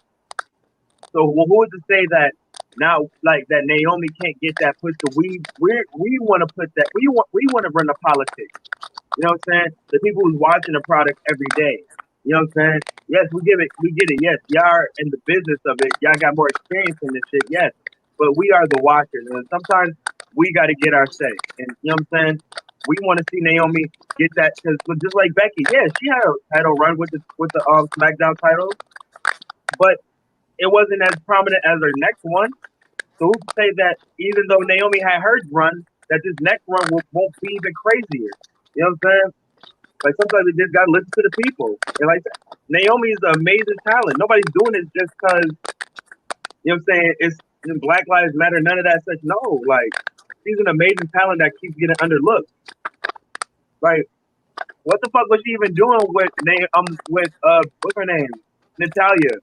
So who is to say that now, like that Naomi can't get that push? We want to put that. We want to run the politics. You know what I'm saying? The people who's watching the product every day. You know what I'm saying? Yes, we get it. Yes, y'all are in the business of it. Y'all got more experience in this shit. Yes. But we are the watchers, and sometimes we got to get our say. And you know what I'm saying? We want to see Naomi get that, because just like Becky, yeah, she had a run with the SmackDown title, but it wasn't as prominent as her next one. So who's to say that even though Naomi had her run, that this next run won't be even crazier? You know what I'm saying? Like sometimes you just gotta listen to the people. And like Naomi is an amazing talent. Nobody's doing it just because you know what I'm saying. It's Black Lives Matter. None of that such. No, like she's an amazing talent that keeps getting underlooked. Like what the fuck was she even doing with what's her name, Natalia?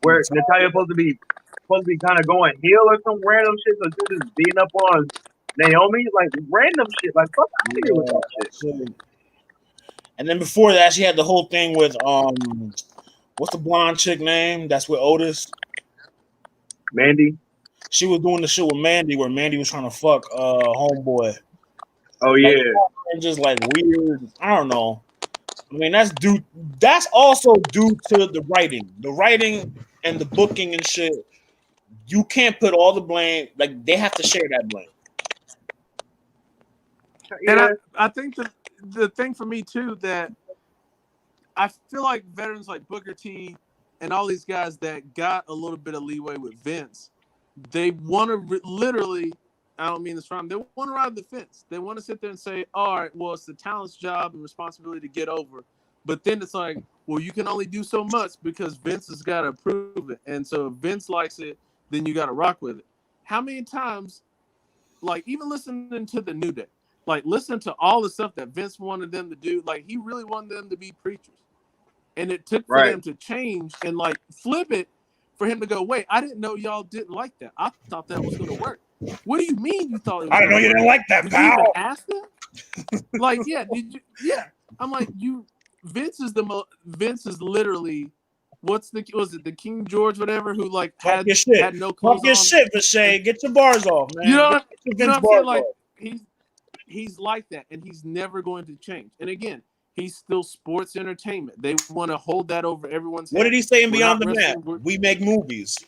Where Natalia supposed to be kind of going heel or some random shit, so she was just beating up on Naomi, like random shit. Like fuck out of here with that shit. And then before that, she had the whole thing with what's the blonde chick name? That's with Otis. Mandy. She was doing the shit with Mandy, where Mandy was trying to fuck homeboy. Oh yeah. Like, just like weird. I don't know. I mean, that's also due to the writing and the booking and shit. You can't put all the blame. Like they have to share that blame. Yeah. And I think the thing for me too that I feel like veterans like Booker T and all these guys that got a little bit of leeway with Vince, they want to literally. I don't mean this wrong. They want to ride the fence. They want to sit there and say, all right, well, it's the talent's job and responsibility to get over. But then it's like, well, you can only do so much because Vince has got to approve it. And so if Vince likes it, then you got to rock with it. How many times, like even listening to the New Day, like listen to all the stuff that Vince wanted them to do. Like he really wanted them to be preachers. And it took for them to change and like flip it for him to go, wait, I didn't know y'all didn't like that. I thought that was going to work. What do you mean you thought it was? I didn't know you didn't like that, did pal. You even ask them? Like, yeah, did you? Yeah, I'm like, Vince is literally, was it the King George whatever who like had no clothes Fuck your shit, Vishay. Get your bars off, man. You know what I'm saying? Like off. he's like that, and he's never going to change. And again, he's still sports entertainment. They want to hold that over everyone's head. What did he say in Beyond the Map? We make movies.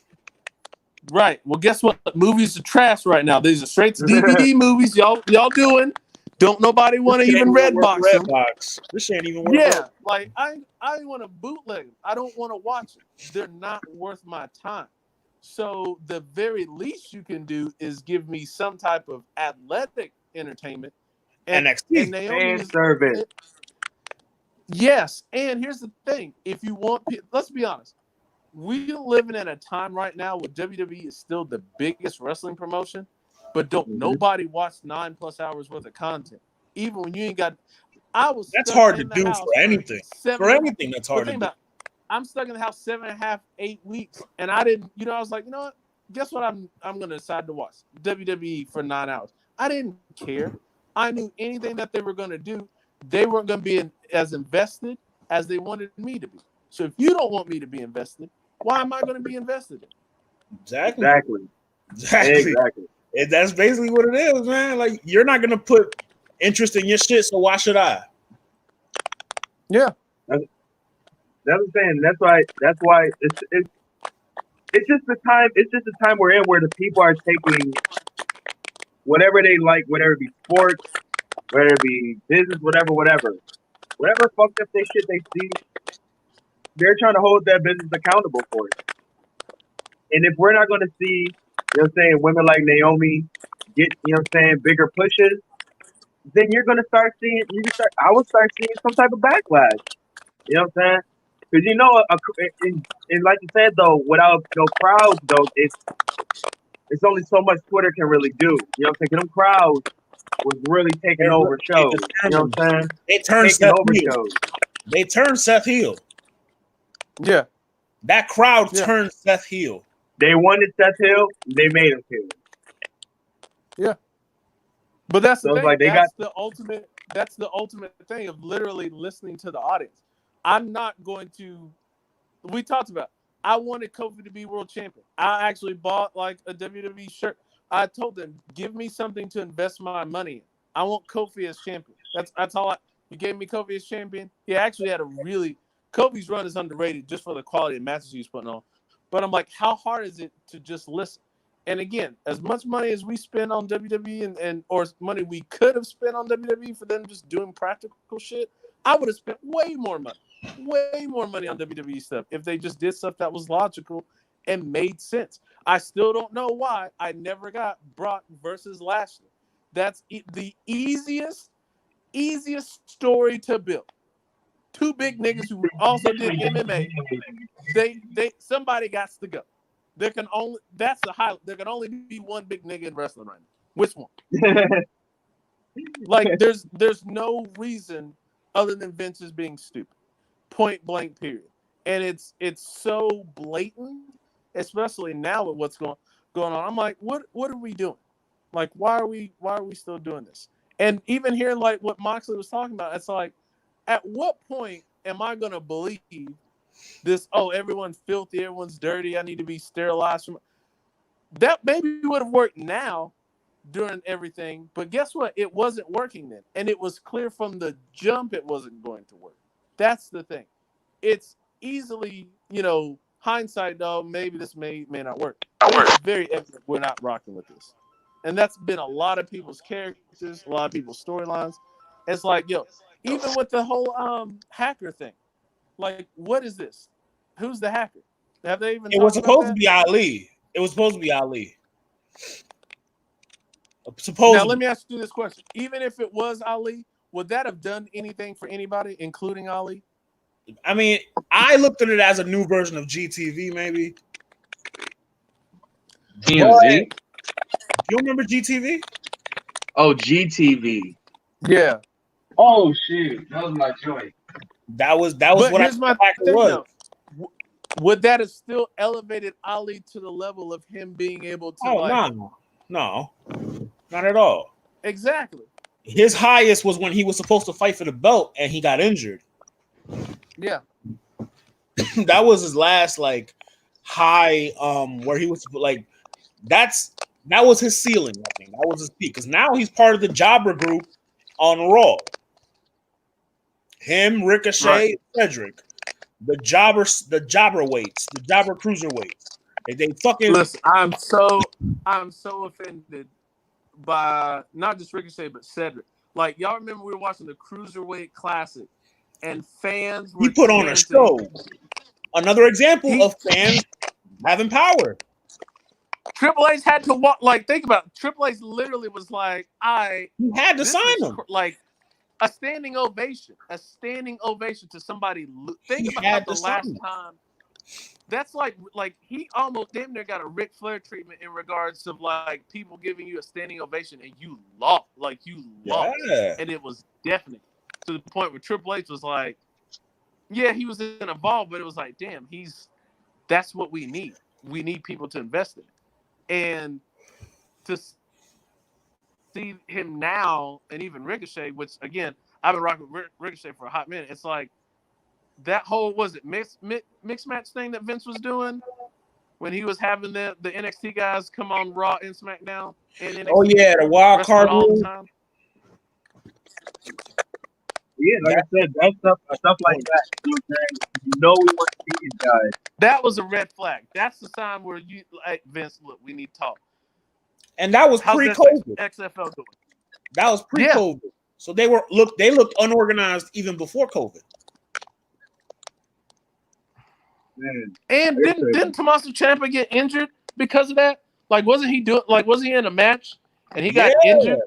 Right. Well, guess what? Movies are trash right now. These are straight to DVD movies. Y'all doing? Don't nobody want to even Redbox them. This ain't even worth Yeah. Like I want to bootleg them. I don't want to watch them. They're not worth my time. So the very least you can do is give me some type of athletic entertainment. And NXT. And Naomi service. Yes. And here's the thing. If you want, let's be honest. We're living in a time right now where WWE is still the biggest wrestling promotion, but don't nobody watch 9+ hours worth of content. Even when you ain't got, that's hard to do for anything. For anything, that's hard to do. I'm stuck in the house 7.5, 8 weeks, and I didn't. I was like, you know what? Guess what? I'm gonna decide to watch WWE for 9 hours. I didn't care. I knew anything that they were gonna do, they weren't gonna be as invested as they wanted me to be. So if you don't want me to be invested, why am I going to be invested in? Exactly. And that's basically what it is, man. Like you're not going to put interest in your shit, so why should I? Yeah. That's what I'm saying. That's why it's just the time. It's just the time we're in where the people are taking whatever they like, whatever it be sports, whether it be business, whatever fucked up they shit they see. They're trying to hold that business accountable for it. And if we're not going to see, women like Naomi get, bigger pushes, then you're going to start seeing, I will start seeing some type of backlash. You know what I'm saying? Because, and like you said, though, without no crowds, though, it's only so much Twitter can really do. You know what I'm saying? Because them crowds was really taking over shows. You know what I'm saying? They turned Seth Hill. They turned Seth Hill. Yeah. That crowd turned Seth Hill. They wanted Seth Hill. They made him Hill. Yeah. But that's the thing. Like that's the ultimate thing of literally listening to the audience. I'm not going to. We talked about. I wanted Kofi to be world champion. I actually bought like a WWE shirt. I told them, give me something to invest my money in. I want Kofi as champion. That's all. You gave me Kofi as champion. He actually had Kofi's run is underrated just for the quality of matches he's putting on. But I'm like, how hard is it to just listen? And again, as much money as we spend on WWE or money we could have spent on WWE for them just doing practical shit, I would have spent way more money. way more money on WWE stuff if they just did stuff that was logical and made sense. I still don't know why I never got Brock versus Lashley. That's the easiest story to build. Two big niggas who also did MMA. Somebody got to go. There can only be one big nigga in wrestling right now. Which one? Like there's no reason other than Vince is being stupid. Point blank period. And it's so blatant, especially now with what's going on. I'm like, what are we doing? Like, why are we still doing this? And even hearing like what Moxley was talking about, it's like, at what point am I gonna believe this? Oh, everyone's filthy, everyone's dirty. I need to be sterilized from. That maybe would have worked now during everything, but guess what? It wasn't working then, and it was clear from the jump it wasn't going to work. That's the thing. It's easily, hindsight. Though maybe this may not work. It's very evident we're not rocking with this, and that's been a lot of people's characters, a lot of people's storylines. It's like, even with the whole hacker thing, like, what is this? Who's the hacker? Have they even? It was supposed to be Ali. It was supposed to be Ali. Supposedly. Now, let me ask you this question. Even if it was Ali, would that have done anything for anybody, including Ali? I mean, I looked at it as a new version of GTV, maybe. TMZ? You remember GTV? Oh, GTV. Yeah. Oh, shit. That was my joint. That was what I thought it was. Would that have still elevated Ali to the level of him being able to No, not at all. Exactly. His highest was when he was supposed to fight for the belt and he got injured. Yeah. That was his last high where he was that was his ceiling, I think. That was his peak. Because now he's part of the Jobber group on Raw. Him, Ricochet, right. Cedric. The jobber weights, the jobber cruiserweights. They fucking listen. I'm so offended by not just Ricochet but Cedric. Like, y'all remember we were watching the Cruiserweight Classic, and fans were he put on a show. Another example of fans having power. Triple H had to walk. Like, think about it. Triple H literally was like, He had to sign him. Like a standing ovation to somebody. Think about the last time. That's like he almost damn near got a Ric Flair treatment in regards of like people giving you a standing ovation and you lost, and it was deafening to the point where Triple H was like, yeah, he was involved, but it was like, damn, that's what we need. We need people to invest in, and to see him now, and even Ricochet, which again I've been rocking with Ricochet for a hot minute. It's like that whole mixed match thing that Vince was doing when he was having the NXT guys come on Raw and SmackDown. And NXT the wild card all the time. Yeah, like I said, that stuff like that. You know we want to see these guys. That was a red flag. That's the sign where you like, Vince, look, we need to talk. And that was pre-COVID. XFL doing. That was pre-COVID. Yeah. So they looked unorganized even before COVID. Man. And didn't Tommaso Ciampa get injured because of that? Like, wasn't he in a match and he got injured?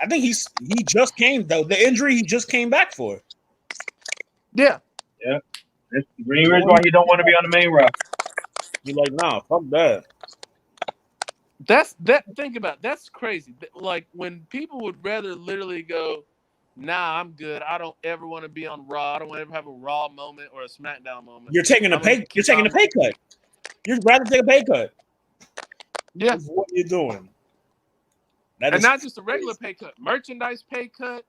I think he just came though. The injury he just came back for. Yeah. Yeah. That's the reason why he don't want to be on the main roster. You're like, nah, fuck that. Think about it. That's crazy. Like, when people would rather literally go, nah, I'm good. I don't ever want to be on Raw. I don't want to ever have a Raw moment or a SmackDown moment. You're taking a pay cut. You'd rather take a pay cut. Yeah. That's what you're doing. And not just a regular pay cut, merchandise pay cut,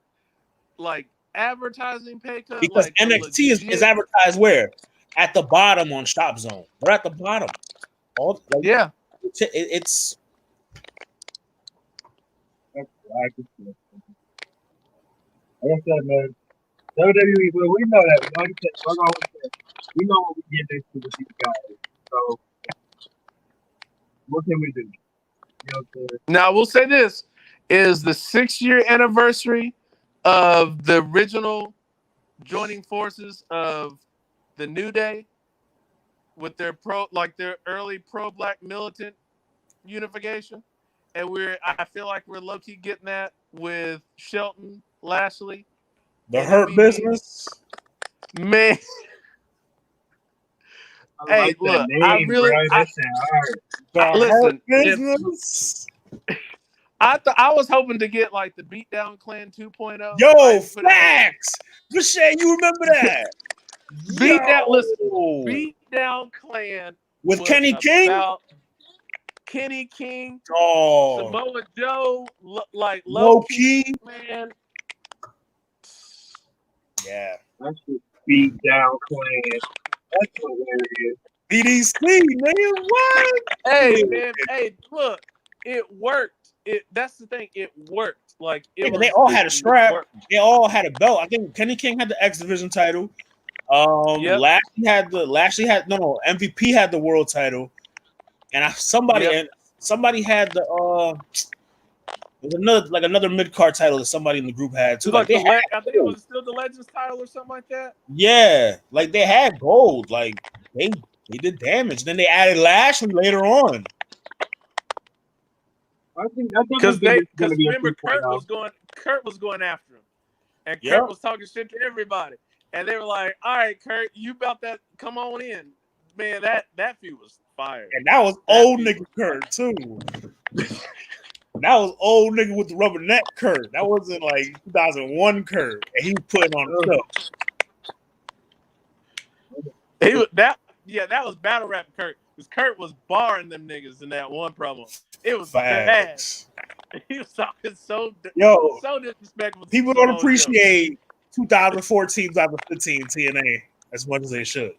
like advertising pay cut. Because like NXT is advertised where? At the bottom on Shop Zone. They're at the bottom. Yeah. It's like I said, man, WWE, well, we know that. Like I said, we know what we get next to with these guys. So, what can we do? Now, we'll say this is the 6-year anniversary of the original joining forces of the New Day with their their early pro-black militant unification, and I feel like we're low key getting that with Shelton, Lashley, The and Hurt MVP. Business. Man, I like that name, bro. That sound hard. The Hurt listen. Business. I was hoping to get like the Beatdown Clan 2.0. Yo, facts. Lachey, you remember that? Beatdown Clan with Kenny King. Kenny King, Samoa Joe, like low key, man. Yeah, that's just Beatdown Clan. That's hilarious. BDC, man, what? Hey, man, hey, look, it worked. That's the thing. It worked. Like they all had a strap. They all had a belt. I think Kenny King had the X Division title. Lashley had MVP had the world title, and somebody had the another mid card title that somebody in the group had too. I think it was still the Legends title or something like that. Yeah, like they had gold. Like they did damage. Then they added Lashley later on. I think because remember Kurt was going after him, and Kurt was talking shit to everybody, and they were like, "All right, Kurt, you about that? Come on in, man." That feud was fire, and that was old nigga Kurt too. That was old nigga with the rubber neck Kurt. That wasn't like 2001 Kurt, and he was putting on himself. That was battle rap Kurt. Because Kurt was barring them niggas in that one promo. It was bad. He was talking so disrespectful. People don't appreciate 2014, 2015 TNA as much as they should.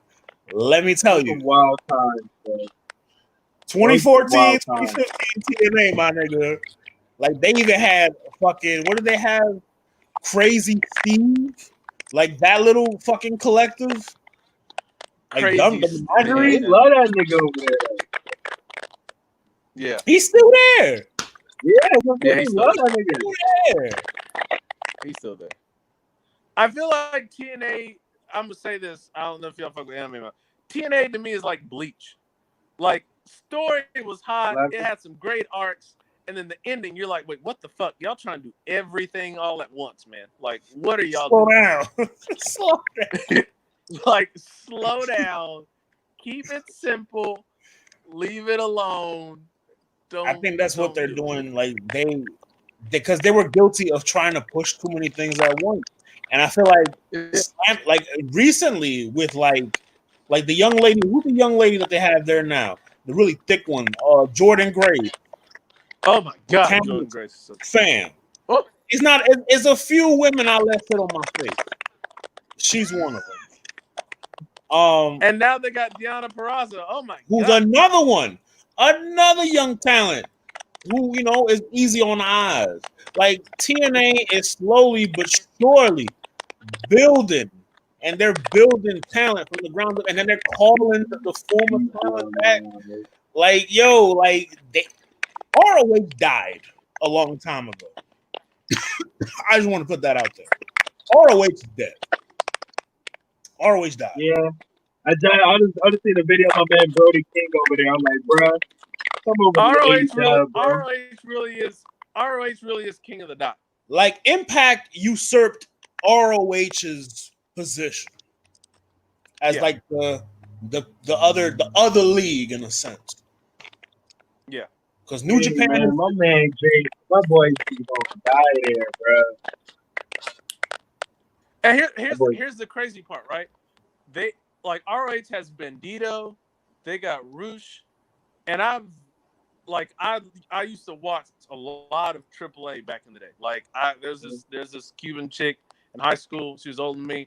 Let me tell you. Wild time, bro. 2014, 2015 TNA, my nigga. Like they even had fucking, what did they have? Crazy Steve? Like that little fucking collective? Like Crazy love that nigga over there. Yeah. He's still there. Yeah, he's still there. He's still there. I feel like TNA, I'm gonna say this, I don't know if y'all fuck with anime, but TNA to me is like Bleach. Like, story was hot, it had some great arcs, and then the ending, you're like, wait, what the fuck? Y'all trying to do everything all at once, man. Like, what are y'all doing? Slow down. Like, slow down, keep it simple, leave it alone. I think that's what they're doing. Like because they were guilty of trying to push too many things at once. And I feel like recently with like the young lady, who's the young lady that they have there now? The really thick one, Jordan Gray. Oh my God, Jordan Gray, fam. Oh. It's a few women I let sit on my face. She's one of them. And now they got Deonna Purrazzo. Oh my God. Who's another one. Another young talent who, is easy on the eyes. Like TNA is slowly but surely building, and they're building talent from the ground up, and then they're calling the former talent back. Like, ROH died a long time ago. I just want to put that out there. ROH is dead. ROH died. Yeah. I just seen the video of my man Brody King over there. I'm like, bruh, come over ROH really is king of the dot. Like Impact usurped ROH's position as like the other league in a sense. Yeah. Because New Japan, man, my man Jay, my boy is gonna die there, bro. And here's the crazy part, right? They like ROH has Bandito, they got Roosh, and I used to watch a lot of AAA back in the day. Like there's this Cuban chick in high school. She was older than me.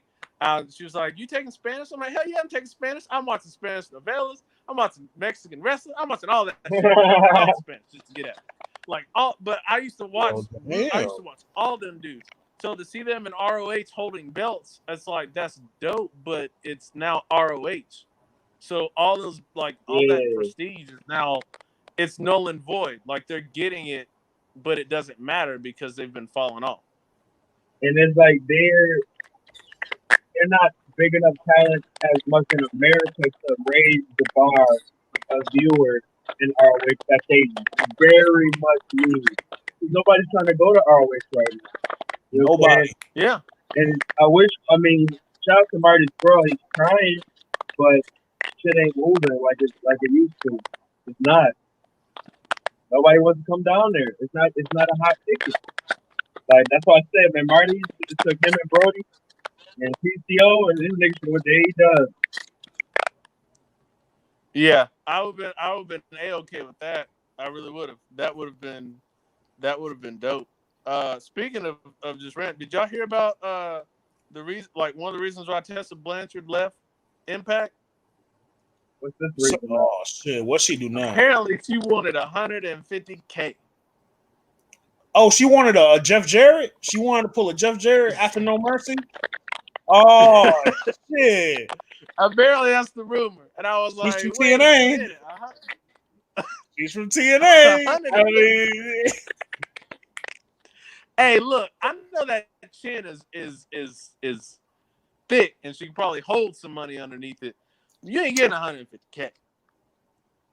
She was like, "You taking Spanish?" I'm like, "Hell yeah, I'm taking Spanish. I'm watching Spanish novellas. I'm watching Mexican wrestling. I'm watching all that shit. All Spanish just to get at it. But I used to watch. I used to watch all them dudes. So to see them in ROH holding belts, it's like that's dope. But it's now ROH. So all those that prestige is now it's null and void. Like they're getting it, but it doesn't matter because they've been falling off. And it's like they're not big enough talent as much in America to raise the bar of viewers in ROH that they very much need. Nobody's trying to go to ROH right now. You know what I'm saying? Nobody. Yeah. And shout out to Marty Scurll, he's trying, but shit ain't moving like it used to. It's not. Nobody wants to come down there. It's not a hot ticket. Like that's why I said, man, Marty took him and Brody and PCO and these niggas what they does. Yeah, I would have been A-okay with that. I really would have. That would have been dope. Speaking of just rant, did y'all hear about the reason, like one of the reasons why Tessa Blanchard left Impact? What's this reason? Oh shit, what she do now? Apparently, she wanted $150K. Oh, she wanted a Jeff Jarrett. She wanted to pull a Jeff Jarrett after No Mercy. Oh shit! Apparently, that's the rumor, and I was She's like, from "Wait a TNA. minute, She's from TNA. 100. I mean, Hey, look, I know that chin is thick, and she can probably hold some money underneath it. You ain't getting $150K.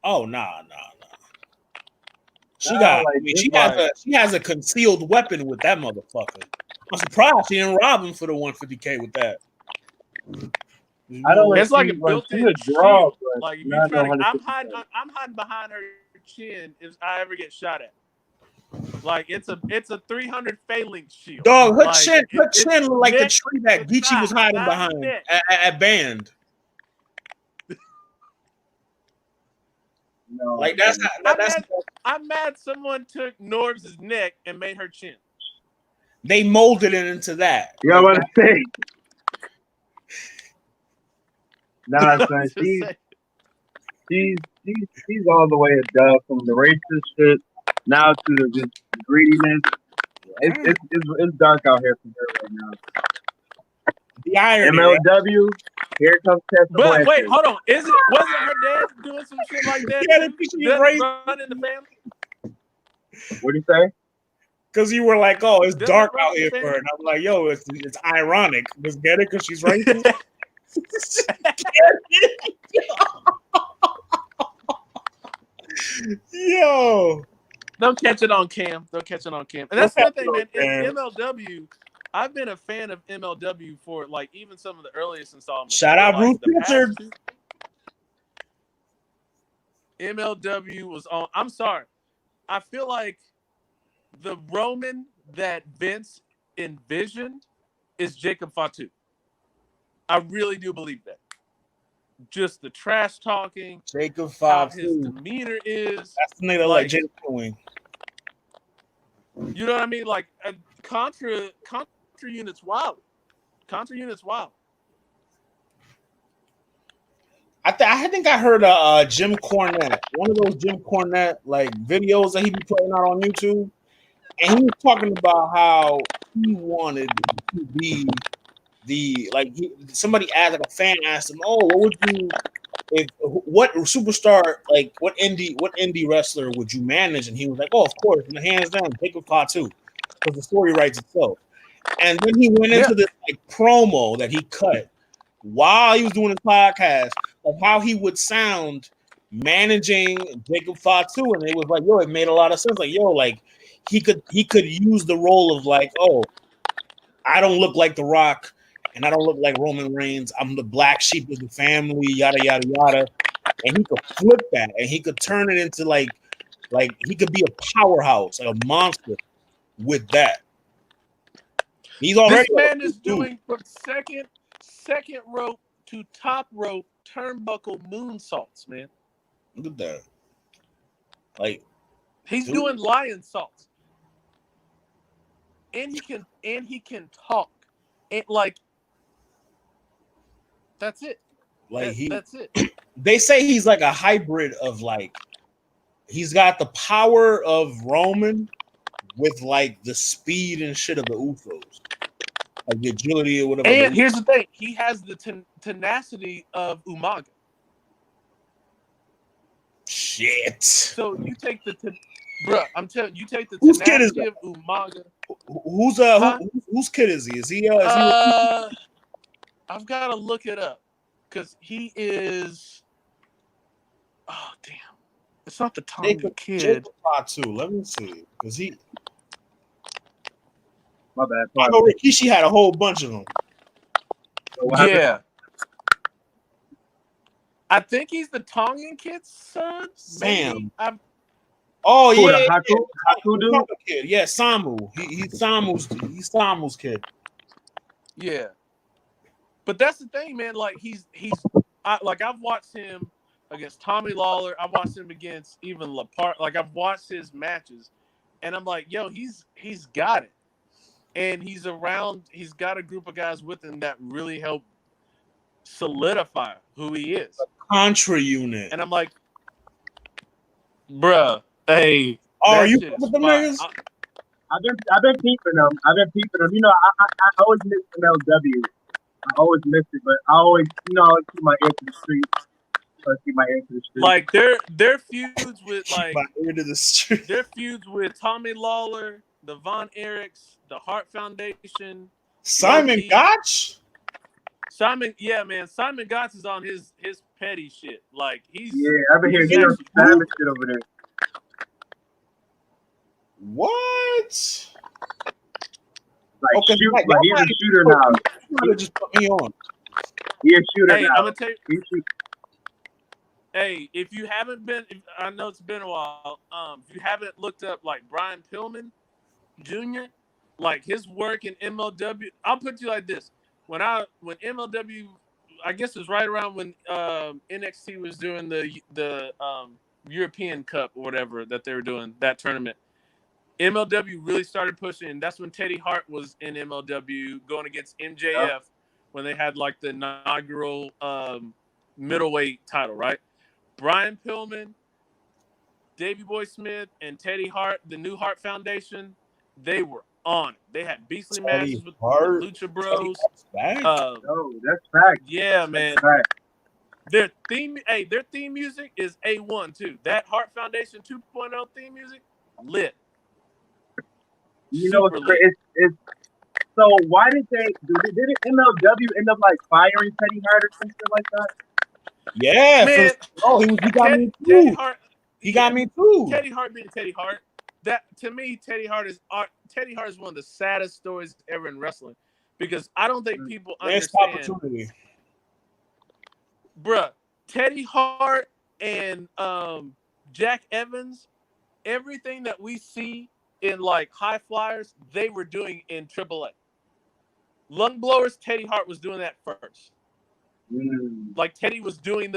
oh nah. She Nah, got. like, I mean, it's she has a concealed weapon with that motherfucker. I'm surprised she didn't rob him for the $150K with that. I don't It's like a she's built-in a draw, shield. but Like if you not try to, 150. I'm hiding behind her chin if I ever get shot at. Like it's a 300 phalanx shield. Dog, her Like, chin looked like the neck tree that to Geechee was thigh, hiding not behind neck. at Band. No, Like that's I'm mad someone took Norbs' neck and made her chin. they molded it into that. yeah, Like, I'm about to say. Nah, son, Just say- she's all the way a dub from the racist shit now to the just greediness. It's dark out here for her right now. the irony. Right? MLW, here comes Tessa But Blanchard. wait, hold on. Wasn't her dad doing some shit like that? Yeah, too? she Doesn't raised- run in the family? What'd you say? Because you were like, oh, it's Doesn't dark run out in here the for her. And I'm like, yo, it's ironic. Just get it because she's racist. Yo. Don't catch it on cam. Don't catch it on cam. And that's the thing, man. Cam. MLW, I've been a fan of MLW for like even some of the earliest installments. Shout out like, Bruce Pritchard. MLW was on. I'm sorry. I feel like the Roman that Vince envisioned is Jacob Fatu. I really do believe that. Just the trash talking, Jacob how his Fatu. demeanor is. That's the nigga like Jacob Queen. You know what I mean? Like Contra units wild. Contra units wild. I think I heard Jim Cornette, one of those Jim Cornette like videos that he be putting out on YouTube, and he was talking about how he wanted to be somebody asked, like a fan asked him, oh, what superstar, like what indie wrestler would you manage? And he was like, oh, of course, in the hands down, Jacob Fatu, because the story writes itself. And then he went into this like promo that he cut while he was doing his podcast of how he would sound managing Jacob Fatu, and it was like, yo, it made a lot of sense. Like, yo, like he could use the role of like, oh, I don't look like The Rock, and I don't look like Roman Reigns. I'm the black sheep of the family, yada yada yada. And he could flip that, and he could turn it into like he could be a powerhouse, like a monster with that. He's already. This man is doing from second rope to top rope turnbuckle moonsaults, man. Look at that. Like he's doing lion salts. And he can talk. And like that's it. Like that's it. They say he's like a hybrid of like he's got the power of Roman with like the speed and shit of the Usos. Like the agility or whatever. And here's the thing, he has the tenacity of Umaga. Shit. So you take bruh, I'm telling you, take the whose kid is tenacity of Umaga. Whose kid is he? Is he I I've got to look it up because he is. Oh damn! It's not the Tonga kid. Jacob Fatu. Let me see, because he. My bad. I know Rikishi had a whole bunch of them. Yeah. I think he's the Tongan kid's son. Sam. Maybe. Oh Who, yeah, the Haku dude? Tonga kid. Yeah, Samu. He's Samu's kid. Yeah. But that's the thing, man. Like I've watched him against Tommy Lawler. I've watched him against even Lapart. Like I've watched his matches, and I'm like, yo, he's got it, and he's got a group of guys with him that really help solidify who he is. Contra unit. And I'm like, bruh, hey, are you with the niggas? I've been peeping them. You know, I always miss MLW. I always miss it, but I always, you know, keep my ear to the street. Like their feuds with like my ear to the street. Their feuds with Tommy Lawler, the Von Erichs, the Hart Foundation, Simon Gotch. Yeah, man. Simon Gotch is on his petty shit. Like he's I've been hearing some savage shit over there. What? Like, he's a shooter now. You just put me on. He's a shooter now. I'm gonna tell you. Hey, if you haven't been, I know it's been a while. If you haven't looked up like Brian Pillman Jr., like his work in MLW, I'll put you like this: when MLW, I guess it was right around when NXT was doing the European Cup or whatever that they were doing, that tournament. MLW really started pushing. That's when Teddy Hart was in MLW going against MJF when they had like the inaugural middleweight title, right? Brian Pillman, Davey Boy Smith, and Teddy Hart, the New Hart Foundation, they were on it. They had beastly matches with Lucha Bros. That's fact. Yeah, man. Fact. Their theme music is A1 too. That Hart Foundation 2.0 theme music, lit. You know what's crazy? It's so why did MLW end up like firing Teddy Hart or something like that? Yeah, man. He got me too. Teddy Hart, he got me too. Teddy Hart being Teddy Hart. That to me, Teddy Hart is one of the saddest stories ever in wrestling because I don't think people understand. Bruh, Teddy Hart and Jack Evans, everything that we see in like high flyers, they were doing in AAA. Lung blowers, Teddy Hart was doing that first. Like Teddy was doing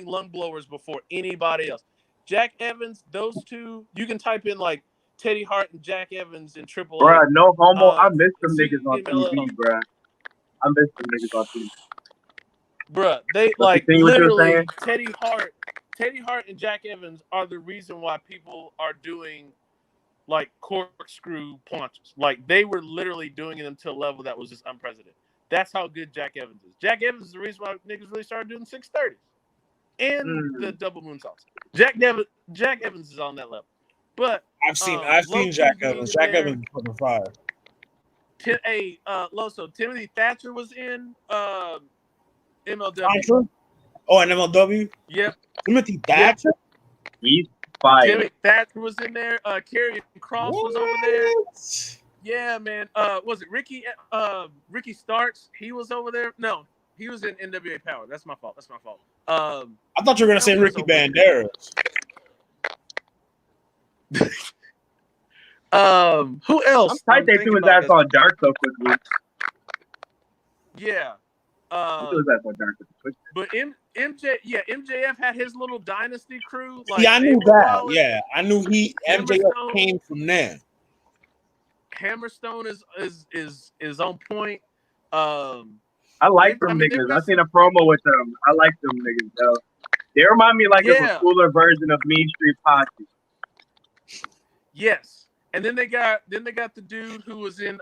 lung blowers before anybody else. Jack Evans, those two, you can type in like Teddy Hart and Jack Evans in AAA. Bruh, no homo. I miss them niggas on TV, bruh. I miss them niggas on TV. Bruh, they like literally Teddy Hart and Jack Evans are the reason why people are doing like corkscrew punches. Like they were literally doing them to a level that was just unprecedented. That's how good Jack Evans is. Jack Evans is the reason why niggas really started doing 630s and the double moonsaults. Jack Evans is on that level. But I've seen Jack Evans. Jack Evans is fucking fire. Loso, Timothy Thatcher was in MLW. Contra? Oh, and MLW? Yep. Timothy Thatcher? Yep. He's fire. Timothy Thatcher was in there. Karrion Kross was over there. Yeah, man. Was it Ricky Starks? He was over there. No, he was in NWA Power. That's my fault. I thought you were gonna say Ricky Banderas. Who else? I'm tight they threw his ass on Dark so quickly. Yeah. But MJF had his little dynasty crew. Like, I knew that. Yeah, I knew MJF came from there. Hammerstone is on point. I like them niggas. I seen a promo with them. I like them niggas though. They remind me like of a cooler version of Mean Street Posse. Yes, and then they got the dude who was in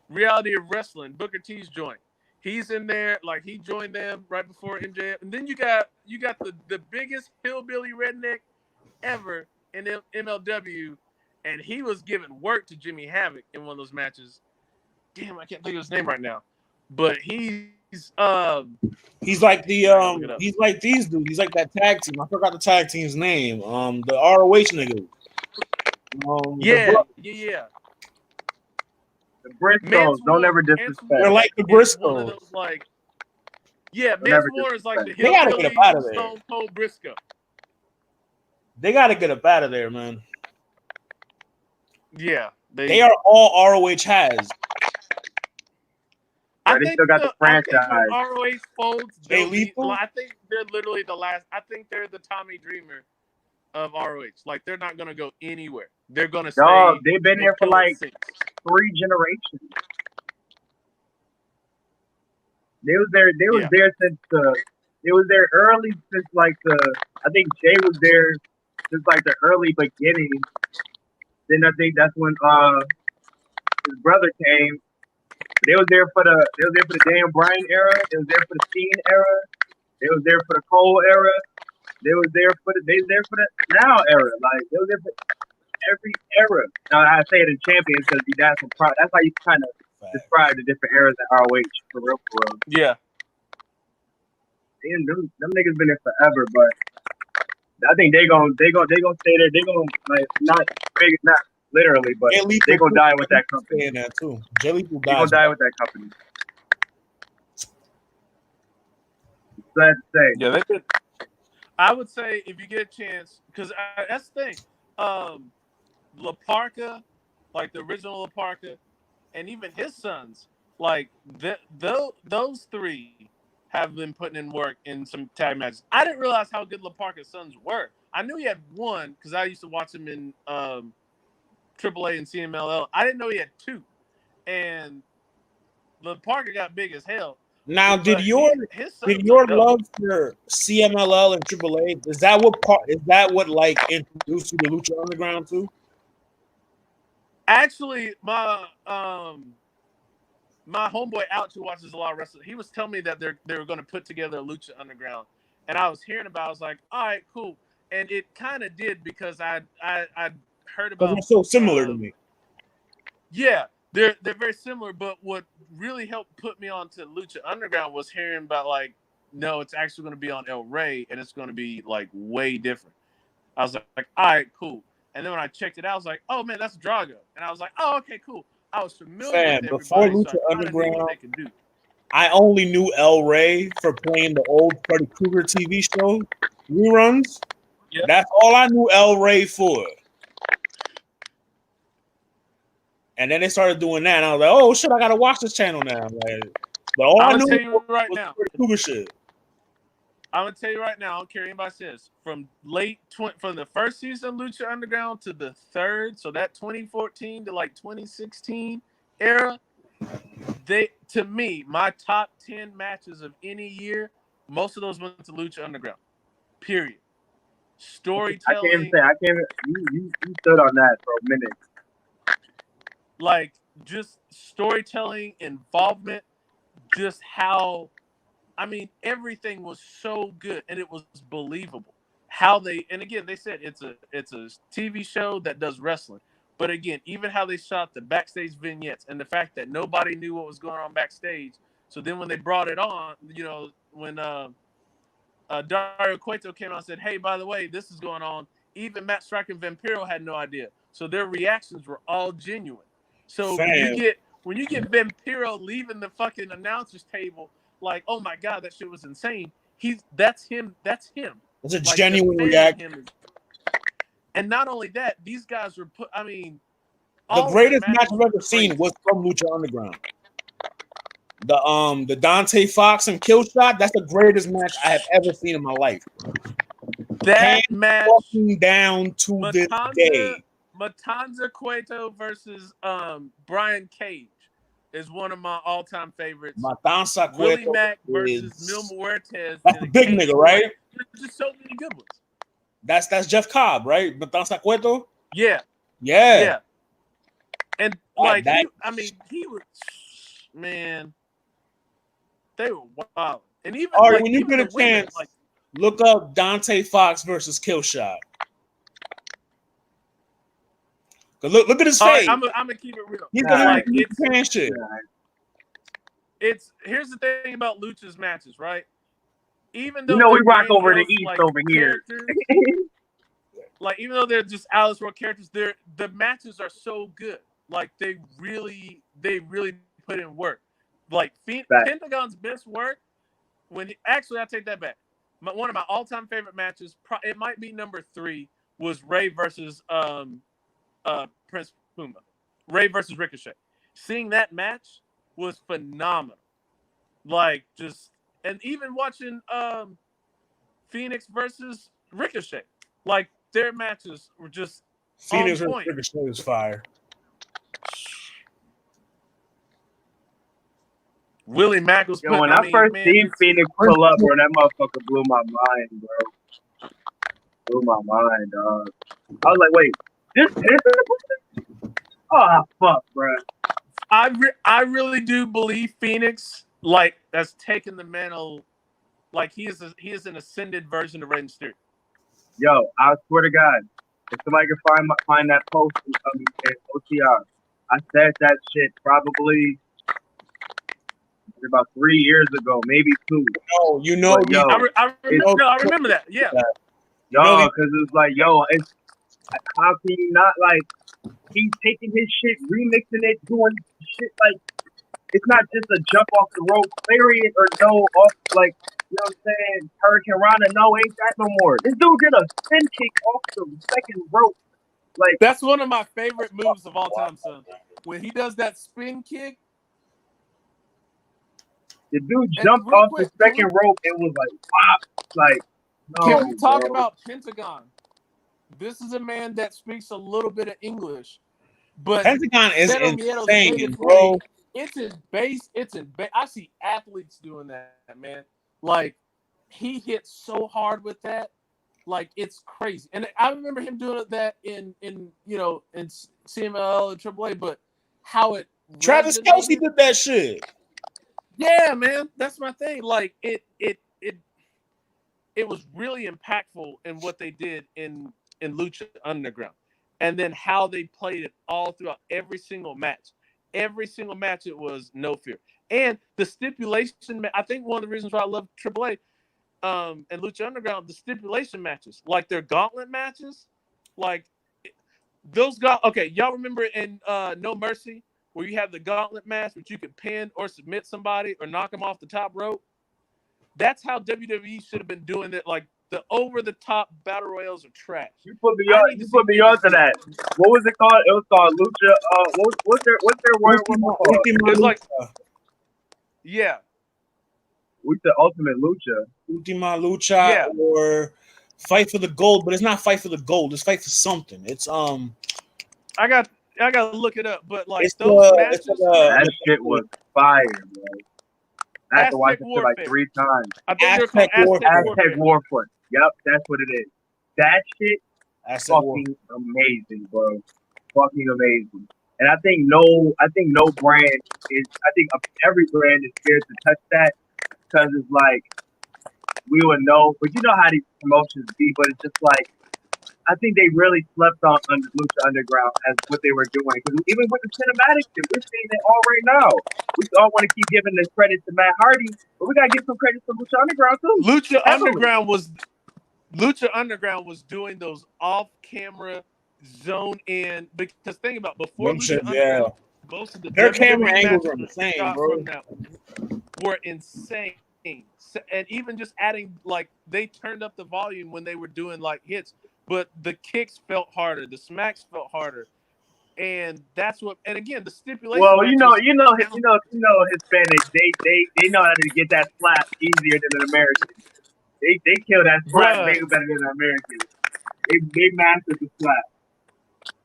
Reality of Wrestling, Booker T's joint. He's in there, like he joined them right before MJF. And then you got the biggest hillbilly redneck ever in MLW, and he was giving work to Jimmy Havoc in one of those matches. Damn, I can't think of his name right now. but he's He's like the Look it up. he's like these dudes. He's like that tag team. I forgot the tag team's name. The ROH niggas. yeah. The Briscoes, don't ever disrespect. They're like the Briscoes. One of Briscoes. those, like, yeah, Don't ever Mance Warner is like the They gotta get hillbilly up out of there. Stone Cold Briscoe. They gotta get up out of there, man. Yeah, They are all ROH has. I They think still got the franchise. when ROH folds, Jay they'll be, Lethal? I think they're literally the last. I think they're the Tommy Dreamer of ROH. Like, they're not gonna go anywhere. They're gonna stay. Dog, they've been there for until like it sinks. 3 generations. They was there. They was Yeah. there since It was there early since like I think Jay was there since like the early beginning. Then I think that's when his brother came. They was there for the Dan Bryan era. They was there for the Steen era. They was there for the Cole era. They was there for the now era. Like, they was there for every era. Now I say it in champions because that's how you kind of describe the different eras at ROH for real. Yeah. Them niggas been there forever, but I think they gonna stay there. They gonna not literally, but they gonna die with that company. Saying that too. Jay Lethal They gonna die with that company. Let's say. Yeah, they could. I would say if you get a chance, because that's the thing. La Parka, like the original La Parka, and even his sons, like those three have been putting in work in some tag matches. I didn't realize how good La Parka's sons were. I knew he had one because I used to watch him in AAA and CMLL. I didn't know he had two, and La Parka got big as hell. Now, But did your love for CMLL and AAA, is that what like introduced you to Lucha Underground too? Actually, my homeboy Alex, who watches a lot of wrestling, he was telling me that they were going to put together a Lucha Underground, and I was hearing about it. I was like, all right, cool, and it kind of did because I heard about. They're so similar to me. Yeah, they're very similar, but what really helped put me onto Lucha Underground was hearing about, like, no, it's actually going to be on El Rey, and it's going to be like way different. I was like, all right, cool. And then when I checked it out, I was like, oh man, that's Drago, and I was like, oh, okay, cool. I was familiar with before everybody, Lucha so I Underground, knew what they could do. I only knew El Rey for playing the old Freddy Krueger TV show reruns. Yeah. That's all I knew El Rey for. And then they started doing that, and I was like, "Oh shit, I gotta watch this channel now." Like, but all I knew was now, Krueger shit. I'm gonna tell you right now. I don't care what anybody says. From the first season of Lucha Underground to the third, so that 2014 to like 2016 era, to me, my top 10 matches of any year, most of those went to Lucha Underground. Period. Storytelling. You stood on that for a minute. Like, just storytelling, involvement, just how, I mean, everything was so good and it was believable. And again, they said it's a TV show that does wrestling. But again, even how they shot the backstage vignettes and the fact that nobody knew what was going on backstage. So then when they brought it on, when Dario Cueto came out and said, hey, by the way, this is going on, even Matt Striker and Vampiro had no idea. So their reactions were all genuine. So when you get Vampiro leaving the fucking announcer's table, like, oh my God, that shit was insane. That's him. It's a genuine reaction. And not only that, these guys were the greatest match I've ever seen was from Lucha Underground. The Dante Fox and Killshot, that's the greatest match I have ever seen in my life. That match down to this day. Matanza Cueto versus Brian Cage is one of my all-time favorites. Matanza Cueto. Willie Mack versus Mil Muertes. That's the big nigga, right? There's just so many good ones. That's Jeff Cobb, right? Matanza Cueto? Yeah. And he was, man, they were wild. And even all right, when you get a chance, look up Dante Fox versus Killshot. Look at his face. I'm gonna keep it real. He's gonna like shit. here's the thing about Lucha's matches, right? Even You though know, we they're rock over the grandiose, East like, over here. characters, like even though they're just Alice World characters, the matches are so good. Like they really put in work. Like Pentagon's best work actually I take that back. One of my all-time favorite matches, it might be number 3, was Ray versus Prince Puma. Ray versus Ricochet. Seeing that match was phenomenal. Like and even watching Phoenix versus Ricochet. Like their matches were just Phoenix on point. Ricochet was fire. Willie Mack was putting. When I first seen Phoenix pull up, bro, that motherfucker blew my mind, bro. Blew my mind, dog. I was like, wait, this? Oh fuck, bro. I really do believe Phoenix, like, that's taken the mantle. Like he is an ascended version of Rey Mysterio. Yo, I swear to God, if somebody can find that post in OTR, I said that shit probably about 3 years ago, maybe 2. No, you know, but, yo, I remember that. Yeah. Yo, because it's like, yo, how can you not, like, he's taking his shit, remixing it, doing shit like, it's not just a jump off the rope, lariat or no off, like, you know what I'm saying, Hurricane Rana, no, ain't that no more. This dude did a spin kick off the second rope. Like, that's one of my favorite moves of all time, son. When he does that spin kick, the dude jumped off the second rope and was like, pop. Like, no, can we talk about Pentagon? This is a man that speaks a little bit of English, but Pentagon is insane, bro. It's in base. I see athletes doing that, man. Like, he hits so hard with that, like it's crazy. And I remember him doing that in CMLL and AAA, but how it Travis Kelce did that shit. Yeah, man, that's my thing. Like it was really impactful in what they did in Lucha Underground, and then how they played it all throughout every single match. Every single match, it was no fear. And the stipulation, I think one of the reasons why I love AAA and Lucha Underground, the stipulation matches, like their gauntlet matches, like those okay, y'all remember in No Mercy where you have the gauntlet match, which you could pin or submit somebody or knock them off the top rope? That's how WWE should have been doing it. Like the over-the-top battle royals are trash. You put me on to that. What was it called? It was called Lucha. What's their word? It's like, yeah. What's the Ultimate Lucha? Ultima Lucha, or Fight for the Gold, but it's not Fight for the Gold. It's Fight for something. It's I got to look it up, but like matches, that shit was fire, bro. I had to watch it like 3 times. I think they're called Aztec Warfare. Yep, that's what it is. That shit, fucking amazing, bro. Fucking amazing. And I think no brand is. I think every brand is scared to touch that because it's like we would know, but you know how these promotions be. But it's just like I think they really slept on Lucha Underground as what they were doing. Because even with the cinematics, we're seeing it all right now. We all want to keep giving the credit to Matt Hardy, but we gotta give some credit to Lucha Underground too. Lucha Underground was doing those off-camera zone in, because think about before Lucha Underground, most of their camera angles are insane, bro. Were insane. And even just adding, like, they turned up the volume when they were doing like hits, but the kicks felt harder, the smacks felt harder, and that's what. And again, the stipulation. Well, you know, Hispanic, they know how to get that slap easier than an American. They kill that slap way better than an American. They mastered the slap.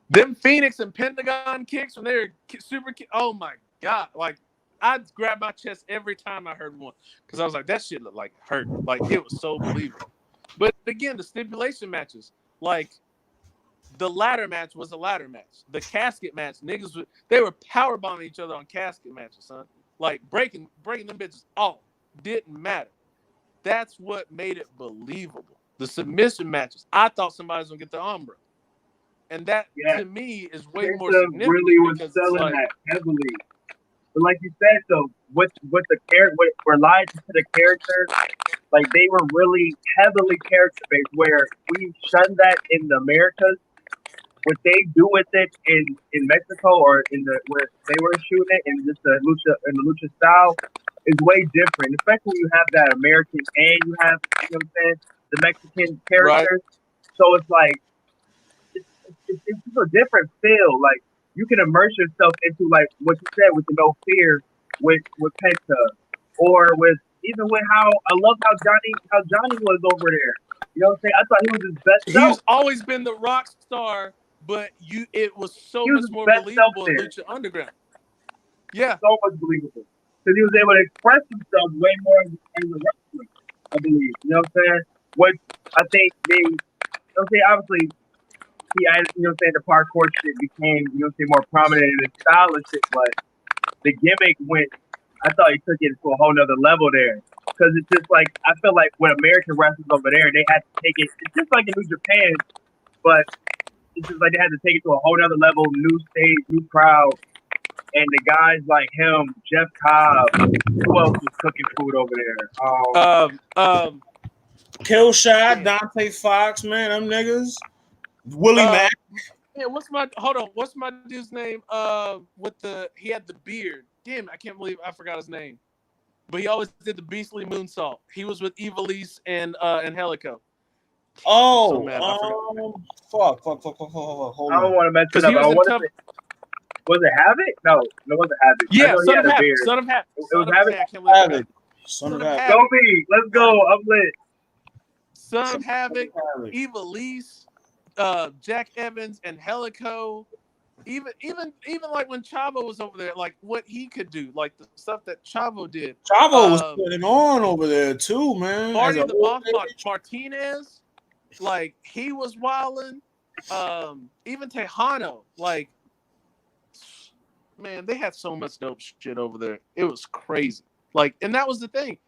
Them Phoenix and Pentagon kicks when they were super. Oh my god! Like, I'd grab my chest every time I heard one because I was like, that shit looked like it hurt. Like, it was so believable. But again, the stipulation matches, like the ladder match was a ladder match. The casket match, they were power bombing each other on casket matches, son. Like breaking them bitches off. Didn't matter. That's what made it believable. The submission matches, I thought somebody was gonna get the arm broke. And that to me is way more significant. Really was selling that heavily. But like you said, so with the character, what relied to the character, like they were really heavily character based. Where we shunned that in the Americas, what they do with it in Mexico or in the where they were shooting it in just the lucha style is way different. Especially when you have that American and you have, you know what I'm saying, the Mexican Right. characters. So it's like it's just a different feel. Like you can immerse yourself into like what you said with the No Fear with Penta, or with even with how I love how Johnny was over there. You know what I'm saying? I thought he was his best self. He's always been the rock star, but it was so He was much his more best self believable in there. Lucha Underground. Yeah. So much believable because he was able to express himself way more as a wrestler. I believe. You know what I'm saying? Which I think they. You know what I'm saying? Obviously, he, you know what I'm saying, the parkour shit became, you know what I'm saying, more prominent in his style and shit, but the gimmick went, I thought he took it to a whole nother level there. Because it's just like, I feel like with American wrestlers over there, they had to take it, it's just like in New Japan, but it's just like they had to take it to a whole nother level, new stage, new crowd. And the guys like him, Jeff Cobb, who else was cooking food over there? Killshot, Dante Fox, man, them niggas. Willie Mack. Yeah, what's my dude's name? He had the beard. Damn, I can't believe I forgot his name. But he always did the beastly moonsault. He was with Ivelisse and Helico. Oh, Fuck. Hold I don't want to mess it up. Was it Havoc? No, it wasn't Havoc. Yeah, I know he had a beard. Son of Havoc. It was Havoc? Havoc. Son of Havoc. Go B. Let's go. I'm lit. Son of Havoc, Ivelisse, Jack Evans, and Helico. Even like when Chavo was over there, like what he could do, like the stuff that Chavo did. Chavo was putting on over there too, man. Marty the Boss Martinez, like he was wilding. Even Tejano, like, man, they had so much dope shit over there. It was crazy. Like, and that was the thing.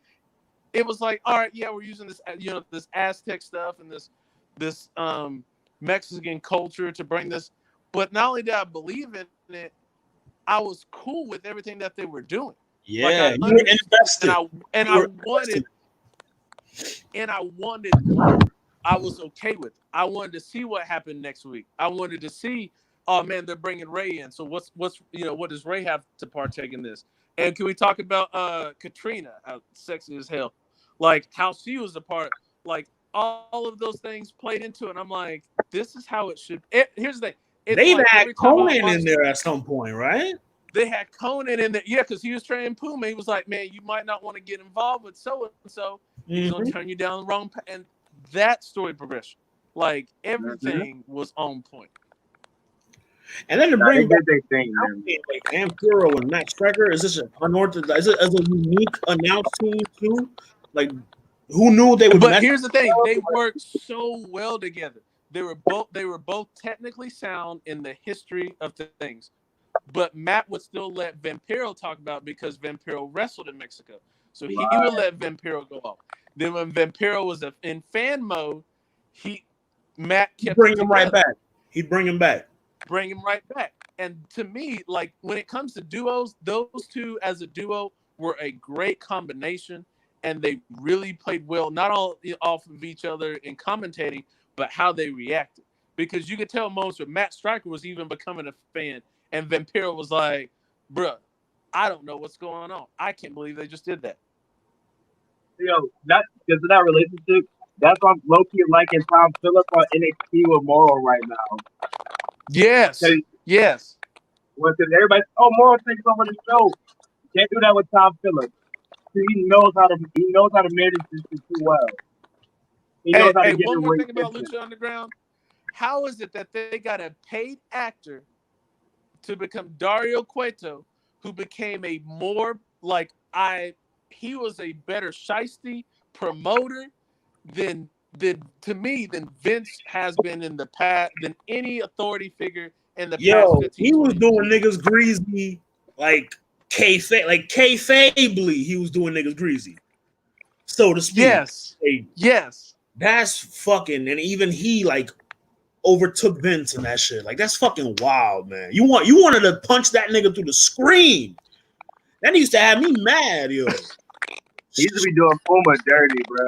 It was like, all right, yeah, we're using this, you know, this Aztec stuff and this Mexican culture to bring this. But not only did I believe in it, I was cool with everything that they were doing. Yeah, like you were invested. I wanted more. I was okay with it. I wanted to see what happened next week. I wanted to see, oh man, they're bringing Ray in. So what's what does Ray have to partake in this? And can we talk about Katrina, how sexy as hell, like how she was a part, like all of those things played into it. And I'm like, this is how it should. Here's the thing. They've had Conan in there at some point, right? They had Conan in there, yeah, because he was training Puma. He was like, man, you might not want to get involved with so and so. He's gonna turn you down the wrong path. And that story progression, like everything was on point. And then to bring back their thing, like Vampiro and Max Striker, is this an unorthodox? Is it as a unique announced team too? Like, who knew they would? But here's the thing: they worked so well together. They were both technically sound in the history of things. But Matt would still let Vampiro talk about it because Vampiro wrestled in Mexico. So he would let Vampiro go off. Then when Vampiro was in fan mode, Matt kept bring him right back. He'd bring him back. Bring him right back. And to me, like when it comes to duos, those two as a duo were a great combination, and they really played well, not all off of each other in commentating, but how they reacted. Because you could tell moments where Matt Striker was even becoming a fan, and Vampiro was like, bruh, I don't know what's going on. I can't believe they just did that. That because of that relationship, that's why I'm low-key liking Tom Phillips on NXT with Morrow right now. Yes. Yes. Well, because everybody, Morrow takes over the show. You can't do that with Tom Phillips. He knows how to manage this too well. He knows how to get one more thing about Lucha Underground. How is it that they got a paid actor to become Dario Cueto, who became a more he was a better shiesty promoter than Vince has been in the past, than any authority figure in the past 15 he was doing niggas greasy like kayfably. He was doing niggas greasy, so to speak. Yes. That's fucking, and even he like overtook Vince and that shit. Like that's fucking wild, man. You wanted to punch that nigga through the screen. That used to have me mad, yo. He used to be doing Puma dirty, bro.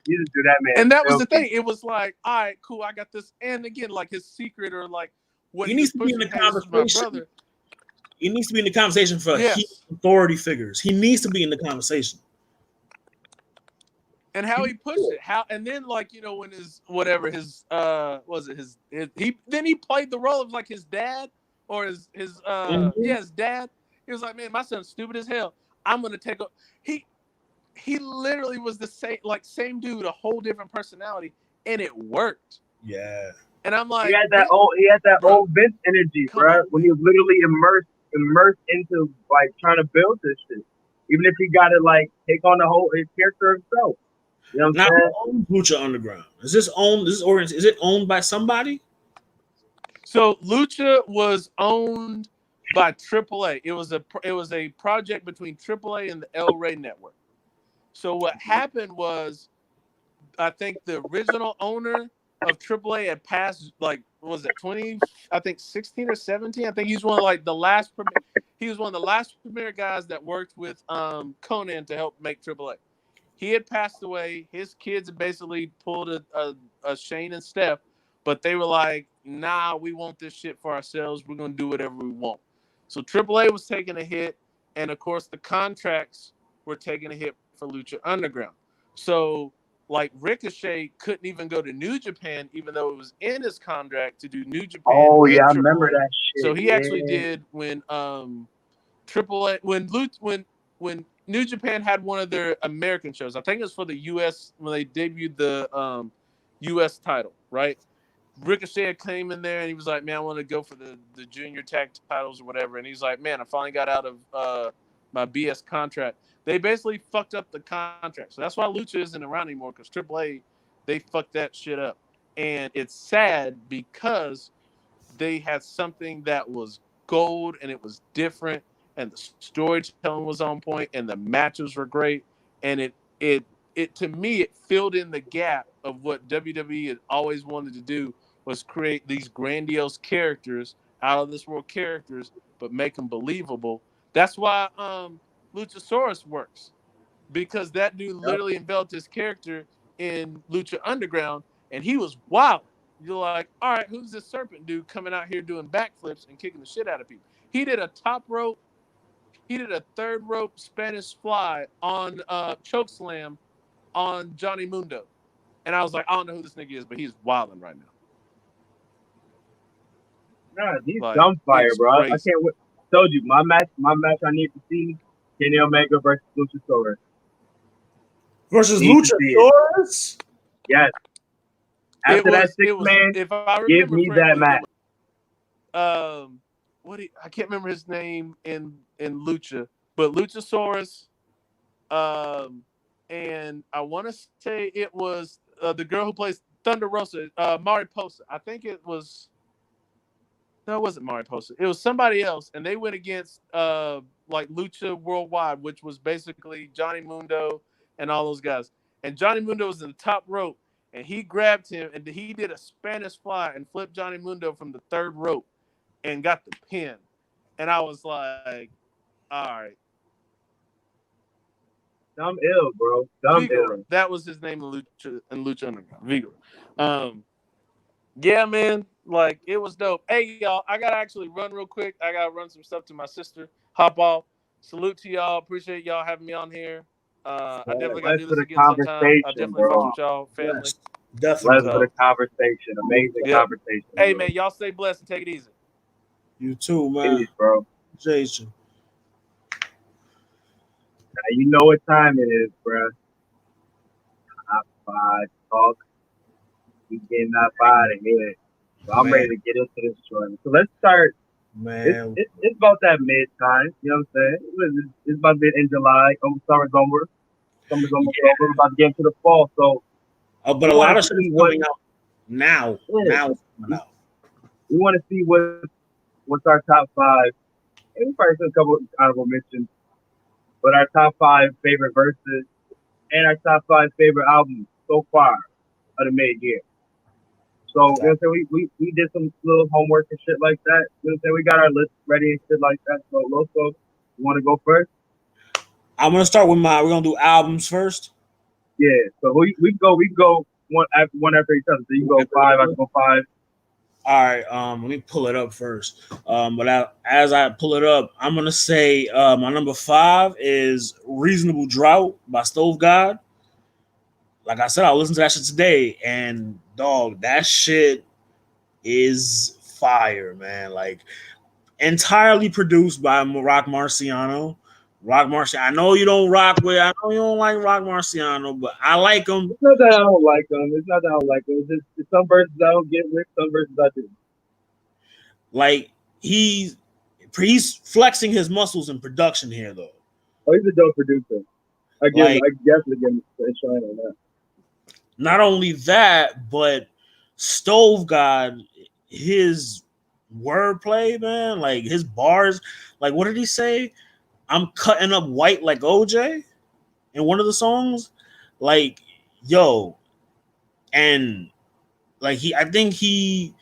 He used to do that, man. And that was the thing. It was like, all right, cool, I got this. And again, like his secret or like what He he needs was to be in pushing. the Hey, this is my conversation. brother. He needs to be in the conversation for Yes. authority figures. He needs to be in the conversation. And how he pushed it, and then like when his he played the role of like his dad or his his dad. He was like, man, my son's stupid as hell. I'm gonna take a he literally was the same dude, a whole different personality, and it worked. Yeah. And I'm like, he had that old Vince energy, bro. When he was literally immersed into like trying to build this shit, even if he got to like take on the whole his character himself. You know what I'm saying? Who owns Lucha Underground? Is it owned by somebody? So Lucha was owned by AAA. It was a project between AAA and the El Rey Network. So what happened was, I think the original owner of AAA had passed, like, what was it 16 or 17? I think he's one of like the last. He was one of the last premier guys that worked with Conan to help make AAA. He had passed away. His kids basically pulled a Shane and Steph, but they were like, nah, we want this shit for ourselves. We're going to do whatever we want. So AAA was taking a hit, and of course the contracts were taking a hit for Lucha Underground. So like Ricochet couldn't even go to New Japan, even though it was in his contract to do New Japan. Oh yeah, I AAA. remember that shit. So he actually did when AAA when New Japan had one of their American shows. I think it was for the U.S. when they debuted the U.S. title, right? Ricochet came in there and he was like, man, I want to go for the junior tag titles or whatever. And he's like, man, I finally got out of my BS contract. They basically fucked up the contract. So that's why Lucha isn't around anymore, because AAA, they fucked that shit up. And it's sad because they had something that was gold and it was different, and the storytelling was on point, and the matches were great, and it to me it filled in the gap of what WWE had always wanted to do, was create these grandiose characters, out of this world characters, but make them believable. That's why Luchasaurus works, because that dude literally enveloped his character in Lucha Underground, and he was wild. You're like, all right, who's this serpent dude coming out here doing backflips and kicking the shit out of people? He did a top rope. He did a third rope Spanish fly on chokeslam on Johnny Mundo. And I was like, I don't know who this nigga is, but he's wilding right now. Nah, he's dumbfire, bro. Crazy. I can't wait. Told you, my match I need to see, Kenny Omega versus Luchasaurus. Versus Luchasaurus? Yes. After that six-man, if I remember give me that match. I can't remember his name in Lucha, but Luchasaurus, and I want to say it was the girl who plays Thunder Rosa, Mariposa. I think it was. No, it wasn't Mariposa. It was somebody else, and they went against like Lucha Worldwide, which was basically Johnny Mundo and all those guys. And Johnny Mundo was in the top rope, and he grabbed him, and he did a Spanish fly and flipped Johnny Mundo from the third rope and got the pin. And I was like, all right. Dumb ill, bro. Dumb Vigor. ill. That was his name in Lucha Underground. Vigor. Yeah, man. Like, it was dope. Hey, y'all, I got to actually run real quick. I got to run some stuff to my sister. Hop off. Salute to y'all. Appreciate y'all having me on here. I definitely got to do this again sometime. I definitely fuck with y'all, family. Yes, definitely. Blessed for the conversation. Amazing conversation. Hey, man, y'all stay blessed and take it easy. You too, man. Peace, bro. Jason. Now you know what time it is, bro. Top 5 talk. We getting up out of here. So I'm ready to get into this joint. So let's start. Man, it's about that mid time. You know what I'm saying? It's about mid in July. Summer's over. Summer's almost over. We're about to get into the fall. So, but a lot of shit is coming out now. Now it's coming out. We want to see what's our top 5. And we probably said a couple of honorable mentions, but our top 5 favorite verses and our top 5 favorite albums so far of the mid-year. So, you know what I'm saying? We did some little homework and shit like that. You know what I'm saying? We got our list ready and shit like that. So, Loso, You want to go first? I'm gonna start with we're gonna do albums first. Yeah. So we go one after each other. So you go 5, I go 5. All right, let me pull it up first. As I pull it up, I'm gonna say my number 5 is "Reasonable Drought" by Stove God. Like I said, I listened to that shit today, and dog, that shit is fire, man. Like entirely produced by Rock Marciano. Rock Marciano. I know you don't rock with. I know you don't like Rock Marciano, but I like him. It's not that I don't like them. It's not that I don't like them. It's just some verses I don't get with, some verses I do. Like he's flexing his muscles in production here, though. Oh, he's a dope producer. I definitely give him a shine on that. Not only that, but Stove God, his wordplay, man, like his bars, like what did he say? I'm cutting up white like OJ in one of the songs. Like, yo, and like I think this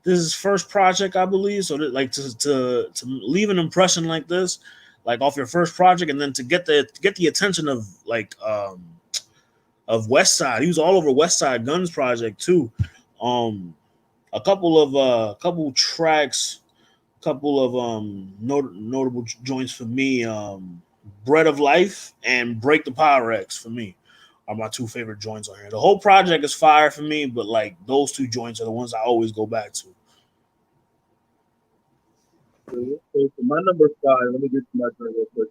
is his first project, I believe. So that, like to leave an impression like this, like off your first project, and then to get the attention of West Side. He was all over West Side Guns project too. A couple tracks, couple of notable joints for me. Bread of Life and Break the Pyrex for me are my 2 favorite joints on here. The whole project is fire for me, but like those 2 joints are the ones I always go back to. So for my number 5, let me get to my turn real quick.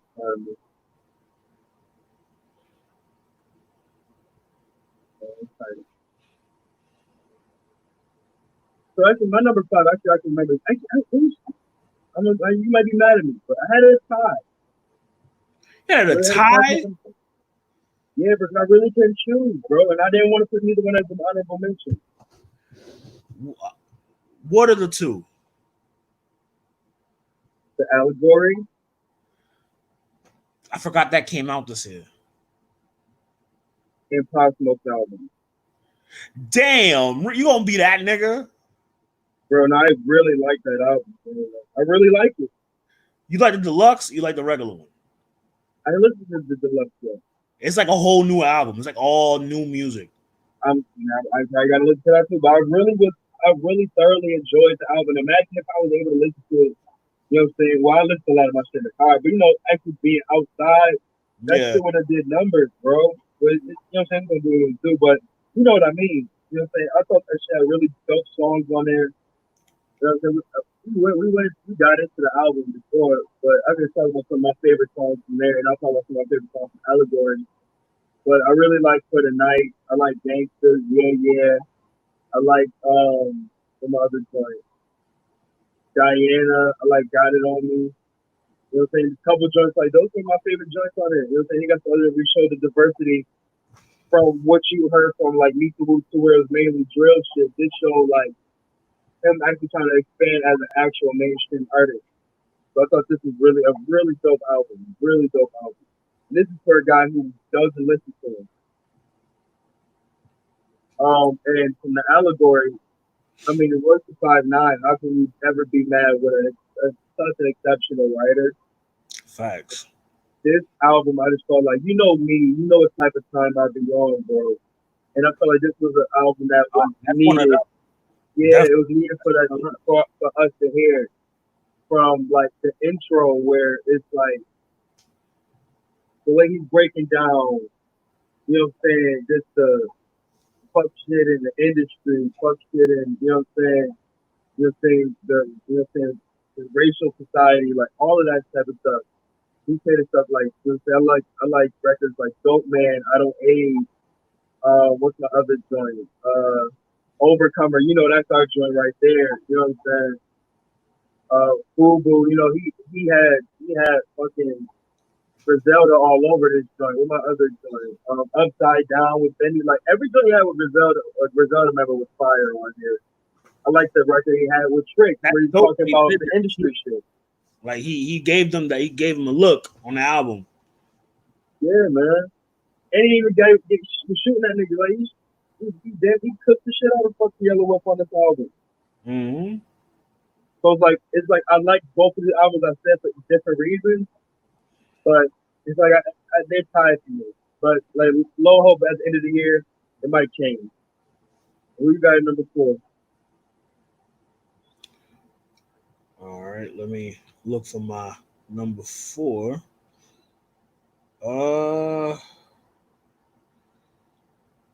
So actually, my number 5, actually, I can remember. You might be mad at me, but I had a tie. Yeah, the tie. Yeah, because I really couldn't choose, bro, and I didn't want to put neither one as an honorable mention. What are the 2? The Allegory. I forgot that came out this year. And Pop Smoke's album. Damn, you gonna be that nigga? Bro, and I really like that album. I really like it. You like the deluxe? You like the regular one? I listened to the deluxe one. It's like a whole new album. It's like all new music. I gotta listen to that too. But I really thoroughly enjoyed the album. Imagine if I was able to listen to it. You know what I'm saying? Well, I listen to a lot of my shit in the car, but actually being outside, that shit would have did numbers, bro. But you know what I'm saying? Gonna do what it do, but you know what I mean. You know what I'm saying? I thought that shit had really dope songs on there. You know what I'm saying? We got into the album before, but I can talk about some of my favorite songs from there, and I'll talk about some of my favorite songs from Allegory. But I really like For the Night. I like Gangsters, Yeah. I like some other joints. Diana, I like Got It On Me. You know what I'm saying? A couple joints like those are my favorite joints on it. You know what I'm saying? You got the other, we showed the diversity from what you heard from like Meet the Roots to where it was mainly drill shit. This show like him actually trying to expand as an actual mainstream artist. So I thought this was really a really dope album. Really dope album. And this is for a guy who doesn't listen to him. And from the Allegory, I mean, it was the 5'9". How can you ever be mad with such an exceptional writer? Facts. This album, I just felt like, you know me, you know what type of time I've been on, bro. And I felt like this was an album that was needed. Yeah, it was needed for us to hear. From like the intro where it's like the way he's breaking down, you know what I'm saying, just the fuck shit in the industry, fuck shit in, you know what I'm saying, the racial society, like all of that type of stuff. He said stuff like, you know what I'm saying, I like records like Dope Man, I Don't Age, what's my other joint? Overcomer, that's our joint right there, you know what I'm saying? Fubu, he had fucking Griselda all over this joint. With my other joint, Upside Down with Benny, like every joint he had with Griselda member was fire on here. I like the record he had with Trick, where he's talking about the industry shit. Like he gave them a look on the album. Yeah, man. And he even was shooting that nigga like he cooked the shit out of fucking Yellow Wolf on this album. Mm-hmm. So it's like I like both of the albums I said for different reasons. but it's like they're tied to me. But like low hope at the end of the year, it might change. Who you got at number 4? All right, let me look for my number 4.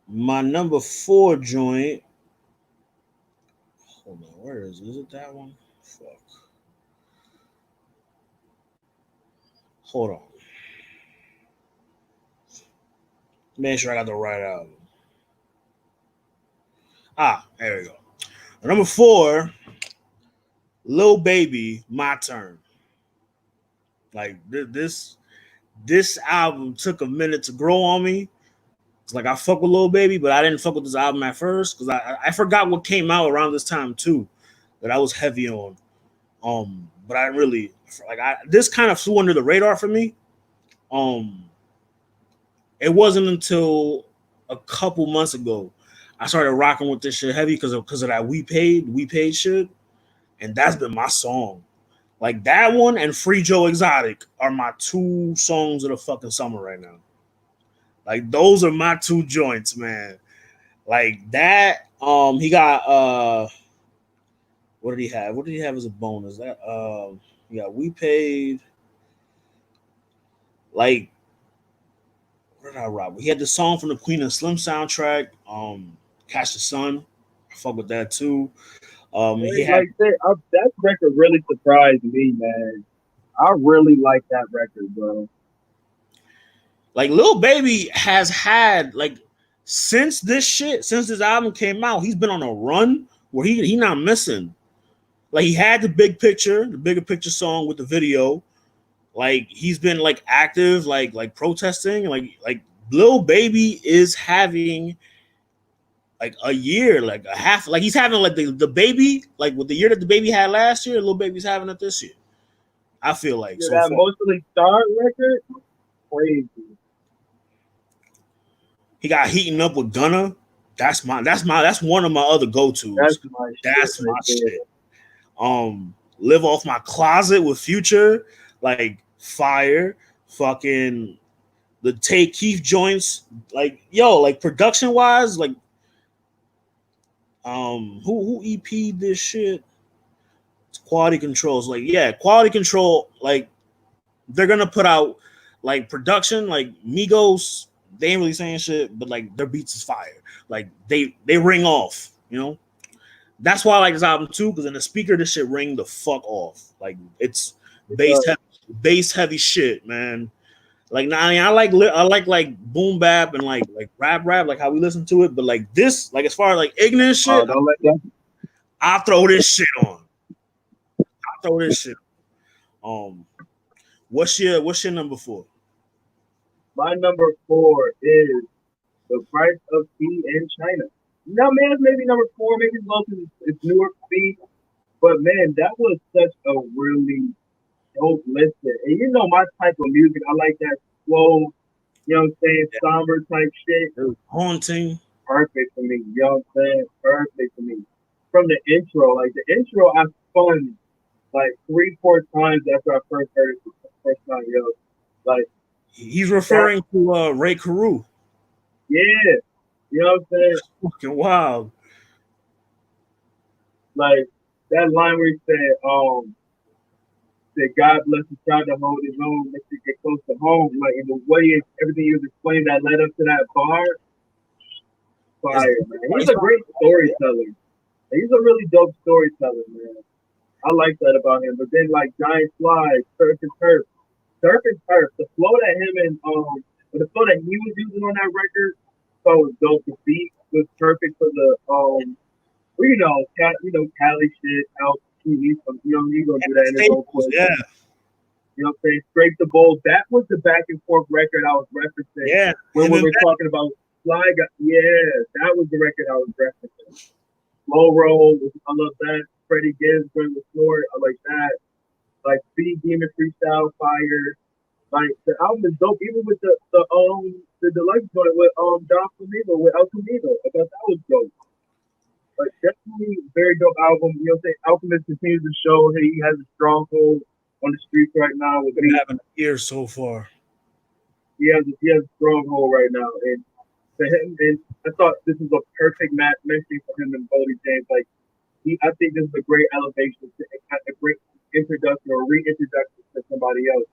My number 4 joint. Hold on, where is it? Is it that one? Fuck. Hold on. Make sure I got the right album. There we go. Number 4, Lil Baby, My Turn. Like this album took a minute to grow on me. It's like I fuck with Lil Baby, but I didn't fuck with this album at first because I forgot what came out around this time too that I was heavy on. But I really this kind of flew under the radar for me. It wasn't until a couple months ago I started rocking with this shit heavy because of that We Paid shit, and that's been my song. Like that one and Free Joe Exotic are my 2 songs of the fucking summer right now. Like those are my 2 joints, man. Like that. He got what did he have? What did he have as a bonus? That he got We Paid. Like what did I rock? He had the song from the Queen and Slim soundtrack. Catch the Sun. I fuck with that too. He had that record really surprised me, man. I really like that record, bro. Like Lil Baby has had like since this album came out, he's been on a run where he not missing. Like he had the bigger picture song with the video. Like he's been like active, like protesting, like Lil Baby is having like a year, like a half, like he's having like the baby, like with the year that the baby had last year, Lil Baby's having it this year. I feel like so that mostly star record, crazy. He got Heating Up with Gunna. That's one of my other go-tos. That's my shit. Live Off My Closet with Future, like fire. Fucking the Take Keith joints, like like production wise, like who EP'd this shit? It's Quality Control. So, like Quality Control, like they're gonna put out like production, like Migos. They ain't really saying shit, but like their beats is fire. Like they ring off, That's why I like this album too, because in the speaker, this shit ring the fuck off. Like it's bass heavy shit, man. Like I like boom bap and like rap, like how we listen to it. But like this, like as far as like ignorant shit, I'll throw this shit on. What's your number 4? My number 4 is The Price of Tea in China. Now, man, it's maybe number 4, maybe it's low because it's newer feet. But man, that was such a really dope listen. And you know my type of music, I like that slow, somber type shit. It was haunting. Perfect for me, perfect for me. From the intro, like the intro, I spun like 3-4 times after I first heard it the first time, Like he's referring to Ray Carew. Yeah, you know what I'm saying? Fucking wild. Like that line where he said, God bless the child to hold his own, let you get close to home. Like in the way everything he was explaining that led up to that bar. Fire, man. He's a great storyteller. He's a really dope storyteller, man. I like that about him. But then like Giant Fly, Surf and Turf. The flow that him and the flow that he was using on that record, so was dope. The beat was perfect for the Cali shit out. He's gonna do that in his own place. Yeah. You know what I'm saying? Scrape the Bowl. That was the back and forth record I was referencing. Yeah. When we were talking about Fly Guy. Yeah, that was the record I was referencing. Low Roll, I love that. Freddie Gibbs during the floor, I like that. Like Speed Demon Freestyle Fire. Like the album is dope, even with the deluxe joint with Don Flamingo with El Camino. I thought that was dope. But definitely very dope album. You know what I'm saying? Alchemist continues to show he has a stronghold on the streets right now with Been me. having a year so far. He has a stronghold right now, and for him, and I thought this was a perfect matching for him and Boldy James. Like I think this is a great elevation, a great introduction or reintroduction to somebody else.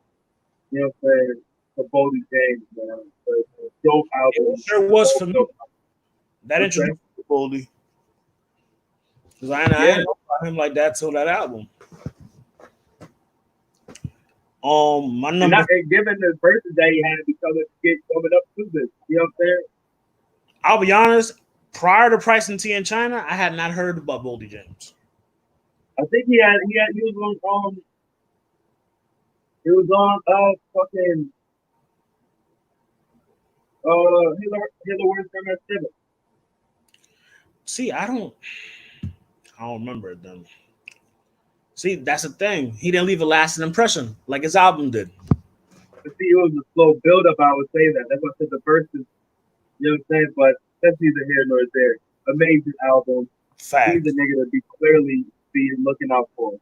You know what I'm saying? For Boldy James, man. Dope album. It sure was for me. That What's introduced me to Boldy. Because I didn't know about him like that till that album. My number. And given the verses that he had coming up to this, you know what I'm saying? I'll be honest. Prior to Price and T in China, I had not heard about Boldy James. I think he was on fucking Hiller Words from that Civic. See, I don't remember it then. See, that's the thing. He didn't leave a lasting impression like his album did. But see, it was a slow build up, I would say that. That's why I said the verses, you know what I'm saying? But that's neither here nor there. Amazing album. Fact. He's a nigga to be clearly looking out for.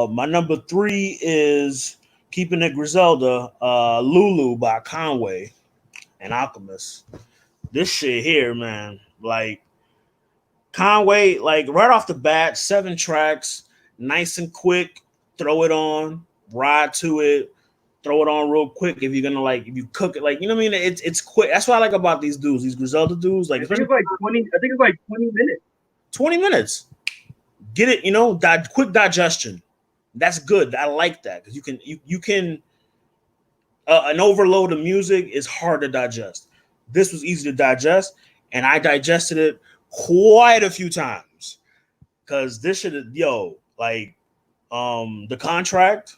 My number 3 is Keeping It Griselda, Lulu by Conway and Alchemist. This shit here, man, like Conway, like right off the bat, 7 tracks, nice and quick, throw it on, ride to it, throw it on real quick. If you're gonna if you cook it, you know what I mean? It's quick. That's what I like about these dudes, these Griselda dudes. I think it's like 20 minutes. 20 minutes. Get it, quick digestion. That's good. I like that because you can an overload of music is hard to digest. This was easy to digest, and I digested it quite a few times because this shit is the Contract,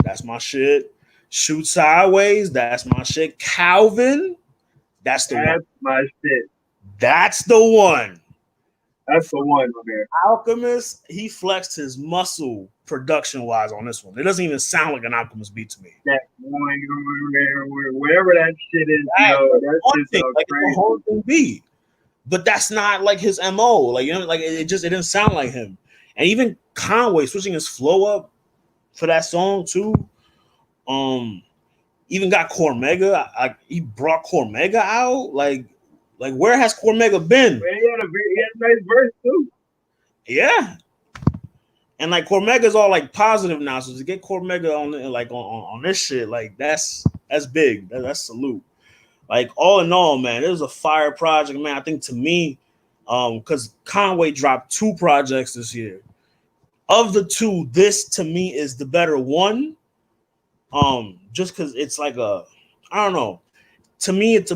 that's my shit. Shoot Sideways, that's my shit. Calvin, that's my shit. That's the one. That's the one, man. Alchemist, he flexed his muscle production-wise on this one. It doesn't even sound like an Alchemist beat to me. That one, wherever that shit is, that's a whole beat. But that's not like his MO. It didn't sound like him. And even Conway switching his flow up for that song too. Even got Cormega. He brought Cormega out. Where has Cormega been? Man, he had a nice verse too. Yeah. And Cormega's all positive now. So to get Cormega on this shit, that's big. That's salute. All in all, man, it was a fire project, man. I think to me, because Conway dropped 2 projects this year. Of the 2, this to me is the better one. Just because it's I don't know. To me, it's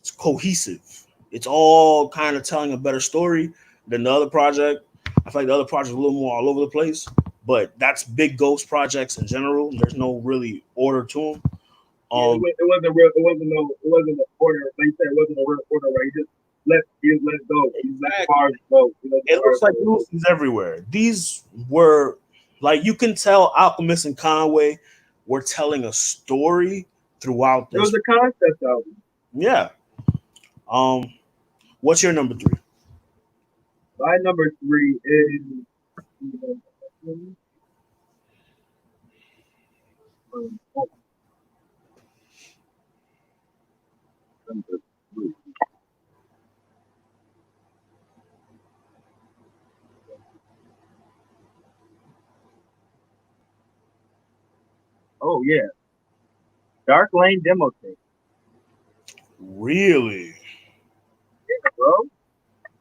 it's cohesive. It's all kind of telling a better story than the other project. I feel like the other project is a little more all over the place, but that's Big Ghost projects in general. There's no really order to them. It wasn't an order. Like you said, it wasn't a real order where you just let go. You let bars go. It looks like Lucy's everywhere. These were you can tell Alchemist and Conway were telling a story throughout this. It was a concept album. Yeah. What's your number 3? My number 3 is number 3. Oh yeah, Dark Lane demo tape. Really? Yeah, bro.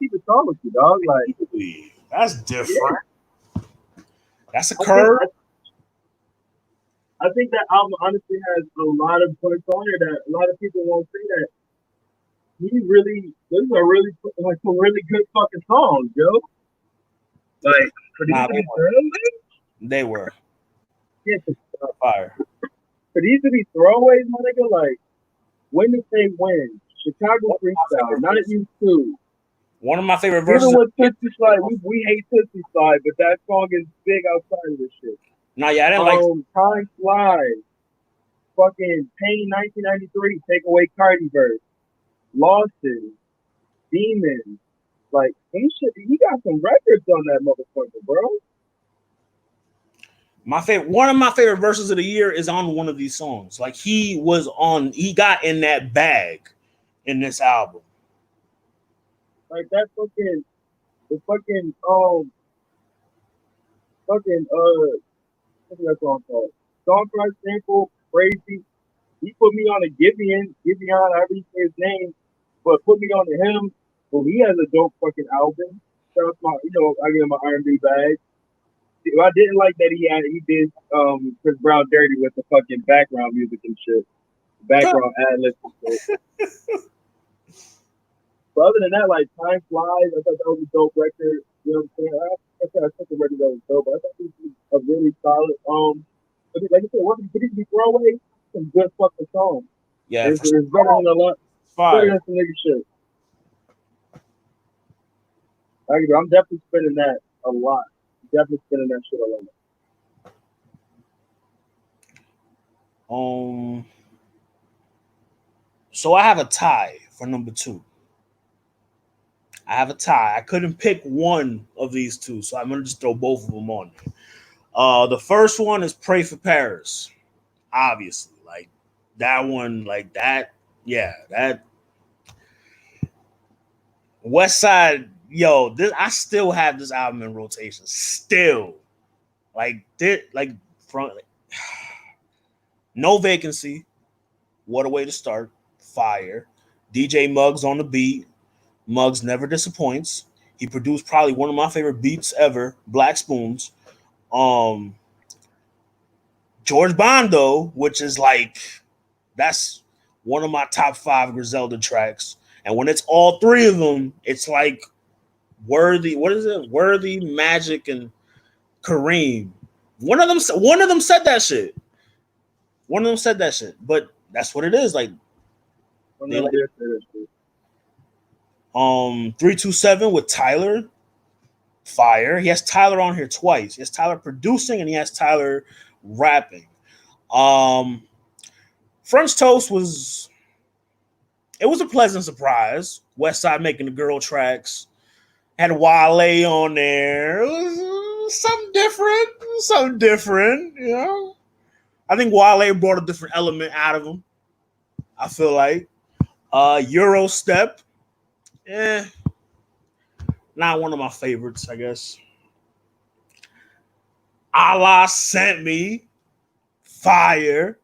Keep it tall with you, dog. That's different. Yeah. That's a curve. I think that album honestly has a lot of points on it that a lot of people won't say that. These are really some really good fucking songs, yo. They were. Yeah, fire. For these to be throwaways, my nigga, when did they win? Chicago Freestyle, not used to. One of my favorite verses. Even with Tootsie Slide, we hate Tootsie Slide, but that song is big outside of this shit. No, yeah, I didn't Time Flies. Fucking Pain 1993, Take Away Cardi verse. Losses. Demons. He got some records on that motherfucker, bro. One of my favorite verses of the year is on one of these songs. Like he got in that bag in this album. Like that fucking the what's that song called? Song price sample, crazy. He put me on a Giveon, I already say his name, but put me on to him. Well, he has a dope fucking album. That's my, I give him an R&B bag. I didn't like that he did Chris Brown dirty with the fucking background music and shit, background ad libs and shit. But other than that, like Time Flies, I thought that was a dope record. You know what I'm saying? I took the record that was dope, but I thought it was a really solid. Like I said, what could it be throwaway? Some good fucking songs. Yeah, It's better than a lot. Better than some nigga shit. I'm definitely spinning that a lot. Definitely spinning that shit a lot. So I have a tie for number 2. I have a tie. I couldn't pick one of these two, so I'm gonna just throw both of them on there. The first one is "Pray for Paris." Obviously, like that one, like that. Yeah, that West Side. Yo, I still have this album in rotation. Still, from No Vacancy. What a way to start. Fire. DJ Muggs on the beat. Muggs never disappoints. He produced probably one of my favorite beats ever, Black Spoons. George Bondo, which is like, that's one of my top 5 Griselda tracks. And when it's all 3 of them, it's like Worthy. What is it? Worthy, Magic, and Kareem. One of them said that shit. One of them said that shit. But that's what it is. Like, 327 with Tyler. Fire. He has Tyler on here twice. He has Tyler producing and he has Tyler rapping. French Toast was a pleasant surprise. West Side making the girl tracks. Had Wale on there. It was something different, you know. I think Wale brought a different element out of him. I feel like Euro Step, not one of my favorites, I guess. Allah Sent Me, fire.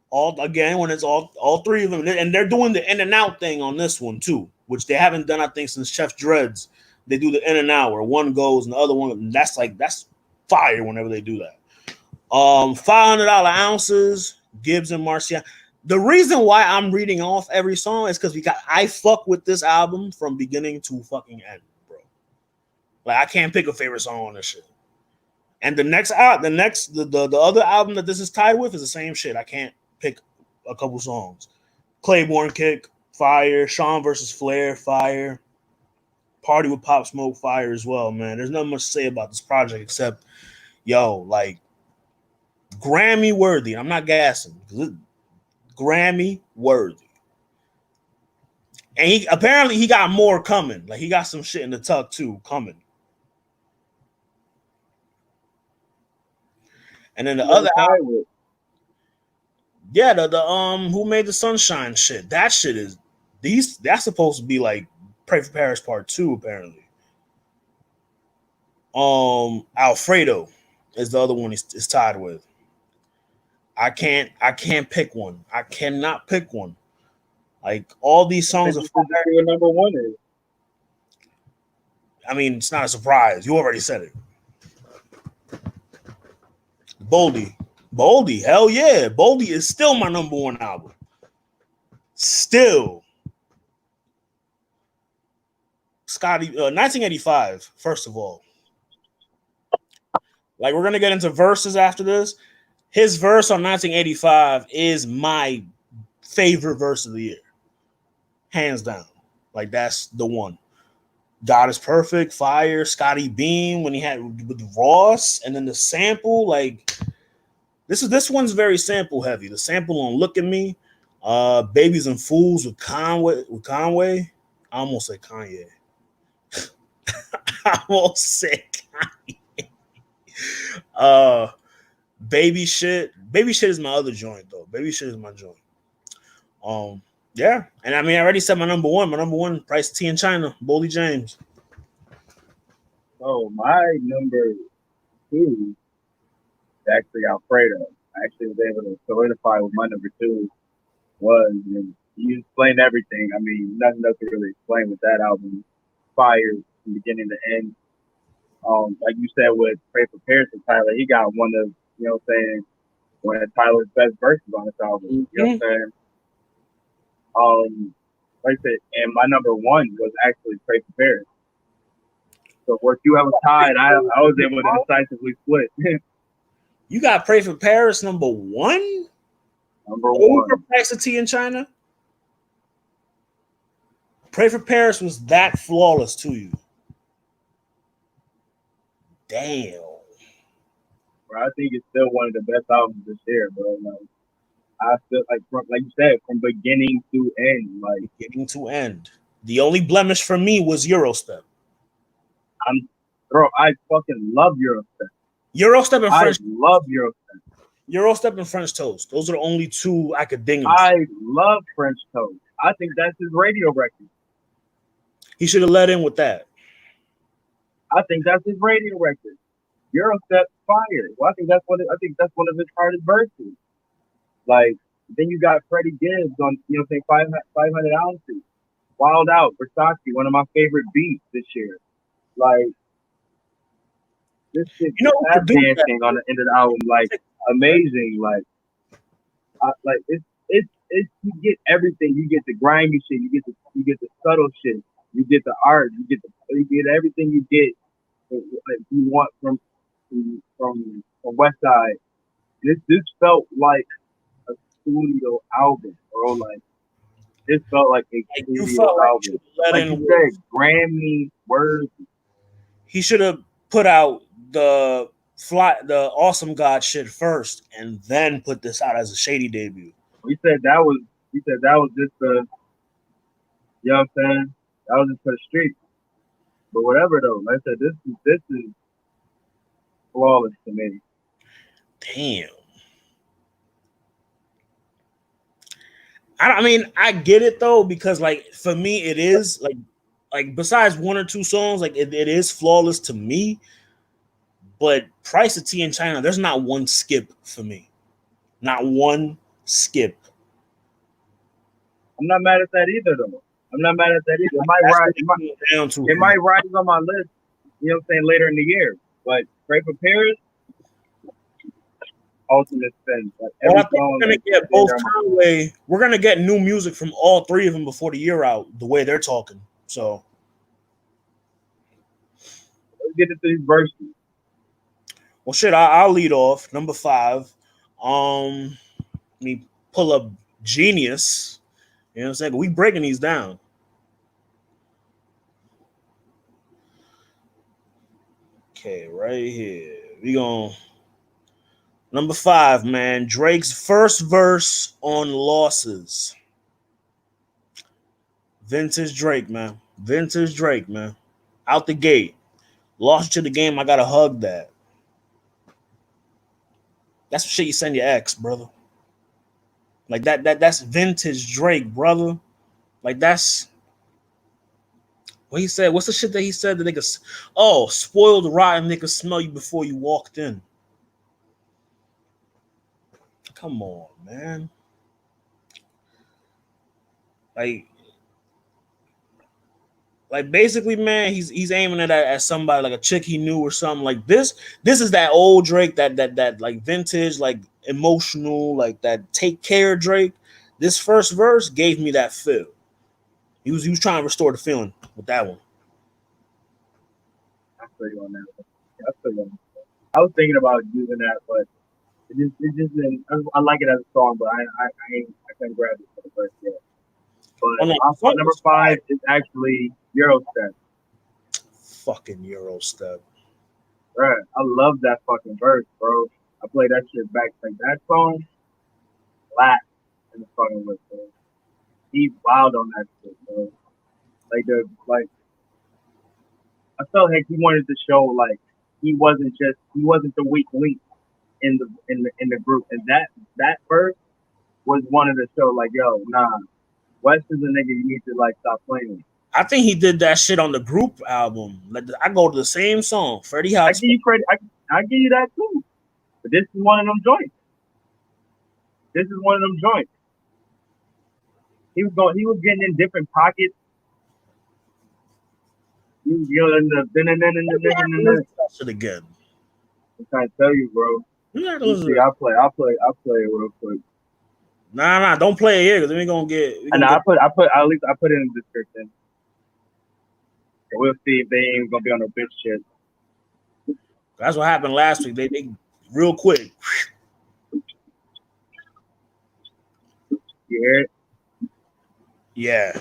When it's all 3 of them, and they're doing the in and out thing on this one too, which they haven't done, I think, since Chef Dreads. They do the in and out where one goes and the other one. That's fire whenever they do that. $500 Ounces, Gibbs and Marcia. The reason why I'm reading off every song is because I fuck with this album from beginning to fucking end, bro. Like I can't pick a favorite song on this shit. And the other album that this is tied with is the same shit. I can't pick a couple songs. Claiborne Kick, fire. Sean versus Flair, fire. Party with Pop Smoke, fire as well, man. There's nothing much to say about this project except, like Grammy worthy. I'm not gassing. Grammy worthy. And he apparently got more coming. Like he got some shit in the tuck too coming. And then the other album, the Who Made the Sunshine shit. That shit is that's supposed to be like Pray for Paris Part 2, apparently. Alfredo is the other one is tied with. I can't pick one. I cannot pick one. Like all these songs are fire. Number 1 is. I mean, it's not a surprise. You already said it. Boldy, hell yeah. Boldy is still my number 1 album. Still. Scotty, 1985, first of all. Like, we're going to get into verses after this. His verse on 1985 is my favorite verse of the year. Hands down. Like, that's the one. God is Perfect, fire, Scotty Beam when he had with Ross, and then the sample, like this one's very sample heavy. The sample on Look at Me, Babies and Fools with Conway. I almost said Kanye. I almost said Kanye. Baby shit is my other joint though. Baby shit is my joint. Yeah, and I mean, I already said my number one. My number one, Price T in China, Boldy James. So my number two is actually Alfredo. I actually was able to solidify what my number two was, and you explained everything. I mean, nothing else to really explain with that album. Fire from beginning to end. Like you said with Pray for Paris and Tyler, he got one of, you know what I'm saying, one of Tyler's best verses on this album. You know what I'm saying? Like I said, and my number one was actually Pray for Paris. So where you have a tied, I was able to decisively split. You got Pray for Paris number one? Number one. Over Price T in China? Pray for Paris was that flawless to you. Damn. Bro, I think it's still one of the best albums this year, bro. Like, I feel like you said, from beginning to end, like beginning to end. The only blemish for me was Eurostep. I fucking love Eurostep. Eurostep and French. I love Eurostep. Eurostep and French Toast. Those are the only two I could ding him. I love French Toast. I think that's his radio record. He should have let in with that. I think that's his radio record. Eurostep fire. Well, I think that's one of his hardest verses. Like, then you got Freddie Gibbs on, you know, saying 500 ounces. Wild Out, Versace, one of my favorite beats this year. Like, this shit, you know, tap dancing on the end of the album, like amazing. Like it's you get everything. You get the grimy shit. You get the subtle shit. You get the art. You get everything you get. Like you want from West Side. This felt like a studio album, bro. Like this felt like a studio album. Like you said, Grammy worthy. He should have put out the Awesome God shit first, and then put this out as a Shady debut. He said that was just the, you know what I'm saying? That was just for the street. But whatever though, like I said, this is flawless to me. Damn. I mean, I get it though, because like for me, it is like besides one or two songs, like it is flawless to me. But Price of Tea in China, there's not one skip for me. Not one skip. I'm not mad at that either, though. I'm not mad at that either. It might rise on my list, you know what I'm saying, later in the year. But Pray for Paris, ultimate spin. Like I think we're gonna get both Conway. We're gonna get new music from all three of them before the year out. The way they're talking, so let's get into these verses. Well, shit, I'll lead off. Number 5. Let me pull up Genius. You know what I'm saying? We breaking these down. Okay, right here. We going number 5, man. Drake's first verse on Losses. Vintage Drake, man. Vintage Drake, man. Out the gate. Lost to the game. I gotta hug that. That's shit you send your ex, brother. Like that's vintage Drake, brother. Like that's what he said. What's the shit that he said? The nigga, spoiled rotten nigga smell you before you walked in. Come on, man. Like basically, man, he's aiming at somebody like a chick he knew or something. Like this is that old Drake, that like vintage, like emotional, like that take care Drake. This first verse gave me that feel. He was trying to restore the feeling with that one. I feel you on that. I was thinking about using that, but it just didn't. I like it as a song, but I can't grab it for the verse yet. But number 5 is actually Eurostep. Fucking Eurostep. Right. I love that fucking verse, bro. I play that shit back. Like that song, flat in the fucking list, bro. He's wild on that shit, bro. I felt like he wanted to show like he wasn't the weak link. in the group, and that verse was one of the show. Like, yo, nah, West is a nigga you need to like stop playing. I think he did that shit on the group album. Like, I go to the same song, Freddie I Hot. give you credit. I give you that too. But this is one of them joints. This is one of them joints. He was getting in different pockets. You know, Shit again. I'm trying to tell you, bro. See, I'll play it real quick. Nah, don't play it here because we gonna get. And I put it in the description. And we'll see if they ain't gonna be on no bitch shit. That's what happened last week. They real quick. You hear it? Yeah.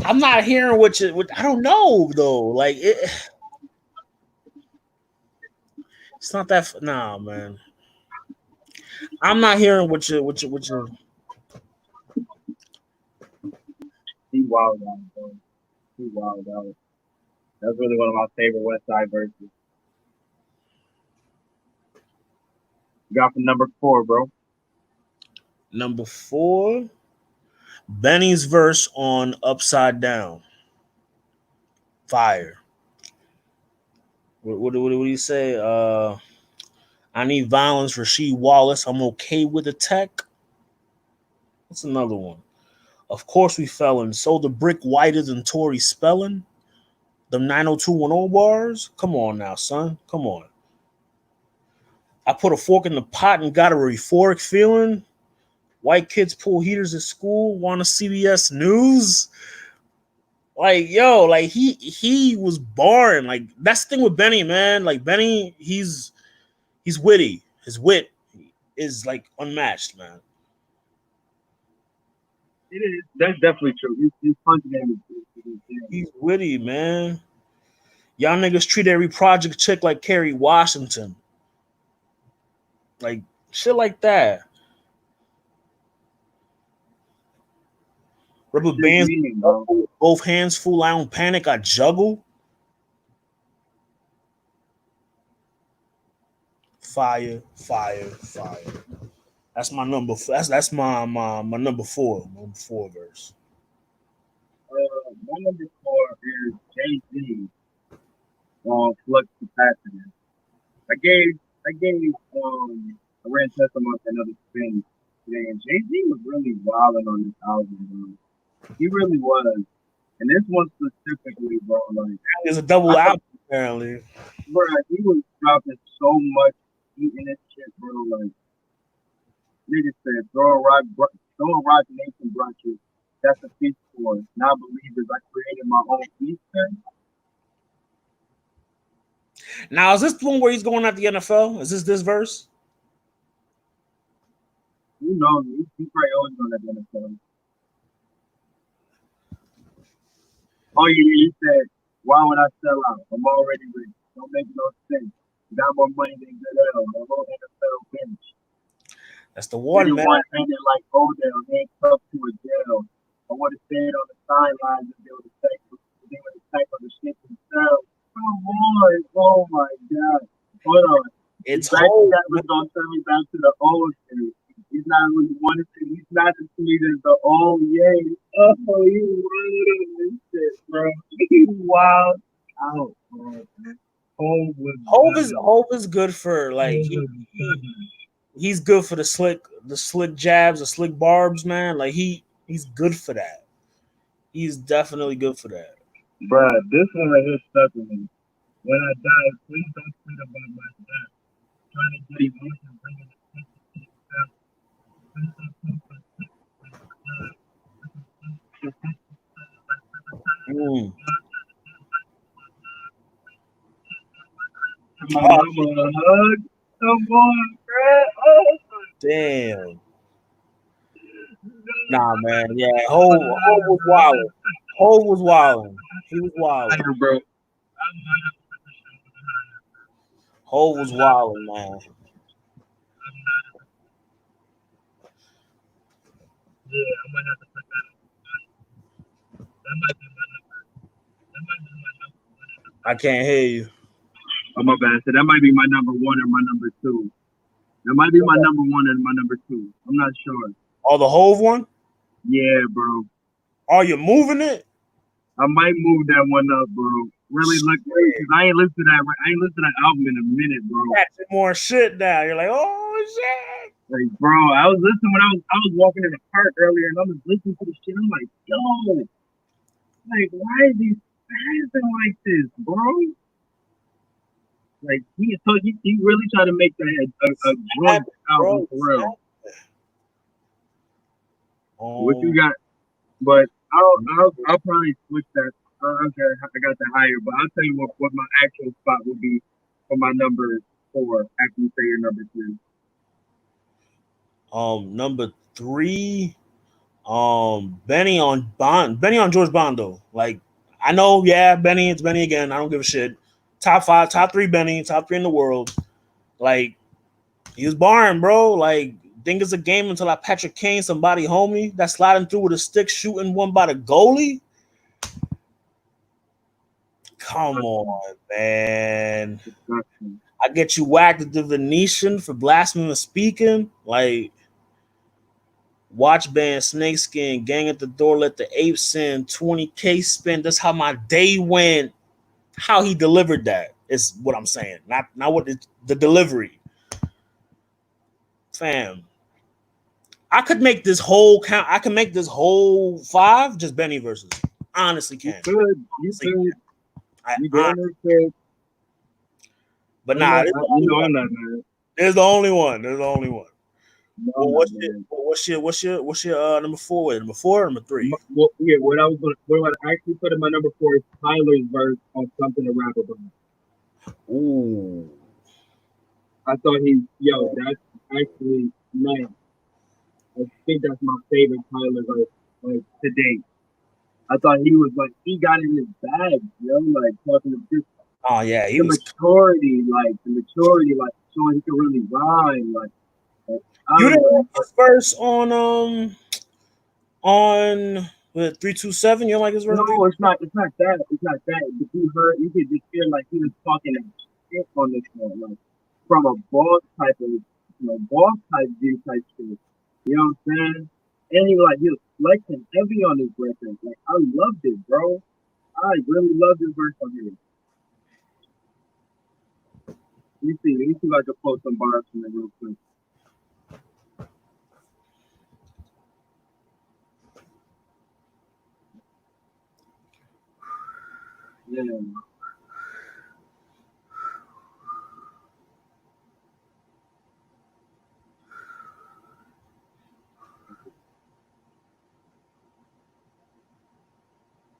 I'm not hearing what I don't know though. Like it's not that. Nah, man. I'm not hearing what you. He wild out, bro. He wild out. That's really one of my favorite West Side verses. You got from number 4, bro. Number 4, Benny's verse on Upside Down. Fire. What do you say? I need violence, Rasheed Wallace. I'm okay with the tech. What's another one? Of course we felon. So the brick whiter than Tory Spelling. The 90210 bars. Come on now, son. Come on. I put a fork in the pot and got a euphoric feeling. White kids pull heaters at school. Want a CBS News? Like, yo, like he was barring. Like, that's the thing with Benny, man. Like, Benny, he's witty. His wit is like unmatched, man. It is. That's definitely true. He's punching him. He's witty, man. Y'all niggas treat every project chick like Kerry Washington. Like, shit like that. Rubber bands, both hands full. I don't panic. I juggle. Fire. That's my number. That's my number 4. Number 4 verse. My number 4 is Jay-Z on Flux Capacitor. I gave a red test amongst another spin. Man, Jay-Z was really wilding on this album, bro. He really was. And this one specifically, bro, like it's a double album apparently. Bro, he was dropping so much heat in this shit, bro. Like niggas said, throw a rock nation brunches. That's a feast for us. Now believers, I created my own feast. Now, is this the one where he's going at the NFL? Is this verse? You know, he's probably always going at the NFL. Oh, you said, why would I sell out? I'm already rich. Don't make no sense. Got more money than Goodell. The whole NFL bench. That's the one, man. Ended like Odell, handcuffed to a jail. I would have stayed on the sidelines and they would attack on the shit themselves. Come on. Oh my God. Hold on. It's that was gonna turn me back to the old shit. He's not really wanting to. He's not as sweet as the old yay. Oh, he wild on this shit, bro. He wild out, bro. Hove is good for like he's good for the slick jabs, the slick barbs, man. Like he's good for that. He's definitely good for that. Bruh, this one right here stuck with me. When I die, please don't tweet about my death. Trying to get emotions, bringing attention to yourself. Please don't post Come on, hug. Come on, bruh. Oh, damn. No, Nah, man. Yeah, Hov was wilding. Hov was wilding. He was wilding. Higher, bro. Hov was wilding, man. Yeah, I might have to put that. That might be my number. That might be my number. I can't hear you. Oh my bad. So that might be my number one or my number two. That might be my number one and my number two. I'm not sure. Oh, the Hov one? Yeah, bro. Are you moving it? I might move that one up, bro. Really look, because I ain't listened to that. I ain't listened to that album in a minute, bro. Catching more shit now. You're like, oh shit. Like, bro, I was listening when I was walking in the park earlier, and I was listening to the shit. I'm like, yo, like, why is he spazzing like this, bro? Like, he really tried to make that a joint album for real. What you got? But I'll probably switch that. Okay, I got that higher, but I'll tell you what my actual spot would be for my number 4 after you say your number 3. Number 3, Benny on George Bondo. Like, I know, yeah, Benny, it's Benny again. I don't give a shit. Top 5, top 3 Benny, top 3 in the world. Like, he was barring, bro. Like, think it's a game until I Patrick Kane somebody homie that's sliding through with a stick shooting one by the goalie. Come on, man. I get you whacked at the Venetian for blasphemous speaking. Like, watch band, snakeskin, gang at the door, let the apes send, 20K spend. That's how my day went. How he delivered that is what I'm saying. Not what the delivery. Fam. I could make this whole count. I can make this whole 5 just Benny versus. Honestly, can. You could. But nah, I'm not, man. There's the only one. There's the only one. No, Well, what's your number 4? Number 4 or number 3? Well, yeah, what I actually put in my number 4 is Tyler's verse on Something to Rap About. Ooh. I thought that's actually nice. I think that's my favorite Tyler verse, like, to date. I thought he got in his bag, like talking to this. Oh yeah, the maturity, like showing he can really rhyme, like you didn't like his verse on 327. You don't like his verse? No, it's not that. But you could just feel like he was talking shit on this one, like from a boss type view type shit. You know what I'm saying? And he was flexing heavy on his record. Like, I loved it, bro. I really loved this verse on here. Let me see if I can post some bars from it real quick. Yeah.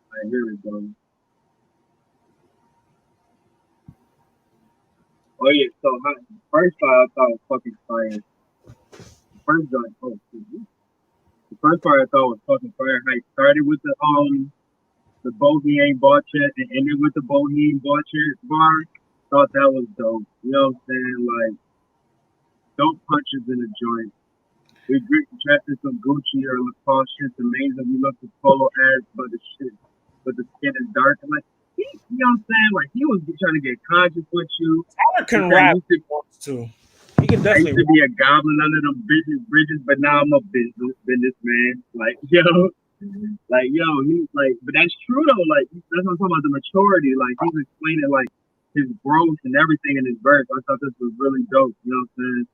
Alright, here we go. Oh yeah, so first part I thought was fucking fire. The first part I thought was fucking fire. How it started with the Bogey ain't bought yet and ended with the Bogey ain't bought yet bar. Thought that was dope. You know what I'm saying? Like, dope punches in the joint. We drink trapped in some Gucci or Lacoste shit's amazing. We look at polo ads, but the skin is dark. And like, you know what I'm saying? Like, he was trying to get conscious with you. Tyler can rap too. He can definitely. I used to be a goblin under them bridges, but now I'm a businessman. Like, he's like, but that's true though. Like, that's what I'm talking about, the maturity. Like, he's explaining like his growth and everything in his verse. I thought this was really dope. You know what I'm saying?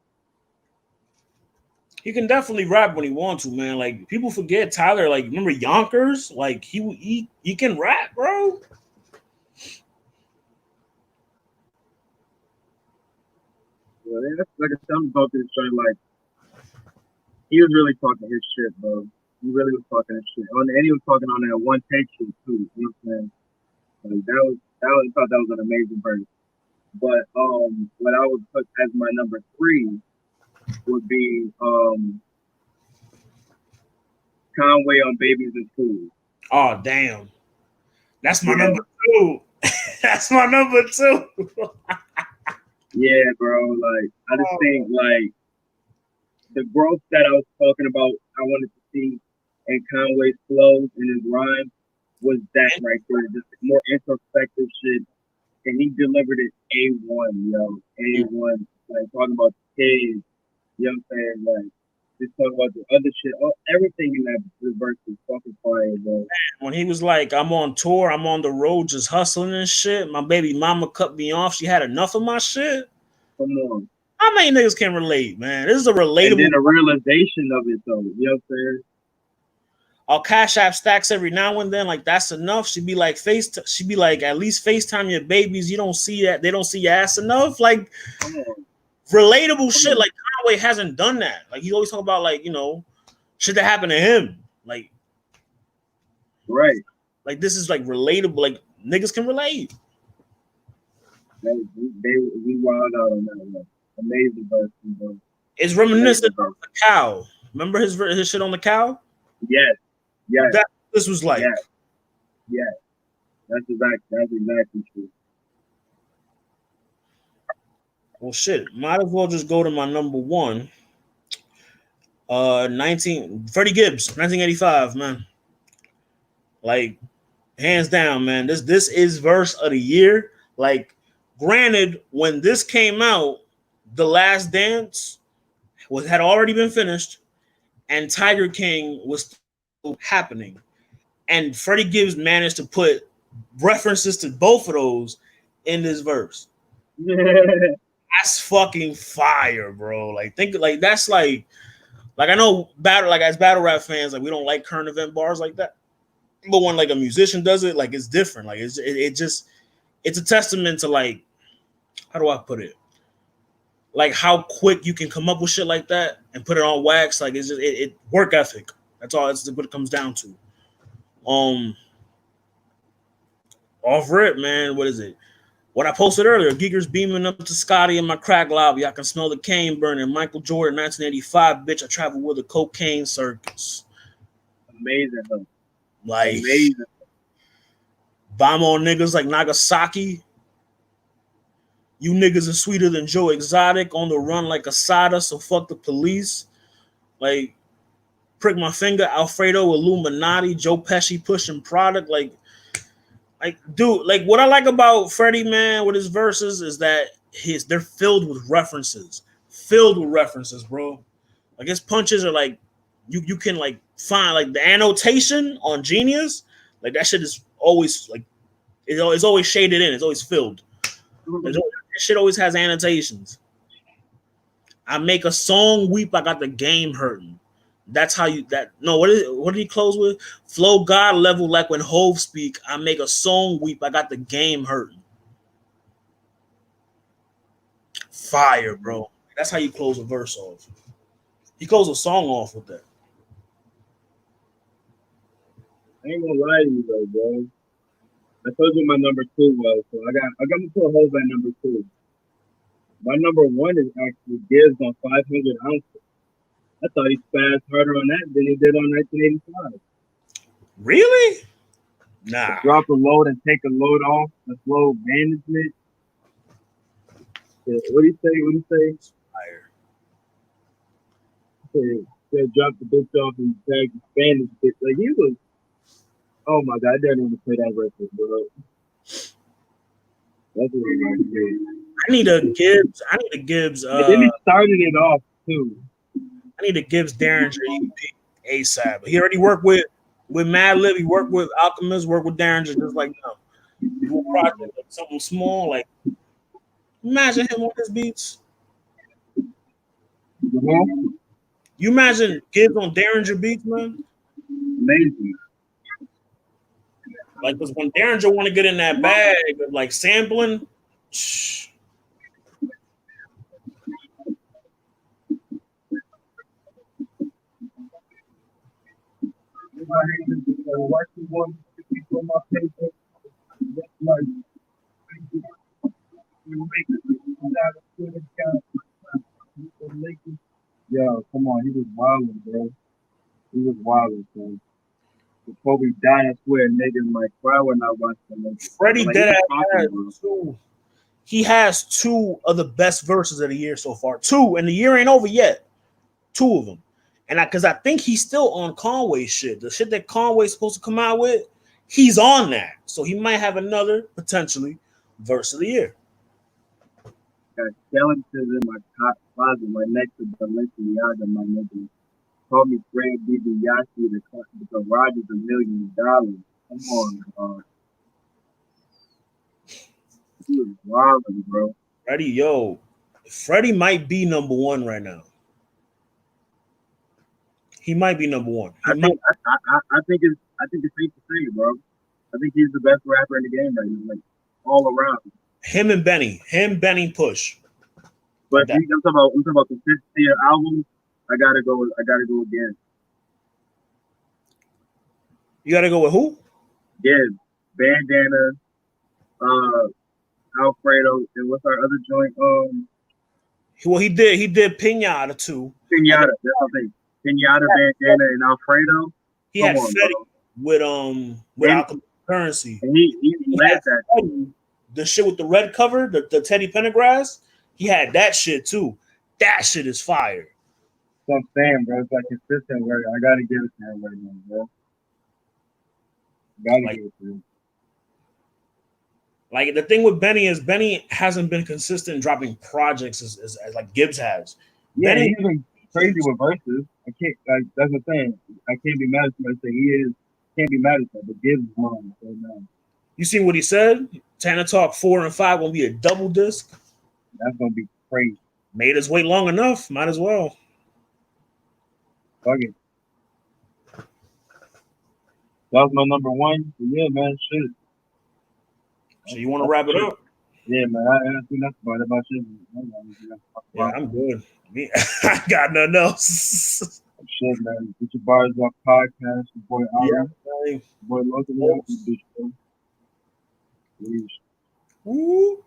He can definitely rap when he wants to, man. Like, people forget Tyler. Like, remember Yonkers? Like, he can rap, bro. Yeah, like I said, I'm about this joint. Like, he was really talking his shit, bro. He really was talking his shit. And he was talking on that one take shit too. You know what I'm saying? Like, I thought that was an amazing verse. But what I would put as my number 3 would be Conway on Babies and Food. Oh damn, that's my number 2. That's my number 2. Yeah, bro. Like I just think like the growth that I was talking about, I wanted to see in Conway's flows and his rhyme was that right there, just more introspective shit, and he delivered it A1, yo, A1. Like talking about the kids, you know what I'm saying? Like just talking about the other shit, everything in that verse is fucking fire, bro. When he was like, "I'm on tour, I'm on the road, just hustling and shit. My baby mama cut me off. She had enough of my shit." Come on. How many niggas can relate, man? This is a relatable. And then a realization of it, though. You know what I'm saying? Our Cash App stacks every now and then, like that's enough. She'd be like, at least FaceTime your babies. You don't see that, they don't see your ass enough. Like relatable shit. Like Conway hasn't done that. Like he always talk about like, you know, shit that happened to him. Like right. Like this is like relatable. Like niggas can relate. We wild out on that one. Amazing verse, bro. It's reminiscent of the cow. Remember his shit on the cow? Yes. Yes. This was like. Yes. Yes. That's exactly true. Well, shit. Might as well just go to my number 1. Freddie Gibbs, 1985, man. Like, hands down, man. This is verse of the year. Like, granted, when this came out, The Last Dance had already been finished, and Tiger King was still happening. And Freddie Gibbs managed to put references to both of those in this verse. That's fucking fire, bro. Like think like that's like I know as battle rap fans, like we don't like current event bars like that. But when like a musician does it, like it's different. Like it's a testament to like, how do I put it? Like how quick you can come up with shit like that and put it on wax. Like it's just it work ethic. That's all. It's what it comes down to. Off rip, man. What is it? What I posted earlier, Giger's beaming up to Scotty in my crack lobby. I can smell the cane burning. Michael Jordan, 1985, bitch. I travel with a cocaine circus. Amazing, huh? Like, amazing. Bomb on niggas like Nagasaki. You niggas are sweeter than Joe Exotic, on the run like Asada, so fuck the police. Like, prick my finger, Alfredo Illuminati, Joe Pesci pushing product. Like, dude, like what I like about Freddie, man, with his verses is that they're filled with references. Bro. Like his punches are like you can like find like the annotation on Genius, like that shit is always like it's always shaded in, it's always filled. Shit always has annotations. I make a song weep, I got the game hurting. That's how you what did he close with? Flow God level like when Hove speak. I make a song weep. I got the game hurting. Fire, bro. That's how you close a verse off. He closed a song off with that. I ain't gonna lie to you though, bro. I told you my number 2 was, so I got to put Hove at number 2. My number 1 is actually Gibbs on 500 ounces. I thought he spazzed harder on that than he did on 1985. Really? Nah. Drop a load and take a load off. That's load management. Yeah, what do you say? Fire. Said drop the bitch off and tag the Spanish bitch. Like he was. Oh my god, I didn't even play that record, bro. That's what I need a Gibbs. Then he started it off too. I need a Gibbs Derringer EP ASAP. He already worked with Mad Lib. He worked with Alchemist. Worked with Derringer. Just like project, like something small. Like imagine him on his beats. Mm-hmm. You imagine Gibbs on Derringer beats, man. Amazing. Like, because when Derringer want to get in that bag of like sampling, Yo, come on, he was wilding, bro. He was wild, man. Before we die, I swear, niggas might cry when I watch them. Freddie Like, dead talking, bro. two. He has two of the best verses of the year so far. Two, and the year ain't over yet. Two of them. And because I think he's still on Conway shit. The shit that Conway's supposed to come out with, he's on that. So he might have another, potentially, verse of the year. Got skeletons in my closet right next to Balenciaga, my nigga. Call me Fred DiBiase, the garage is $1 million. Come on, dog. He was wilding, bro. Freddie might be number one right now. He might be number one. I think it's safe to say, bro. I think he's the best rapper in the game right now, like all around. Him and Benny push. But like I'm talking about consistency of albums. I gotta go again. You gotta go with who? Yeah, Bandana, Alfredo, and what's our other joint? Well, he did Pinata too. Pinata, that's what I'm saying. Pinata, Bandana, and Alfredo. He had Fetty with Alchemy Currency. And he led that. Fetty, the shit with the red cover, the Teddy Pendergrass. He had that shit too. That shit is fire. So I'm saying, bro, it's like consistent work. I gotta give it to him right now, bro. Gotta give it to him. Like the thing with Benny is Benny hasn't been consistent in dropping projects as like Gibbs has. Yeah, Benny, he's been crazy with verses. I can't like that's the thing. I can't be mad at him. I say he is. Can't be mad at him, but Gibbs is mine right now. You seen what he said? Tana Talk 4 and 5 gonna be a double disc. That's gonna be crazy. Made us wait long enough. Might as well. Buggin. That was my number one. Yeah, man, shit. So you want to wrap it up? Yeah, man. I think that's about shit. Yeah, I'm good. I got nothing else. Shit, man. Get your bars off podcast. Your boy Ari. Yeah, boy Logan. Woo.